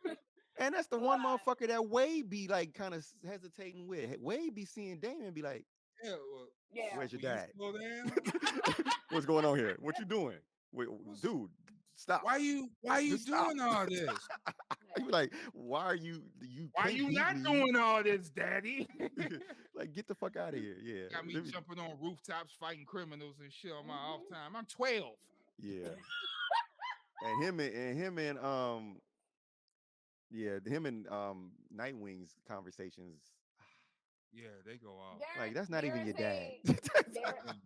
look. And that's the Look. one motherfucker that Wade be like kind of hesitating with. Wade be seeing Damon and be like, Yeah, well, Yeah. where's your will you dad? slow down? What's going on here? What you doing? Wait, What's- dude, stop. why you Just stop. doing all this? You be like, why are you Why can't you beat not me? doing all this, daddy? Like, get the fuck out of here. Yeah. Got me jumping on rooftops fighting criminals and shit on my off Mhm. time. I'm 12. Yeah. And him and Nightwing's conversations, Yeah, they go off. like that's not There even is your dad.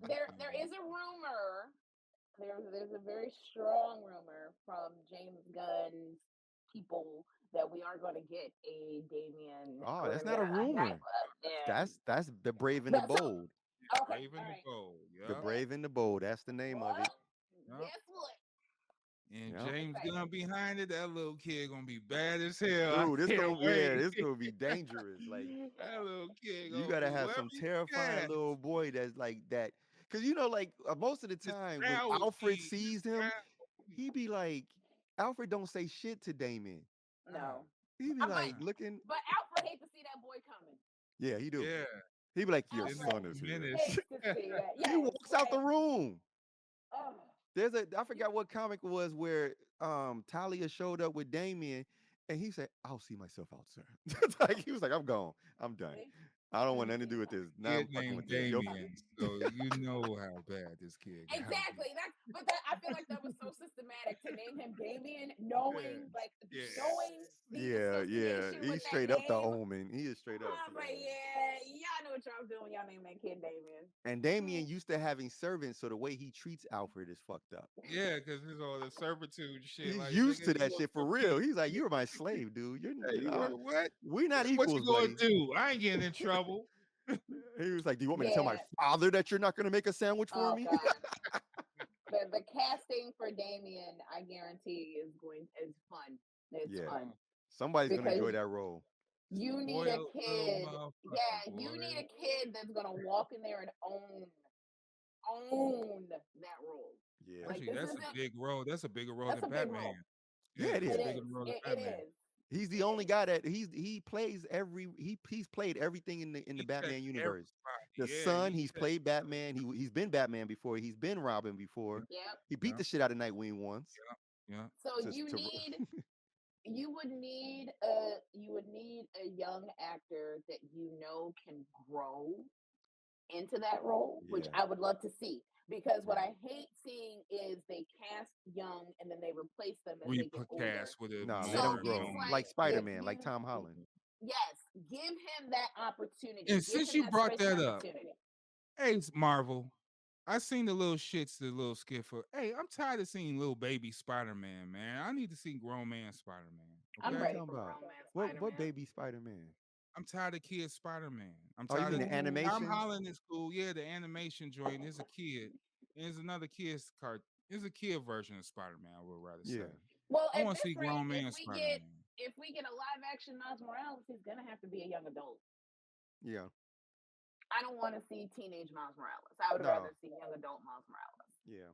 there is a rumor. There's a very strong rumor from James Gunn's people that we are going to get a Damien Oh, that's Gordon not a rumor. nightclub. That's the brave and the So, bold. okay, Brave all and the right. bold. The Yeah. brave and the bold. That's the name of it. Well, Yeah. guess what? And Yeah. James Excited. Gunn behind it, that little kid gonna be bad as hell. I Dude, can't wait. this gonna be dangerous. Like That little kid you gonna gotta be have whoever some you terrifying got. little boy that's like that. Cause like most of the time when Alfred sees him, he be like, Alfred don't say shit to Damien. No. He be like looking. But Alfred hates to see that boy coming. Yeah, he do. Yeah. He be like, your Alfred son is here. hates to see that. Yes, He walks out the room. Oh. I forgot what comic it was where Talia showed up with Damien and he said, I'll see myself out, sir. Like he was like, I'm gone. I'm done. I don't want nothing to do with this. Now I'm Kid fucking named with this. Damien, so you know how bad this kid got. Exactly. I feel like that was so systematic to name him Damien, knowing Yeah, he's straight up the Omen. He is straight up. I was like, yeah, y'all know what y'all was doing when y'all named that kid Damien. And Damien used to having servants, so the way he treats Alfred is fucked up. Yeah, because there's all the servitude shit. He's like, used to that shit for real. He's like, you're my slave, dude. What? We're not What equals. you gonna do? I ain't getting in trouble. He was like, do you want me to tell my father that you're not going to make a sandwich for me? The casting for Damien, I guarantee, is fun. It's fun. Somebody's going to enjoy that role. You need a kid. You need a kid that's going to walk in there and own that role. Yeah. Actually, that's a big role. That's a bigger role than Batman. Yeah, it is. It is. He's the only guy that he plays he's played everything in the Batman universe. The Son, he's played Batman. He's been Batman before. He's been Robin before. Yep. He beat the shit out of Nightwing once. Yeah. So you would need a young actor that can grow into that role, which I would love to see. Because what I hate seeing is they cast young and then they replace them as they get older. Let them grow. Like Spider-Man, like Tom Holland. Yes, give him that opportunity. And since you brought that up, hey, Marvel, I seen the little shits, the little skit for, hey, I'm tired of seeing little baby Spider-Man, man. I need to see grown man Spider-Man. Okay? I'm ready for grown man Spider-Man. What baby Spider-Man? I'm tired of kid Spider-Man. I'm tired of the animation. Tom Holland is cool. Yeah, the animation joint is a kid. There's another kid's cart. There's a kid version of Spider-Man, I would rather say. Well, I want to see grown man Spider-Man. If we get a live action Miles Morales, he's gonna have to be a young adult. Yeah. I don't want to see teenage Miles Morales. I would rather see young adult Miles Morales. Yeah.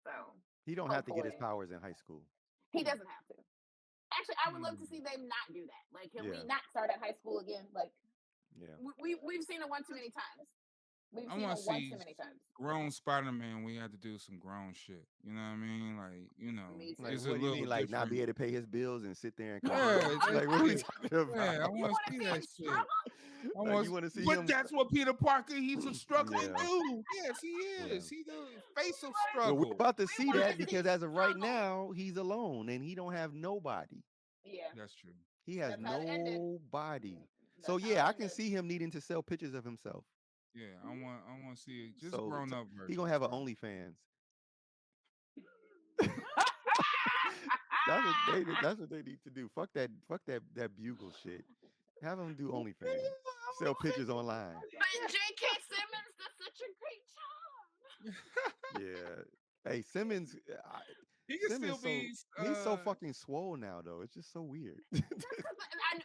So he don't have to get his powers in high school. He doesn't have to. Actually, I would love to see them not do that. Like, can we not start at high school again? Like, we've seen it one too many times. I want to see grown Spider-Man. We had to do some grown shit. You know what I mean? Like, like, what do you mean? Like, not be able to pay his bills and sit there and cry? Like, what are you talking about? Yeah, I want to see that shit. You want to see but him? That's what Peter Parker. He's a struggling dude. Yes, he is. He's the face of struggle. Well, we're about to see that because as of right now, he's alone and he don't have nobody. Yeah, that's true. He has nobody. So I can see him needing to sell pictures of himself. Yeah, I want to see it just grown up version. He gonna have an OnlyFans. That's what they need to do. Fuck that bugle shit. Have them do OnlyFans. Sell pictures online. But J.K. Simmons does such a great job. Yeah. Hey, Simmons. He can still be. He's so fucking swole now, though. It's just so weird.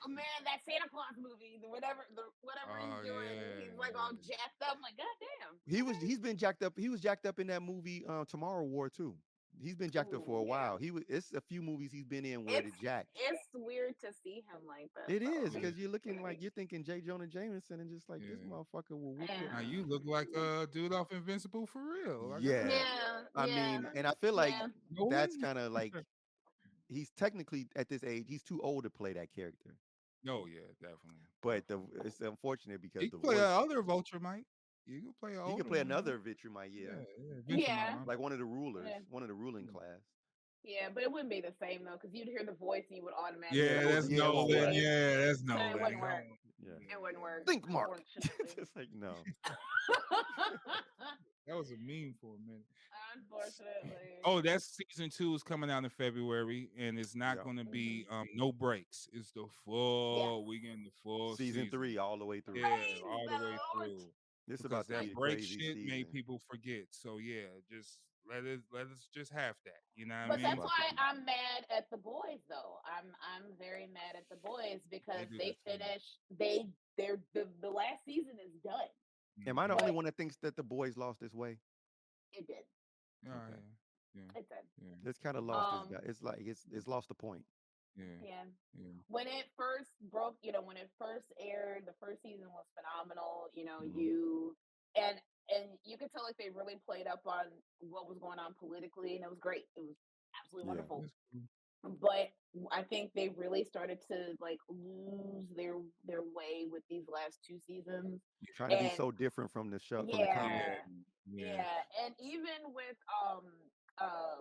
Man, that Santa Claus movie, whatever he's doing, he's like all jacked up. I'm like, goddamn. He's been jacked up. He was jacked up in that movie Tomorrow War too. He's been jacked up for a while. It's a few movies he's been in where it's jacked. It's weird to see him like that. It is because you're looking like you're thinking J. Jonah Jameson and just like this motherfucker will whoop you. Now you look like a dude off Invincible for real. Like, I mean, and I feel like that's kind of like he's technically at this age he's too old to play that character. Oh yeah, definitely. But it's unfortunate because he can play another Vulture, Mike. You can play. He can play another Vegemite, like one of the rulers, one of the ruling class. Yeah, but it wouldn't be the same though, because you'd hear the voice and you would automatically. Yeah, that's Nolan. Yeah, that's Nolan. It wouldn't work. It wouldn't work. Think Mark. It's like no. That was a meme for a minute. Unfortunately. Oh, that's season 2 is coming out in February, and it's not going to be no breaks. It's the full weekend, the full season 3 all the way through. Yeah, all the way through. This because about that break shit made people forget. So yeah, just let us just have that. You know what I mean? But that's why I'm mad at the boys, though. I'm very mad at the boys because they finished. The last season is done. Am I the only But one that thinks that the boys lost its way? it did. Oh, Okay. yeah. It did. Yeah. It's kind of lost its guy. It's like it's lost the point. Yeah. Yeah. Yeah. When it first broke, when it first aired, the first season was phenomenal. Mhm. And you could tell like they really played up on what was going on politically, and it was great. It was absolutely Yeah. wonderful. That's cool. But I think they really started to like lose their way with these last two seasons. Trying to be And so different from the show, from the comic book. yeah, Yeah. and even with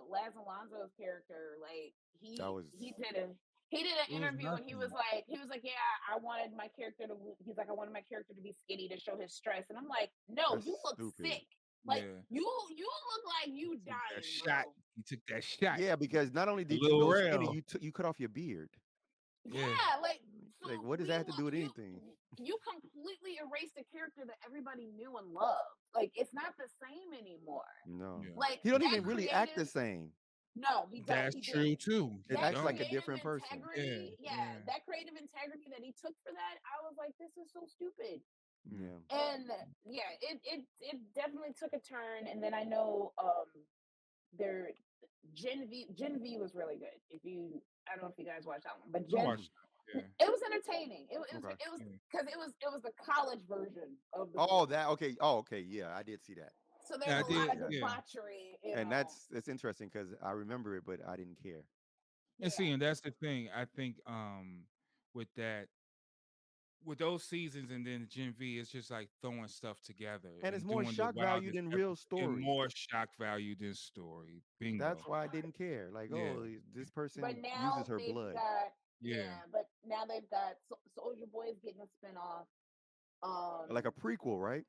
Laz Alonso's character, like That was he did an It was interview and he was nothing. like, yeah, I wanted my character to he's like, I wanted my character to be skinny to show his stress. And I'm like, no, that's you look stupid. sick. Like Yeah. you look like you Took that dying, shot. bro. He took that shot. Yeah, because not only did you Lil go skinny, Rel. you cut off your beard. Yeah, like so Like, what does that have to do with anything? you completely erased a character that everybody knew and loved. Like it's not the same anymore. No, Yeah. Like he don't that even really act the creative- same. No, he don't. That's He true didn't. too. It He acts don't. like a creative different person. integrity, Yeah. that creative integrity that he took for that, I was like, this is so stupid. Yeah. And yeah, it definitely took a turn. And then I know their Gen V was really good. I don't know if you guys watched that one, but I Gen watched that. Yeah. it was entertaining. It was Okay. because it was the college version of the Oh, movie. that okay. Oh, okay. Yeah, I did see that. So Yeah, I there's a lot did. of Yeah. debauchery, And that's interesting because I remember it, but I didn't care. And see, and that's the thing. I think with that, with those seasons and then Gen V, it's just like throwing stuff together And it's more doing shock the value wildest than stuff real story. and more shock value than story. Bingo. That's why I didn't care. Like, Yeah. oh, this person But now uses her they've blood. got Yeah. but now they've got Soldier Boy is getting a spinoff. Like a prequel, right?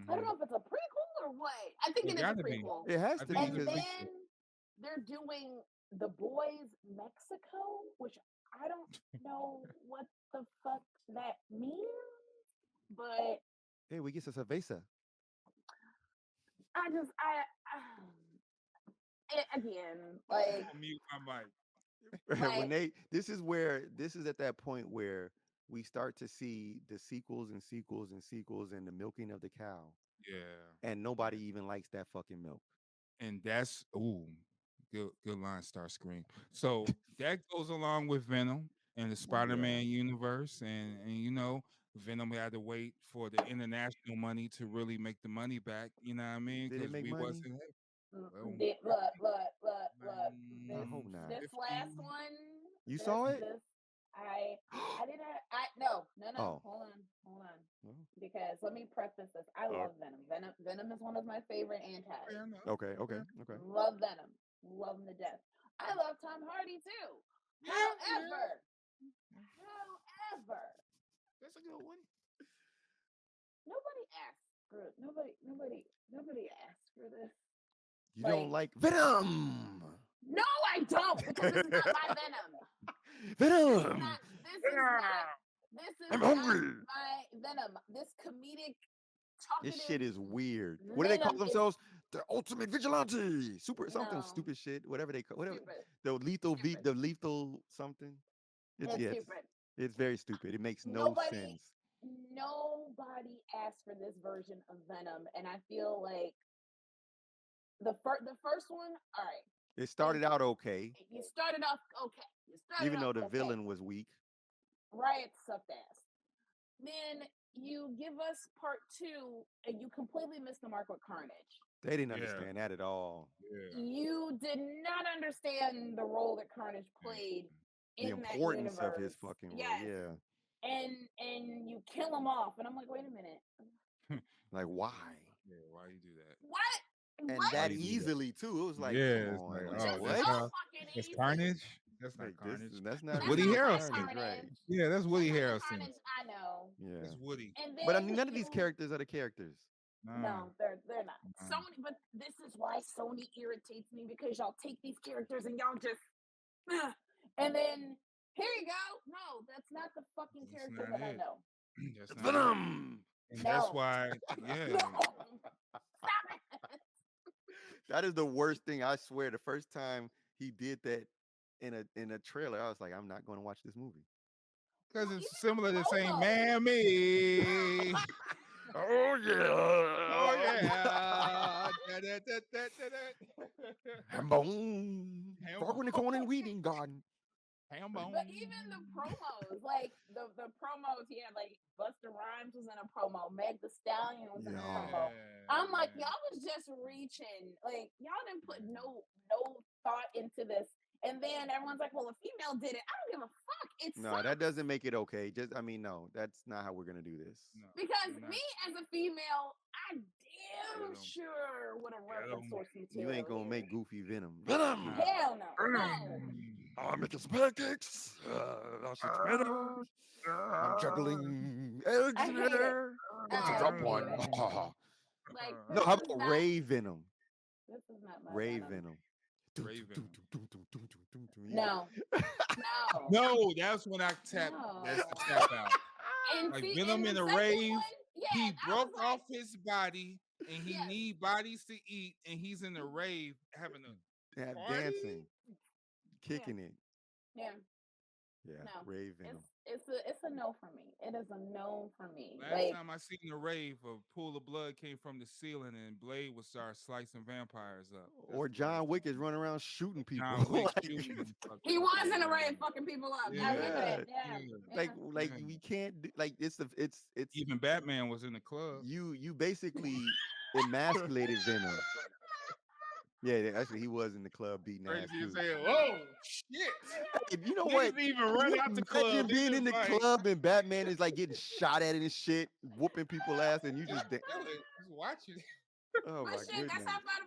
I don't know if it's a prequel or what. I think It it is a gotta be. prequel. It has I to think be And it's a because then prequel. they're doing The Boys Mexico, which I don't know what the fuck that means. But hey, we get a cerveza. again, like I'll mute my mic. When like this is at that point where we start to see the sequels and sequels and sequels and the milking of the cow, Yeah. and nobody even likes that fucking milk. And that's good line, Starscream. So that goes along with Venom and the Spider-Man universe, and Venom had to wait for the international money to really make the money back. You know what I mean? Did it Because make we money? wasn't. Well, look. I hope not. This last one. You saw it? I didn't. No. Oh. Hold on. Oh. Because let me preface this. I love Venom. Venom is one of my favorite antis. Okay. Love Venom. Love him to death. I love Tom Hardy too. However, That's a good one. nobody asked for nobody asked for this. You don't like Venom? No, I don't, because this is not my Venom. Venom. This is I'm not hungry. my Venom. This comedic This talkative shit is weird. What do they call Venom is themselves? The ultimate vigilante. Something No. stupid shit. Whatever they call whatever. stupid. The lethal something. It's Yes. stupid. It's very stupid. It makes no sense. Nobody asked for this version of Venom, and I feel like the first one, all right. It started out okay, You started off okay. even though the villain was weak. Riot sucked ass. Then you give us part 2, and you completely missed the mark with Carnage. They didn't understand that at all. Yeah. You did not understand the role that Carnage played The in that importance of his universe. fucking role. Yes. Yeah. And you kill him off, and I'm like, wait a minute. Like why? Yeah. Why you do that? What? And What? that Why you do that? easily too. It was like, Yeah, come it's on, like, like, oh, what? that's so not- fucking That's easy. Carnage. That's not Like, Carnage. that's not That's Woody not Harrelson. Carnage. right? Yeah, that's Woody That's not Harrelson. Carnage, I know. Yeah. That's Woody. And But I then mean, none of these you- characters are the characters. No, they're not. Nah. Sony, but this is why Sony irritates me, because y'all take these characters and y'all just and then here you go. No, that's not the fucking That's character not that I it. know. That's not Venom. it. And that's No. why, yeah. No. Stop it. That is the worst thing. I swear. The first time he did that in a trailer, I was like, I'm not going to watch this movie. Because Well, it's even similar to saying, promo. "Man, me." Oh Oh yeah. yeah. Ham bone. Ham Frog in the corner and weeding garden. ham But bone. even the promos, like the promos, he had like Busta Rhymes was in a promo, Meg the Stallion was in a promo. I'm like, y'all was just reaching, like y'all didn't put no thought into this. And then everyone's like, well, a female did it. I don't give a fuck. It's No, that doesn't make it okay. Just, I mean, no, that's not how we're gonna do this. No, because you're not. me as a female, I damn sure would have referenced source material. You ain't gonna here. make Goofy Venom. Venom. Hell no. No. I'm making some pancakes. I'll shoot tomatoes. I'm juggling eggs I in hate it. there. It's a I drop hate one. it. Like, No, this how is about not, Ray Venom? this is not my Ray venom. Venom. Ray Venom. No. No. No, that's when I tap. No. That's the tap out. And Like see, Venom and in the a second rave. one, yeah, He I broke was like, off his body and he Yes. need bodies to eat, and he's in a rave having a Yeah, party? dancing, kicking it. yeah, Yeah, no. Ray Venom. It's a no for me. It is a no for me. Last Like, time I seen a rave, a pool of blood came from the ceiling, and Blade would start slicing vampires up. Or John Wick is running around shooting people. John Wick Like, shooting motherfuckers. he was in a rave fucking people up. I remember that. Yeah. like Yeah. we can't do, like it's Even Batman was in the club. you basically emasculated Venom. Yeah, actually he was in the club beating ass Crazy as too. hell. Whoa, shit. Hey, you know Niggas what? even run out the club. Imagine being Niggas in the like- club and Batman is like getting shot at and shit, whooping people ass, and you just Just watching. oh But my shit, goodness. that's how I thought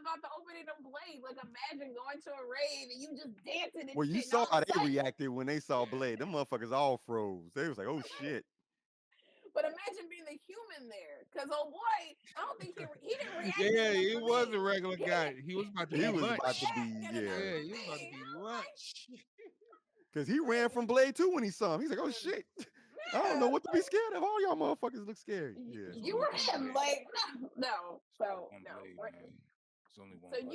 about the opening of Blade. Like, imagine going to a rave and you just dancing and Well, you shit. saw and all how of a they sudden- reacted when they saw Blade. Them motherfuckers all froze. They was like, "Oh shit!" But imagine being the human there, because oh boy, I don't think he didn't react. Yeah, to he for was me. a regular guy. He was about to be lunch. Yeah, Yeah, he was about to be lunch. because he ran from Blade too when he saw him. He's like, "Oh shit!" I don't know what to be scared of. All y'all motherfuckers look scary. Yeah. You were him, like no. So One no. Blade, man. It's only one So Blade.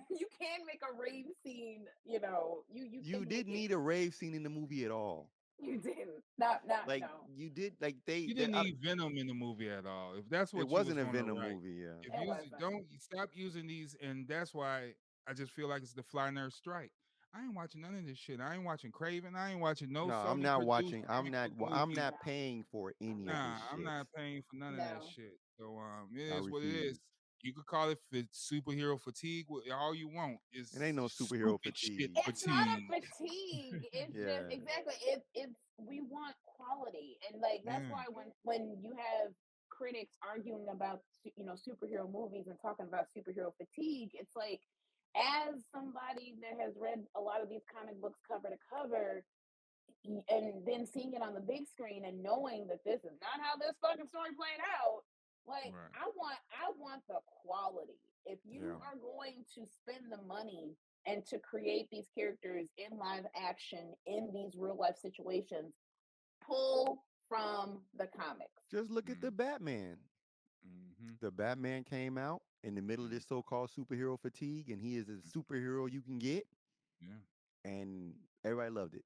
you can make a rave scene. You know, You didn't need a rave scene in the movie at all. You didn't. Not Like no. you did. Like You didn't need Venom in the movie at all. If that's what it wasn't a you was Venom write. movie. Yeah. If you don't stop using these, and that's why I just feel like it's the Fly Nerd strike. I ain't watching none of this shit. I ain't watching Craven. I ain't watching no. No, Sony I'm not produced watching. comic book I'm movies. not paying for any of this shit. I'm not paying for none of that shit. So it I is what it refuse. is. You could call it superhero fatigue, all you want. It's It ain't no superhero fatigue. It's not a fatigue. It's Yeah. just exactly. It's we want quality, and like that's why when you have critics arguing about superhero movies and talking about superhero fatigue, it's like, as somebody that has read a lot of these comic books cover to cover, and then seeing it on the big screen and knowing that this is not how this fucking story played out, like I want the quality. If you are going to spend the money and to create these characters in live action in these real life situations, pull from the comics. Just look at the Batman. The Batman came out in the middle of this so-called superhero fatigue, and he is a superhero you can get. Yeah. And everybody loved it.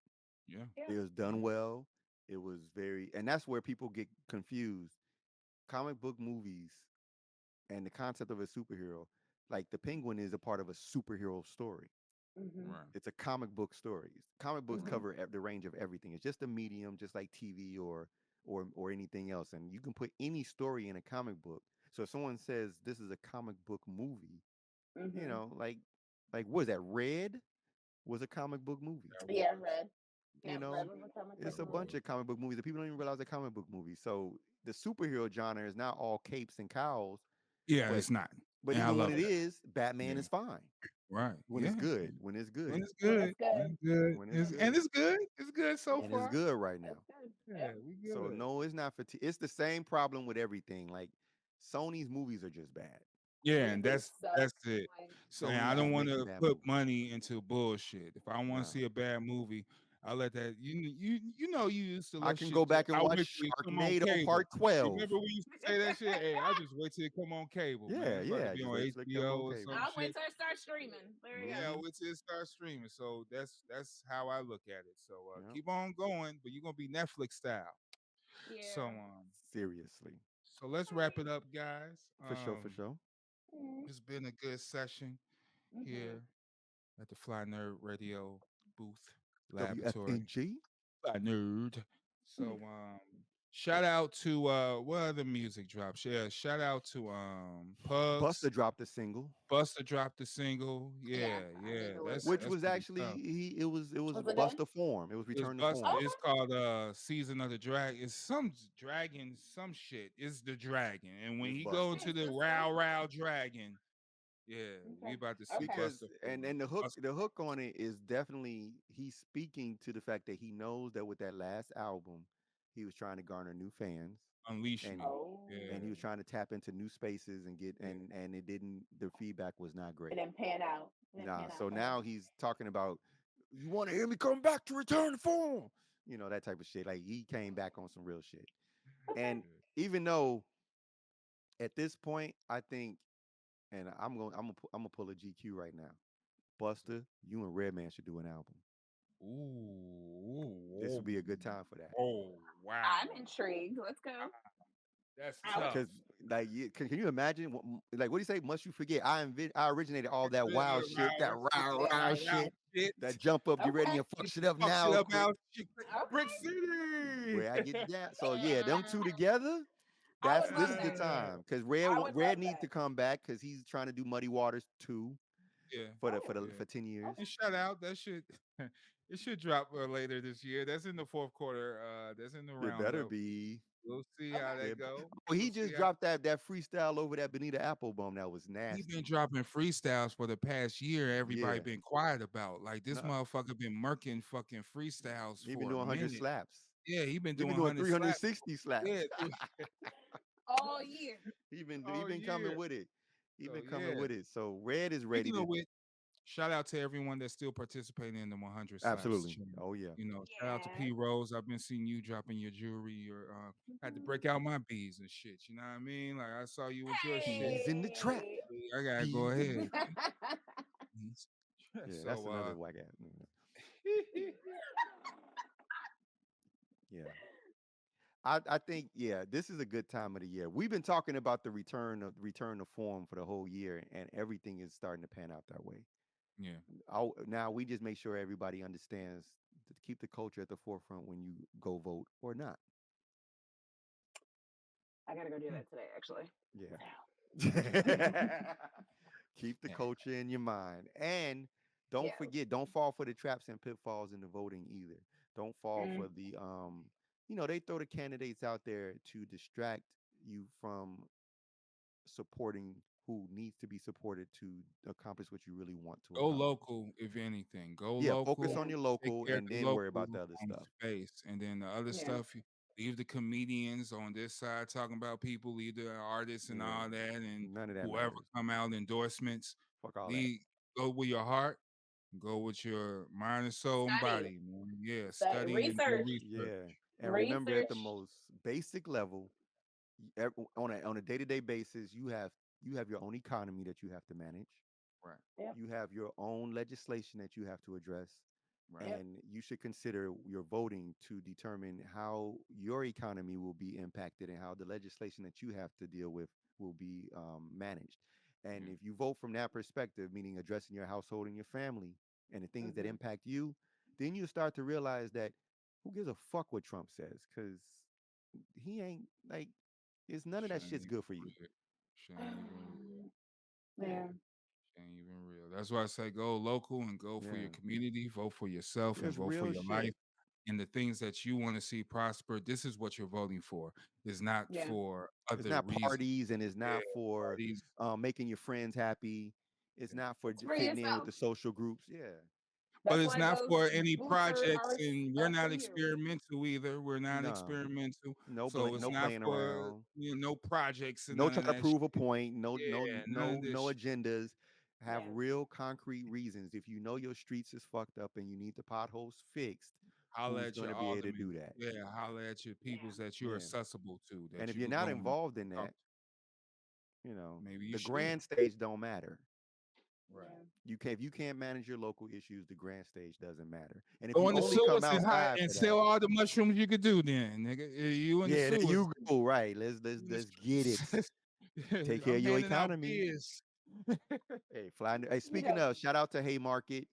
Yeah. It was done well. It was and that's where people get confused. Comic book movies and the concept of a superhero, like the Penguin is a part of a superhero story. Right. It's a comic book story. Comic books cover the range of everything. It's just a medium, just like TV or anything else. And you can put any story in a comic book. So if someone says this is a comic book movie, you know, like what is that? Red was a comic book movie. Yeah, Red. You know, it's a bunch of comic book movies that people don't even realize are comic book movies. So the superhero genre is not all capes and cows. Yeah, it's not. But even when it is, Batman is fine. Right. When it's good. When it's good. When it's good. And it's good. It's good so and far. it's good right now. Yeah, we good. So no, it's not fatigue. It's the same problem with everything. Like Sony's movies are just bad. Yeah, and that's it. So Sony I don't is want making to bad put money into bullshit. If I want to No. see a bad movie, I let that you know you used to. I Love can shit go back and I watch wait till it come on Sharknado cable. Part 12. Remember we used to say that shit? Hey, I just wait till it come on cable. Yeah, man. It's about to be just on wait till it come HBO on or cable. some I'll wait shit. till it starts streaming. There you Yeah, go. wait till it starts streaming. So that's how I look at it. So Yep. keep on going, but you're gonna be Netflix style. So Yeah. Seriously. so let's wrap it up, guys. For sure, for sure. It's been a good session Mm-hmm. here at the Fly Nerd Radio booth laboratory. WFNG. Fly Nerd. So shout out to what other music drops? Yeah, shout out to Buster Pugs. dropped a single, Buster dropped a single. Yeah, Yeah, I need yeah. to That's which listen. that's was gonna be actually tough. it was Was it good? Buster form. It was It's return to Buster. form. It's Okay. called Season of the Dragon. It's some dragon, some shit. It's the dragon. And when It's he go Buster. into the Sister. Row Dragon, yeah, we Okay. about to see Okay. Because Buster and form. the hook on it is definitely he's speaking to the fact that he knows that with that last album he was trying to garner new fans Unleash and Me. Oh. and he was trying to tap into new spaces and get Yeah. and it didn't the feedback was not It great. didn't pan out. It didn't Nah, pan out so for him. now he's talking about you want to hear me come back to return to form, that type of shit. Like he came back on some real shit. Okay. And even though at this point I think, and I'm gonna pull a GQ right now. Buster, you and Redman should do an album. This Ooh, would be a good time for that. oh, wow. I'm intrigued. Let's go. That's I would. tough. Because like, can you imagine? Like, what do you say? Must you forget? I originated all that wild shit, that rah shit, Shit. that jump up, get ready Okay. and fuck shit up Fuck shit now, up quick. out Brick Okay. City. Where I get that? So yeah, them two together. I This would love is the that. time because I would Red love needs to that. come back because he's trying to do Muddy Waters 2 Yeah. Oh. Yeah. for 10 years. And shout out that should it should drop later this year. That's in the fourth quarter. That's in the It better roundup. be. We'll see how Okay. that go. Oh, he We'll see just how dropped that freestyle over that Benita Applebum. That was he been nasty. dropping freestyles for the past year. Everybody Yeah. been quiet about. Like this No, motherfucker been murking fucking freestyles he been for doing a 100 minute. slaps. Yeah, he been He doing been doing 100 slaps. 360 Yeah, slaps. All year. He all been coming year. with it. He So been coming yeah. with it. So Red is ready Speaking to of which, shout out to everyone that's still participating in the 100 slaps absolutely. challenge. Oh yeah. Shout out to Yeah. P Rose. I've been seeing you dropping your jewelry. Your had to break Mhm. out my bees and shit. You know what I mean? Like I saw you with your shit. Bees in the trap. Hey. I gotta go Bees in ahead. the Yeah, that's So another whack ass. Yeah. I think this is a good time of the year. We've been talking about the return of form for the whole year, and everything is starting to pan out that way. yeah. Now we just make sure everybody understands to keep the culture at the forefront when you go vote or not. I gotta go do Hmm. that today, actually. Yeah. Keep the culture in your mind. And don't Yeah. forget, don't fall for the traps and pitfalls in the voting either. Don't fall Mm. for the they throw the candidates out there to distract you from supporting who needs to be supported to accomplish what you really want to Go accomplish. local, if anything. Go Yeah, focus local. on Yeah. your Take local care of and the then worry about local the other stuff. space, and then the other Yeah. stuff. Leave the comedians on this side talking about people. Leave the artists and Yeah. all that, and None of that whoever matters. come out endorsements. Fuck all that. Leave. Go with your heart. Go with your mind and soul and Study. body, man. Yeah, Study. study and do Research. research. Yeah. And remember at the Research. most basic level, on a day-to-day basis, you have your own economy that you have to manage. Right, Yep. You have your own legislation that you have to address, right. Yep. and you should consider your voting to determine how your economy will be impacted and how the legislation that you have to deal with will be managed. And Yeah. if you vote from that perspective, meaning addressing your household and your family and the things that Mhm. impact you, then you start to realize that who gives a fuck what Trump says? Because he ain't like, it's none of Shit that ain't shit's even good for you. real. Shit ain't even real. Yeah. Shit ain't even real. That's why I say go local and go for your Yeah. community. Vote for yourself and It's vote for real your life. shit. And the things that you want to see prosper, this is what you're voting for. It's not Yeah. for It's other not reasons. parties and it's Yeah, not for parties. making your friends happy. It's Yeah. not for It's for fitting in with yourself. the social groups. Yeah. But That's it's why not those for any booster projects, arts and we're are for not you. experimental either. We're not No. experimental, No so it's no not playing for around. no projects and No none trying of to that prove a shit. point. Yeah, none of this No shit. agendas. Have Yeah. real concrete reasons. If you know your streets is fucked up and you need the potholes fixed, Holla who's at going your to be able to alderman. do that? Yeah, holla at your Yeah. peoples that you're Yeah. accessible to, And that if you you're could not go and involved in talk that, to. Maybe you the should. grand stage don't matter. Right. If you can't manage your local issues, the grand stage doesn't matter. And if Go you in the only come sewers outside and for sell that, all the mushrooms you could do. Then, nigga, you in the yeah, there sewers. you go. Right. Let's get it. Take care I'm of your handing out economy. beers. Hey, fly. Hey, speaking of, shout out to Haymarket.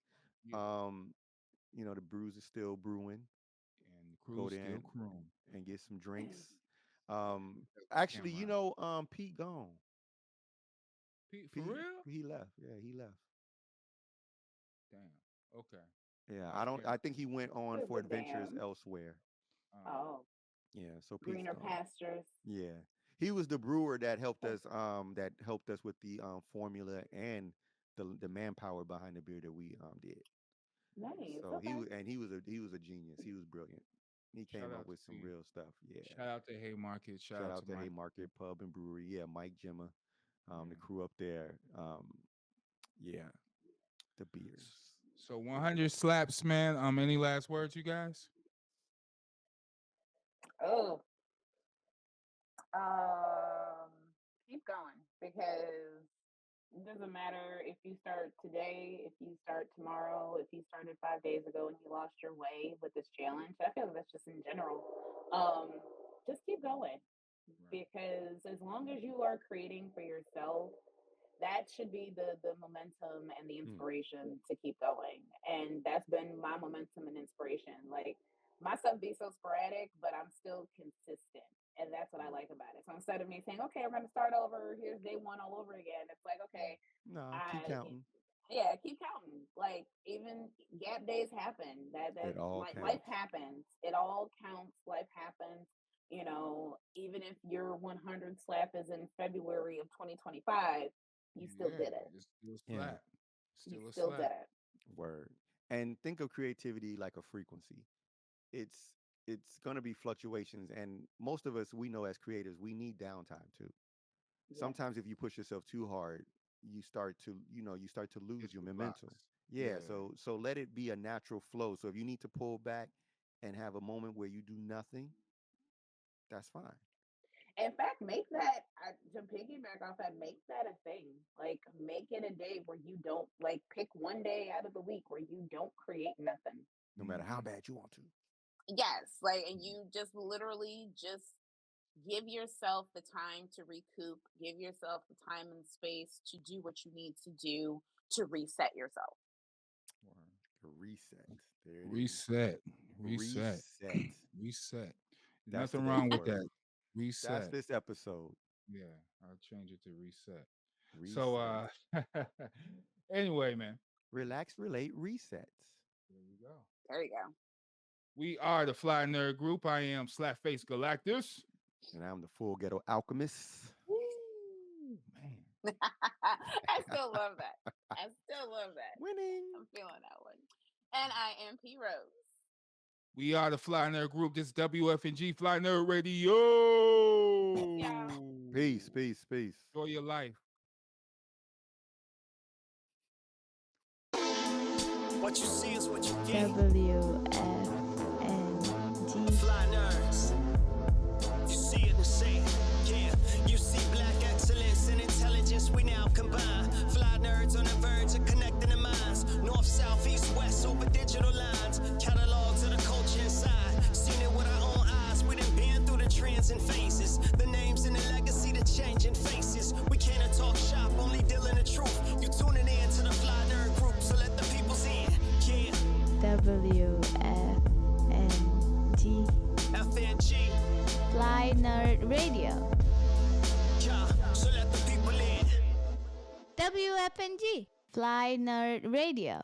The brews are still brewing. And the Go crew's there still crewing. and get some drinks. Actually, Pete gone. Pete, for real? He left. Yeah, he left. Damn. Okay. Yeah, I think he went on for adventures elsewhere. Oh. Yeah, so Pete's Greener gone. pastures. Yeah. He was the brewer that helped us with the formula and the manpower behind the beer that we did. Nice. So he was a genius. He was brilliant. He came up with some real stuff. Yeah. Shout out to Haymarket. Shout out to Haymarket Pub and Brewery. Yeah, Mike Jimmer, the crew up there. The beers. So 100 slaps, man. Any last words, you guys? Oh. Keep going, because it doesn't matter if you start today, if you start tomorrow, if you started 5 days ago and you lost your way with this challenge. I feel like that's just in general. Just keep going, because as long as you are creating for yourself, that should be the momentum and the inspiration to keep going. And that's been my momentum and inspiration. Like, my stuff be so sporadic, but I'm still consistent. And that's what I like about it. So instead of me saying, okay, we're going to start over, here's day one all over again, it's like, okay, keep counting. Yeah, keep counting. Like, even gap days happen. Life happens. It all counts. Life happens. Even if your 100 slap is in February of 2025, you still did it. It's still slap. You still did it. Word. And think of creativity like a frequency. It's going to be fluctuations, and most of us, we know as creators, we need downtime too. Yeah. Sometimes if you push yourself too hard, you start to lose your momentum. Yeah. So let it be a natural flow. So if you need to pull back and have a moment where you do nothing, that's fine. In fact, make that, to piggyback off that, make that a thing. Like, make it a day where you don't, like, pick one day out of the week where you don't create nothing. No matter how bad you want to. Yes, like, and you just literally just give yourself the time to recoup, give yourself the time and space to do what you need to do to reset yourself. Reset. There Reset. Nothing wrong with that. Reset. That's this episode. Yeah, I'll change it to reset. So anyway, man. Relax, relate, resets. There you go. We are the Fly Nerd Group. I am Slapface Galactus. And I'm the Full Ghetto Alchemist. Woo, man. I still love that. Winning. I'm feeling that one. And I am P Rose. We are the Fly Nerd Group. This is WFNG Fly Nerd Radio. Yeah. Peace. Enjoy your life. What you see is what you get. WFNG. Fly nerds. You see it and say it. Yeah. You see black excellence and intelligence we now combine. Fly nerds on the verge of connecting the minds. North, south, east, west over digital lines. Catalogs of the culture inside. Seen it with our own eyes. We done been through the trends and phases. The names and the legacy, the changing faces. We can't talk shop, only dealing the truth. You tuning in to the Fly Nerd Group, so let the people's in. Yeah. WFNG. FNG. Fly Nerd Radio. Yeah. So let the people in. WFNG. Fly Nerd Radio.